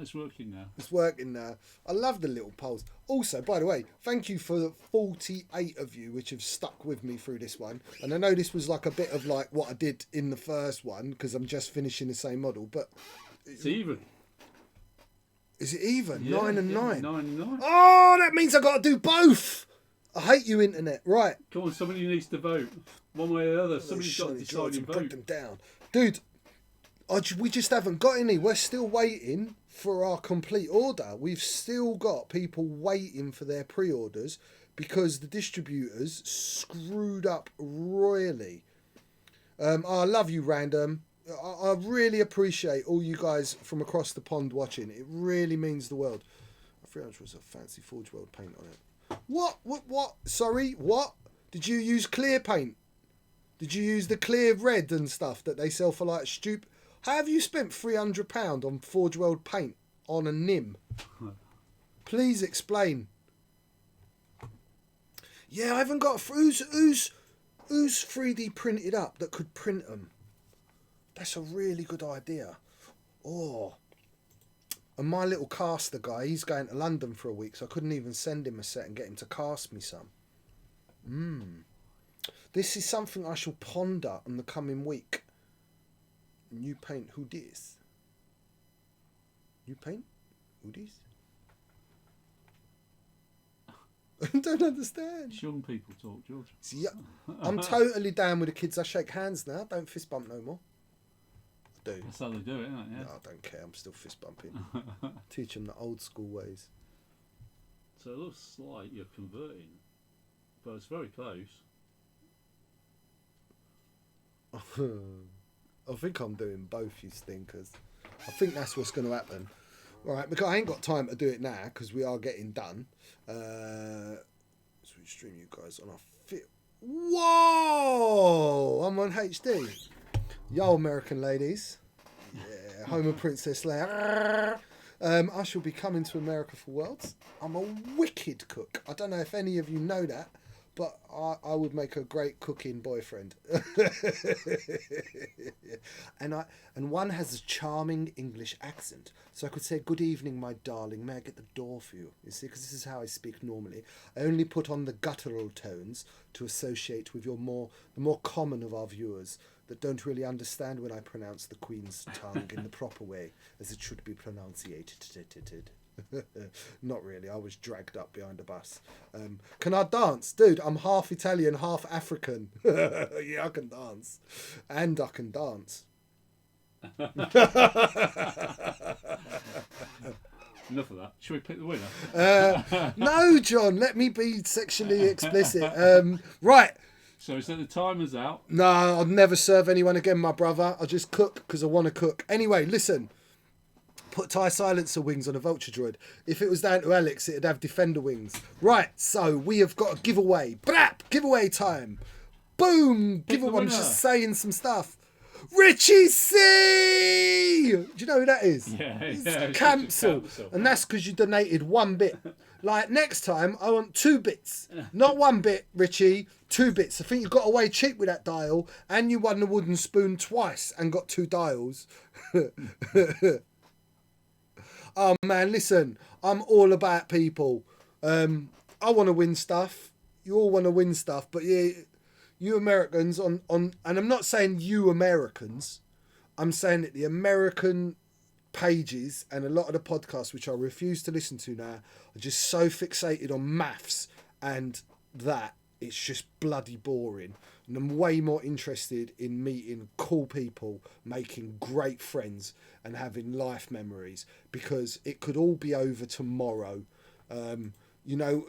It's working now. It's working now. I love the little polls. Also, by the way, thank you for the 48 of you which have stuck with me through this one. And I know this was like a bit of like what I did in the first one because I'm just finishing the same model, but it's even. Is it even? Yeah, 9 and 9. 9 and 9. Oh, that means I got to do both. I hate you, internet. Right. Come on, somebody needs to vote. One way or the other. Somebody's got to decide and vote. Put them down. Dude, we just haven't got any. We're still waiting for our complete order. We've still got people waiting for their pre-orders because the distributors screwed up royally. I love you, Random. I really appreciate all you guys from across the pond watching. It really means the world. I thought it was a fancy Forge World paint on it. What? Sorry, what? Did you use clear paint? Did you use the clear red and stuff that they sell for like stupid? How have you spent £300 on Forge World paint on a Nim? Please explain. Yeah, I haven't got... Who's 3D printed up that could print them? That's a really good idea. Oh. And my little caster guy, he's going to London for a week, so I couldn't even send him a set and get him to cast me some. This is something I shall ponder on the coming week. New paint, who this? New paint, who this? I don't understand. It's young people talk, George. See, I'm totally down with the kids. I shake hands now. Don't fist bump no more. I do. That's how they do it, isn't it? Yeah. No, I don't care. I'm still fist bumping. Teach them the old school ways. So it looks like you're converting, but it's very close. I think I'm doing both, you stinkers. I think that's what's going to happen. Right, because I ain't got time to do it now because we are getting done. So we stream you guys on our fit. Whoa! I'm on HD. Yo, American ladies. Yeah, home of Princess Leia. I shall be coming to America for Worlds. I'm a wicked cook. I don't know if any of you know that, but I would make a great cooking boyfriend. and one has a charming English accent. So I could say, good evening, my darling. May I get the door for you? You see, because this is how I speak normally. I only put on the guttural tones to associate with the more common of our viewers that don't really understand when I pronounce the Queen's tongue in the proper way, as it should be pronunciated. Not really. I was dragged up behind a bus. Can I dance? Dude, I'm half Italian, half African. Yeah, I can dance. And I can dance. Enough of that. Should we pick the winner? No, John, let me be sexually explicit. Right. So is that the timer's out? No, I'll never serve anyone again, my brother. I'll just cook because I want to cook. Anyway, listen. Put TIE silencer wings on a vulture droid. If it was down to Alex, it'd have defender wings. Right, so we have got a giveaway. Brap! Giveaway time. Boom! Giveaways just saying some stuff. Richie C! Do you know who that is? Yeah, it's cancel. And that's because you donated 1 bit. Like, next time, I want 2 bits. Not 1 bit, Richie. 2 bits. I think you got away cheap with that dial. And you won the wooden spoon twice and got 2 dials. Oh, man, listen. I'm all about people. I want to win stuff. You all want to win stuff. But, yeah, you Americans on... And I'm not saying you Americans. I'm saying that the American pages and a lot of the podcasts, which I refuse to listen to now, are just so fixated on maths and that it's just bloody boring. And I'm way more interested in meeting cool people, making great friends and having life memories, because it could all be over tomorrow. You know,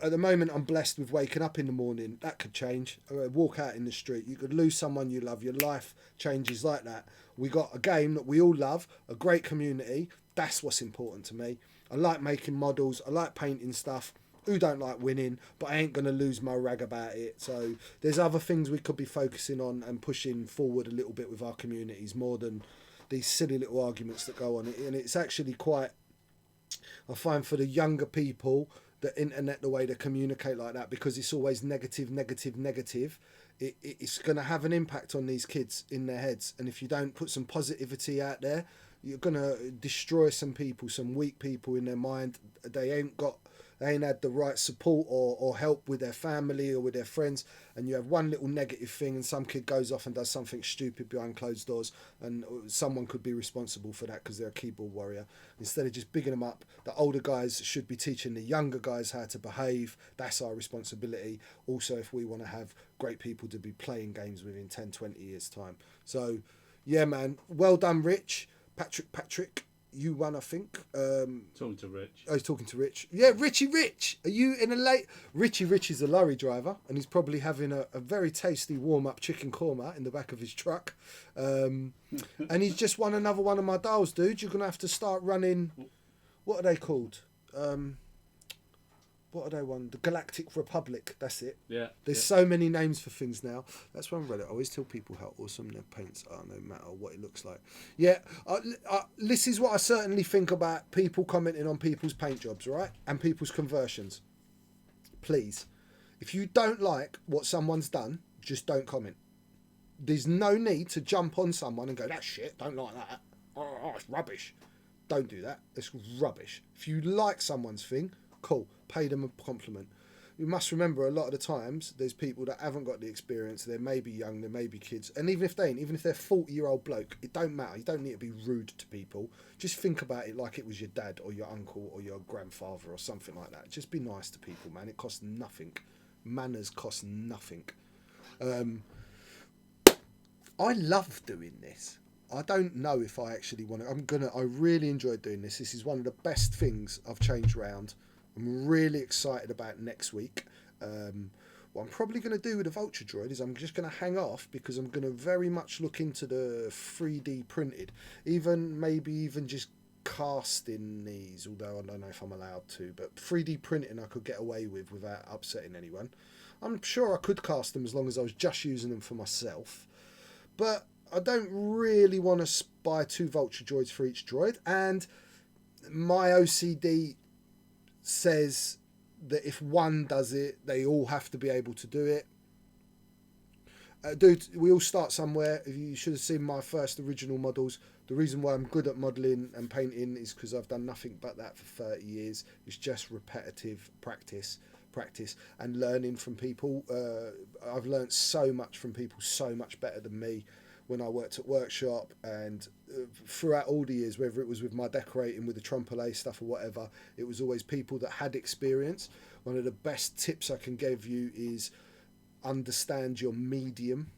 at the moment I'm blessed with waking up in the morning. That could change. Walk out in the street. You could lose someone you love. Your life changes like that. We got a game that we all love, a great community. That's what's important to me. I like making models. I like painting stuff. Who don't like winning? But I ain't going to lose my rag about it. So there's other things we could be focusing on and pushing forward a little bit with our communities, more than these silly little arguments that go on. And it's actually quite... I find for the younger people, the internet, the way they communicate like that, because it's always negative, it's going to have an impact on these kids in their heads. And if you don't put some positivity out there, you're going to destroy some people, some weak people in their mind. They ain't had the right support or help with their family or with their friends, and you have one little negative thing and some kid goes off and does something stupid behind closed doors, and someone could be responsible for that because they're a keyboard warrior. Instead of just bigging them up, the older guys should be teaching the younger guys how to behave. That's our responsibility. Also, if we want to have great people to be playing games within 10-20 years time. So yeah, man, well done, Rich. Patrick, you won, I think. Talking to Rich. Oh, he's talking to Rich. Yeah, Richie Rich. Are you in a late... Richie Rich is a lorry driver, and he's probably having a very tasty warm-up chicken korma in the back of his truck. And he's just won another one of my dials, dude. You're going to have to start running... What are they called? What are they one? The Galactic Republic. That's it. Yeah. There's so many names for things now. That's why on Reddit I always tell people how awesome their paints are, no matter what it looks like. Yeah. This is what I certainly think about people commenting on people's paint jobs, right? And people's conversions. Please, if you don't like what someone's done, just don't comment. There's no need to jump on someone and go, that's shit, don't like that. Oh, it's rubbish. Don't do that. It's rubbish. If you like someone's thing, cool. Pay them a compliment. you must remember a lot of the times there's people that haven't got the experience. They may be young, they may be kids, and even if they ain't, even if they're 40-year-old bloke, it don't matter. You don't need to be rude to people. Just think about it like it was your dad or your uncle or your grandfather or something like that. Just be nice to people, man. It costs nothing. Manners cost nothing. I love doing this. I don't know if I actually want to. I really enjoy doing this. This is one of the best things I've changed round. I'm really excited about next week. What I'm probably going to do with the Vulture Droid is I'm just going to hang off because I'm going to very much look into the 3D printed. Maybe even just casting these, although I don't know if I'm allowed to. But 3D printing I could get away with without upsetting anyone. I'm sure I could cast them as long as I was just using them for myself. But I don't really want to buy 2 Vulture Droids for each droid, and my OCD says that if one does it, they all have to be able to do it. Dude, we all start somewhere. You should have seen my first original models. The reason why I'm good at modelling and painting is because I've done nothing but that for 30 years. It's just repetitive practice and learning from people. I've learnt so much from people, so much better than me. When I worked at workshop and throughout all the years, whether it was with my decorating, with the Trompe-l'oeil stuff or whatever, it was always people that had experience. One of the best tips I can give you is understand your medium.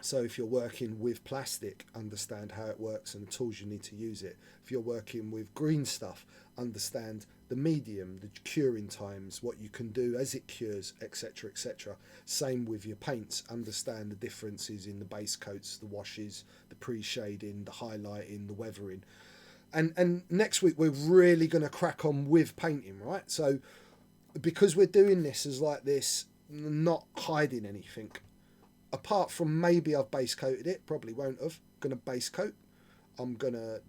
So if you're working with plastic, understand how it works and the tools you need to use it. If you're working with green stuff, understand the medium, the curing times, what you can do as it cures, etc, etc. Same with your paints. Understand the differences in the base coats, the washes, the pre-shading, the highlighting, the weathering. And next week we're really going to crack on with painting, right? So because we're doing this as like this, not hiding anything, apart from maybe I've base coated it, probably won't have. Gonna base coat. I'm gonna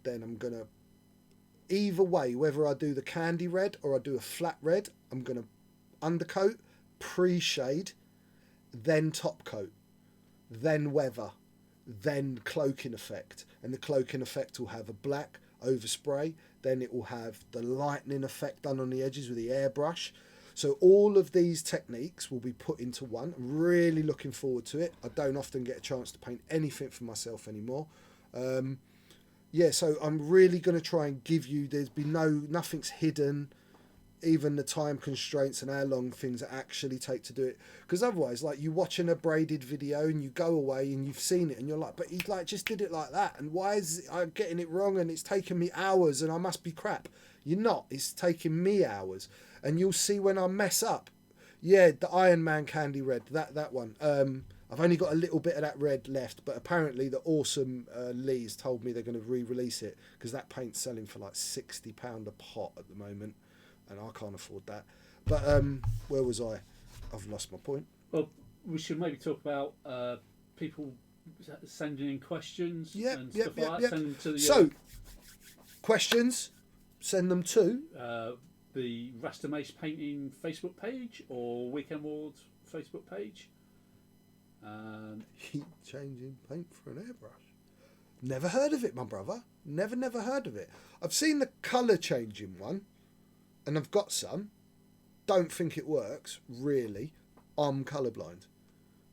either way, whether I do the candy red or I do a flat red, I'm gonna undercoat, pre-shade, then top coat, then weather, then cloaking effect, and the cloaking effect will have a black overspray. Then it will have the lightning effect done on the edges with the airbrush. So all of these techniques will be put into one. I'm really looking forward to it. I don't often get a chance to paint anything for myself anymore. So I'm really going to try and give you, nothing's hidden, even the time constraints and how long things actually take to do it. Because otherwise, like, you watching a braided video and you go away and you've seen it and you're like, but he like just did it like that, and why is I getting it wrong and it's taken me hours and I must be crap. You're not. It's taking me hours. And you'll see when I mess up. Yeah, the Iron Man candy red, that one. I've only got a little bit of that red left, but apparently the awesome Lee's told me they're going to re-release it because that paint's selling for like £60 a pot at the moment, and I can't afford that. But where was I? I've lost my point. Well, we should maybe talk about people sending in questions and stuff like that. Send them to the, so, questions, send them to the Rasta Maice Painting Facebook page or Weekend Ward's Facebook page. Heat changing paint for an airbrush. Never heard of it, my brother. Never heard of it. I've seen the colour changing one, and I've got some. Don't think it works, really. I'm colourblind.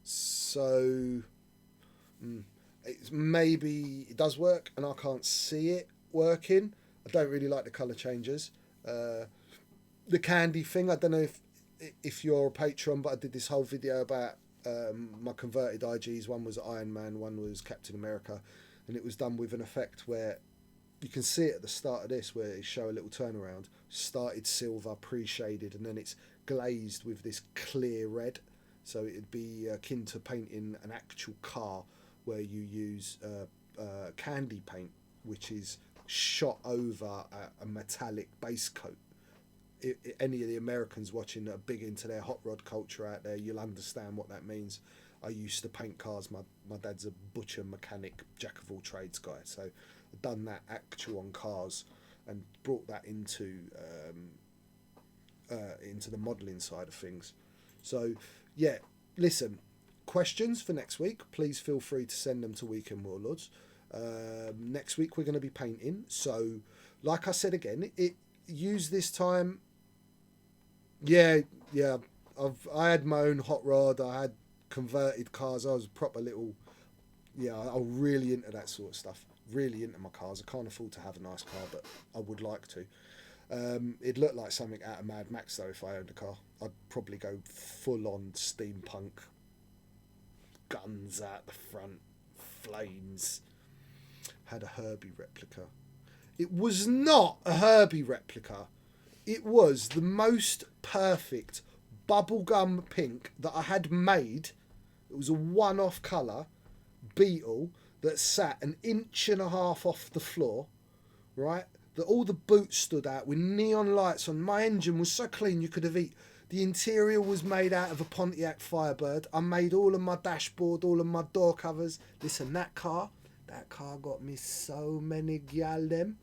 So, maybe it does work, and I can't see it working. I don't really like the colour changes. The candy thing, I don't know if you're a patron, but I did this whole video about my converted IGs. One was Iron Man, one was Captain America, and it was done with an effect where you can see it at the start of this where it show a little turnaround. Started silver, pre-shaded, and then it's glazed with this clear red. So it'd be akin to painting an actual car where you use candy paint, which is shot over a metallic base coat. Any of the Americans watching that are big into their hot rod culture out there, you'll understand what that means. I used to paint cars. My dad's a butcher, mechanic, jack of all trades guy. So I've done that actual on cars and brought that into the modelling side of things. So yeah, listen, questions for next week, please feel free to send them to Weekend Warlords. Next week we're going to be painting. So like I said again, use this time. Yeah, I had my own hot rod. I had converted cars. I was a proper little. Yeah, I'm really into that sort of stuff. Really into my cars. I can't afford to have a nice car, but I would like to. It'd look like something out of Mad Max though if I owned a car. I'd probably go full on steampunk. Guns out the front, flames. Had a Herbie replica. It was not a Herbie replica. It was the most perfect bubblegum pink that I had made. It was a one-off colour Beetle that sat 1.5 inches off the floor, right? That all the boots stood out with neon lights on. My engine was so clean you could have eaten. The interior was made out of a Pontiac Firebird. I made all of my dashboard, all of my door covers. Listen, that car got me so many gal them.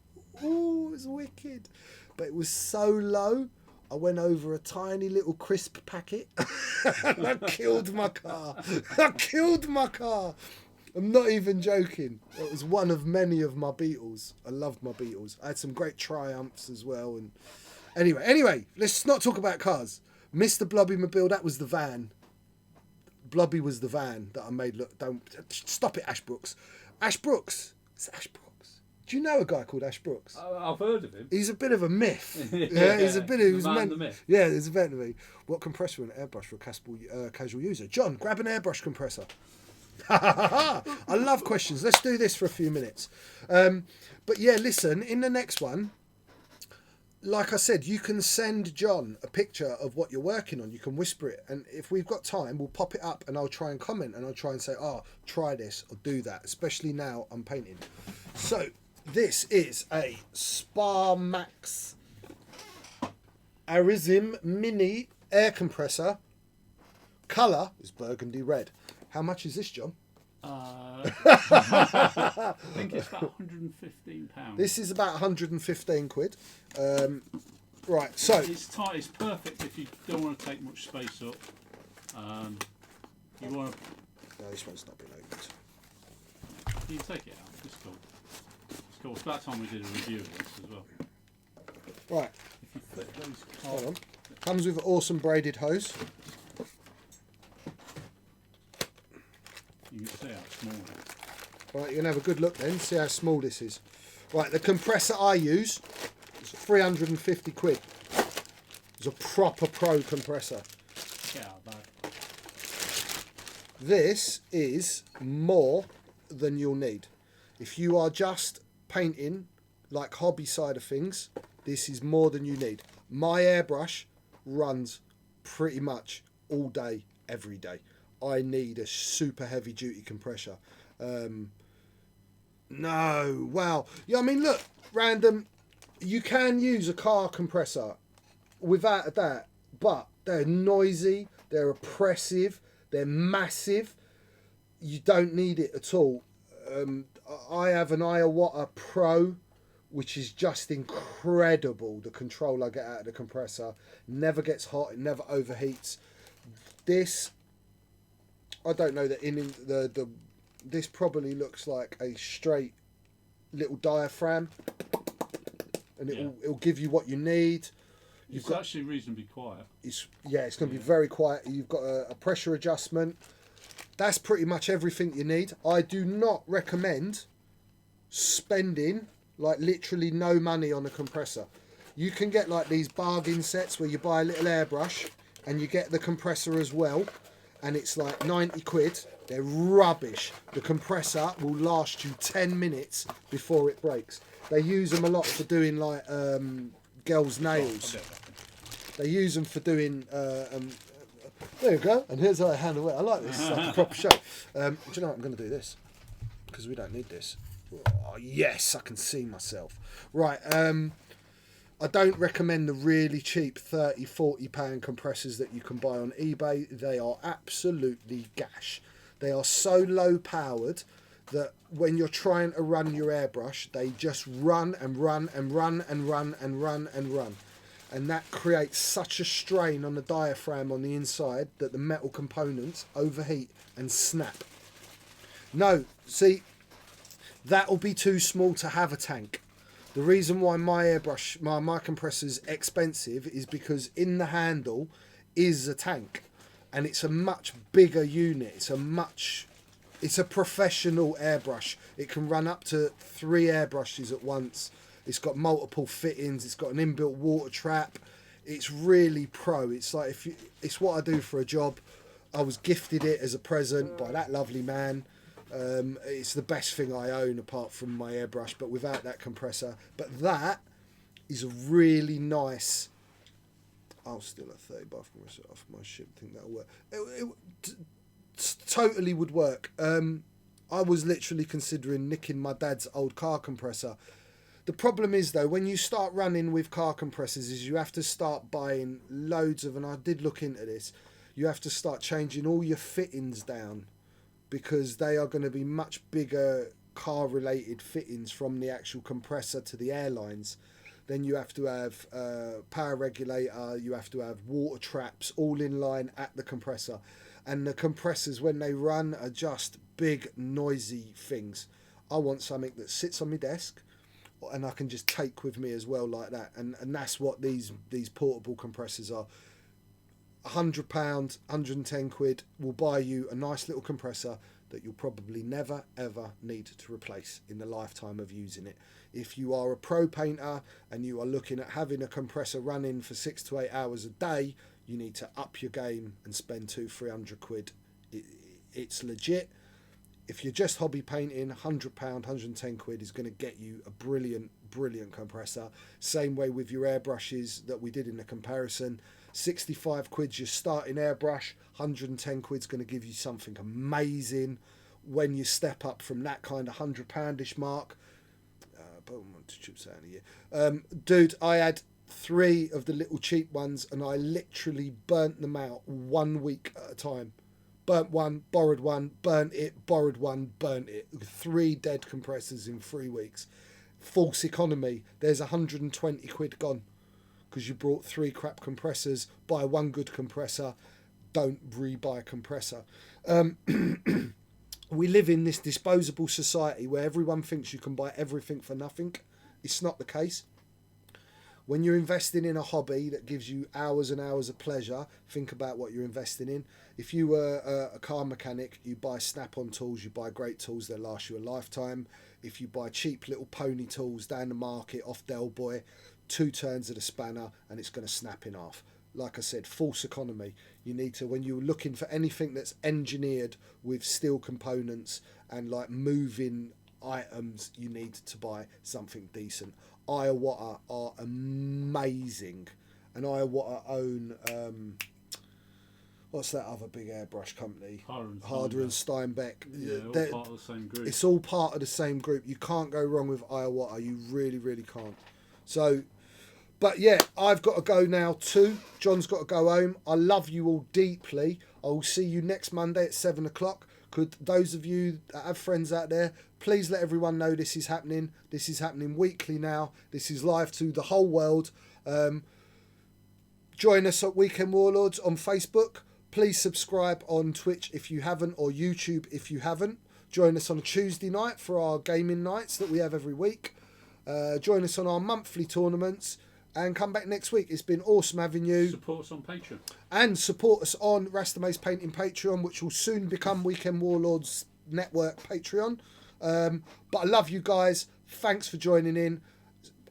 Ooh, it was wicked. But it was so low, I went over a tiny little crisp packet and I killed my car. I killed my car. I'm not even joking. It was one of many of my Beetles. I loved my Beetles. I had some great Triumphs as well. And anyway, let's not talk about cars. Mr. Blobby Mobile, that was the van. Blobby was the van that I made look. Don't stop it, Ash Brooks. Ash Brooks. It's Ash Brooks. Do you know a guy called Ash Brooks? I've heard of him. He's a bit of a myth. Yeah, he's a bit of the myth. Yeah, he's a bit of a. What compressor and airbrush for a casual user? John, grab an airbrush compressor. I love questions. Let's do this for a few minutes. But yeah, listen, in the next one, like I said, you can send John a picture of what you're working on. You can whisper it. And if we've got time, we'll pop it up and I'll try and comment and I'll try and say, try this or do that, especially now I'm painting. So this is a Spa Max Arism Mini air compressor. Colour is burgundy red. How much is this, John? I think it's about £115. This is about 115 quid. Right, so it's tight. It's perfect if you don't want to take much space up. You want to. No, this one's not been opened. You can take it out. It's cool. It's cool. It's about time we did a review of this as well. Right. If you flip those Hold on. Comes with an awesome braided hose. You can see how small it is. Right, you can have a good look then, see how small this is. Right, the compressor I use is 350 quid. It's a proper pro compressor. Get out of bag. This is more than you'll need. If you are just painting, like hobby side of things, this is more than you need. My airbrush runs pretty much all day, every day. I need a super heavy duty compressor. No, wow. Yeah, I mean, look, random. You can use a car compressor without a doubt, but they're noisy, they're oppressive, they're massive. You don't need it at all. I have an Iowata Pro, which is just incredible. The control I get out of the compressor never gets hot, it never overheats. This, I don't know that this probably looks like a straight little diaphragm, and it'll give you what you need. It's actually reasonably quiet. It's going to be very quiet. You've got a pressure adjustment. That's pretty much everything you need. I do not recommend spending like literally no money on a compressor. You can get like these bargain sets where you buy a little airbrush and you get the compressor as well, and it's like 90 quid. They're rubbish. The compressor will last you 10 minutes before it breaks. They use them a lot for doing like girls' nails. They use them for doing there you go, and here's how I handle it. I like this. It's like a proper show. Do you know what? I'm going to do this because we don't need this. Oh yes, I can see myself. Right, I don't recommend the really cheap £30-40 compressors that you can buy on eBay. They are absolutely gash. They are so low powered that when you're trying to run your airbrush, they just run and run and run and run and run and run. And that creates such a strain on the diaphragm on the inside that the metal components overheat and snap. No, see, that'll be too small to have a tank. The reason why my airbrush, my compressor's expensive is because in the handle, is a tank, and it's a much bigger unit. It's a professional airbrush. It can run up to 3 airbrushes at once. It's got multiple fittings. It's got an inbuilt water trap. It's really pro. It's like it's what I do for a job. I was gifted it as a present by that lovely man. It's the best thing I own apart from my airbrush, but without that compressor. But that is a really nice. I'll still have 30 bath compressor off my ship. Think that'll work. It totally would work. I was literally considering nicking my dad's old car compressor. The problem is though, when you start running with car compressors, is you have to start buying loads of, and I did look into this, you have to start changing all your fittings down, because they are going to be much bigger car related fittings from the actual compressor to the airlines. Then you have to have power regulator, you have to have water traps all in line at the compressor. And the compressors, when they run, are just big, noisy things. I want something that sits on my desk and I can just take with me as well like that. And that's what these portable compressors are. £100, 110 quid will buy you a nice little compressor that you'll probably never ever need to replace in the lifetime of using it. If you are a pro painter and you are looking at having a compressor running for 6 to 8 hours a day, you need to up your game and spend 200-300 quid. It's legit. If you're just hobby painting, £100, 110 quid is going to get you a brilliant compressor. Same way with your airbrushes that we did in the comparison. 65 quid's your starting airbrush, 110 quid's going to give you something amazing. When you step up from that kind of £100-ish mark, dude, I had 3 of the little cheap ones and I literally burnt them out 1 week at a time. Burnt one, borrowed one, burnt it, borrowed one, burnt it. 3 dead compressors in 3 weeks. False economy. There's 120 quid gone because you brought 3 crap compressors. Buy 1 good compressor. Don't re-buy a compressor. We live in this disposable society where everyone thinks you can buy everything for nothing. It's not the case. When you're investing in a hobby that gives you hours and hours of pleasure, think about what you're investing in. If you were a car mechanic, you buy snap-on tools, you buy great tools that last you a lifetime. If you buy cheap little pony tools down the market off Del Boy, 2 turns of the spanner and it's going to snap in half. Like I said, false economy. You need to, when you're looking for anything that's engineered with steel components and like moving items, you need to buy something decent. Iowata are amazing, and Iowata own what's that other big airbrush company? Harder and Steinbeck. Yeah, all part of the same group. It's all part of the same group. You can't go wrong with Iowata. You really can't. So, but yeah, I've got to go now too. John's got to go home. I love you all deeply. I will see you next Monday at 7 o'clock. Could those of you that have friends out there, please let everyone know this is happening. This is happening weekly now. This is live to the whole world. Join us at Weekend Warlords on Facebook. Please subscribe on Twitch if you haven't, or YouTube if you haven't. Join us on a Tuesday night for our gaming nights that we have every week. Join us on our monthly tournaments. And come back next week. It's been awesome having you. Support us on Patreon. And support us on Rasta Maice Painting Patreon, which will soon become Weekend Warlords Network Patreon. But I love you guys. Thanks for joining in.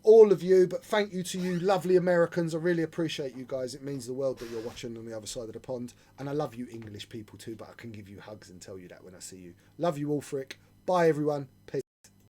All of you, but thank you to you lovely Americans. I really appreciate you guys. It means the world that you're watching on the other side of the pond. And I love you English people too, but I can give you hugs and tell you that when I see you. Love you all, Frick. Bye, everyone. Peace.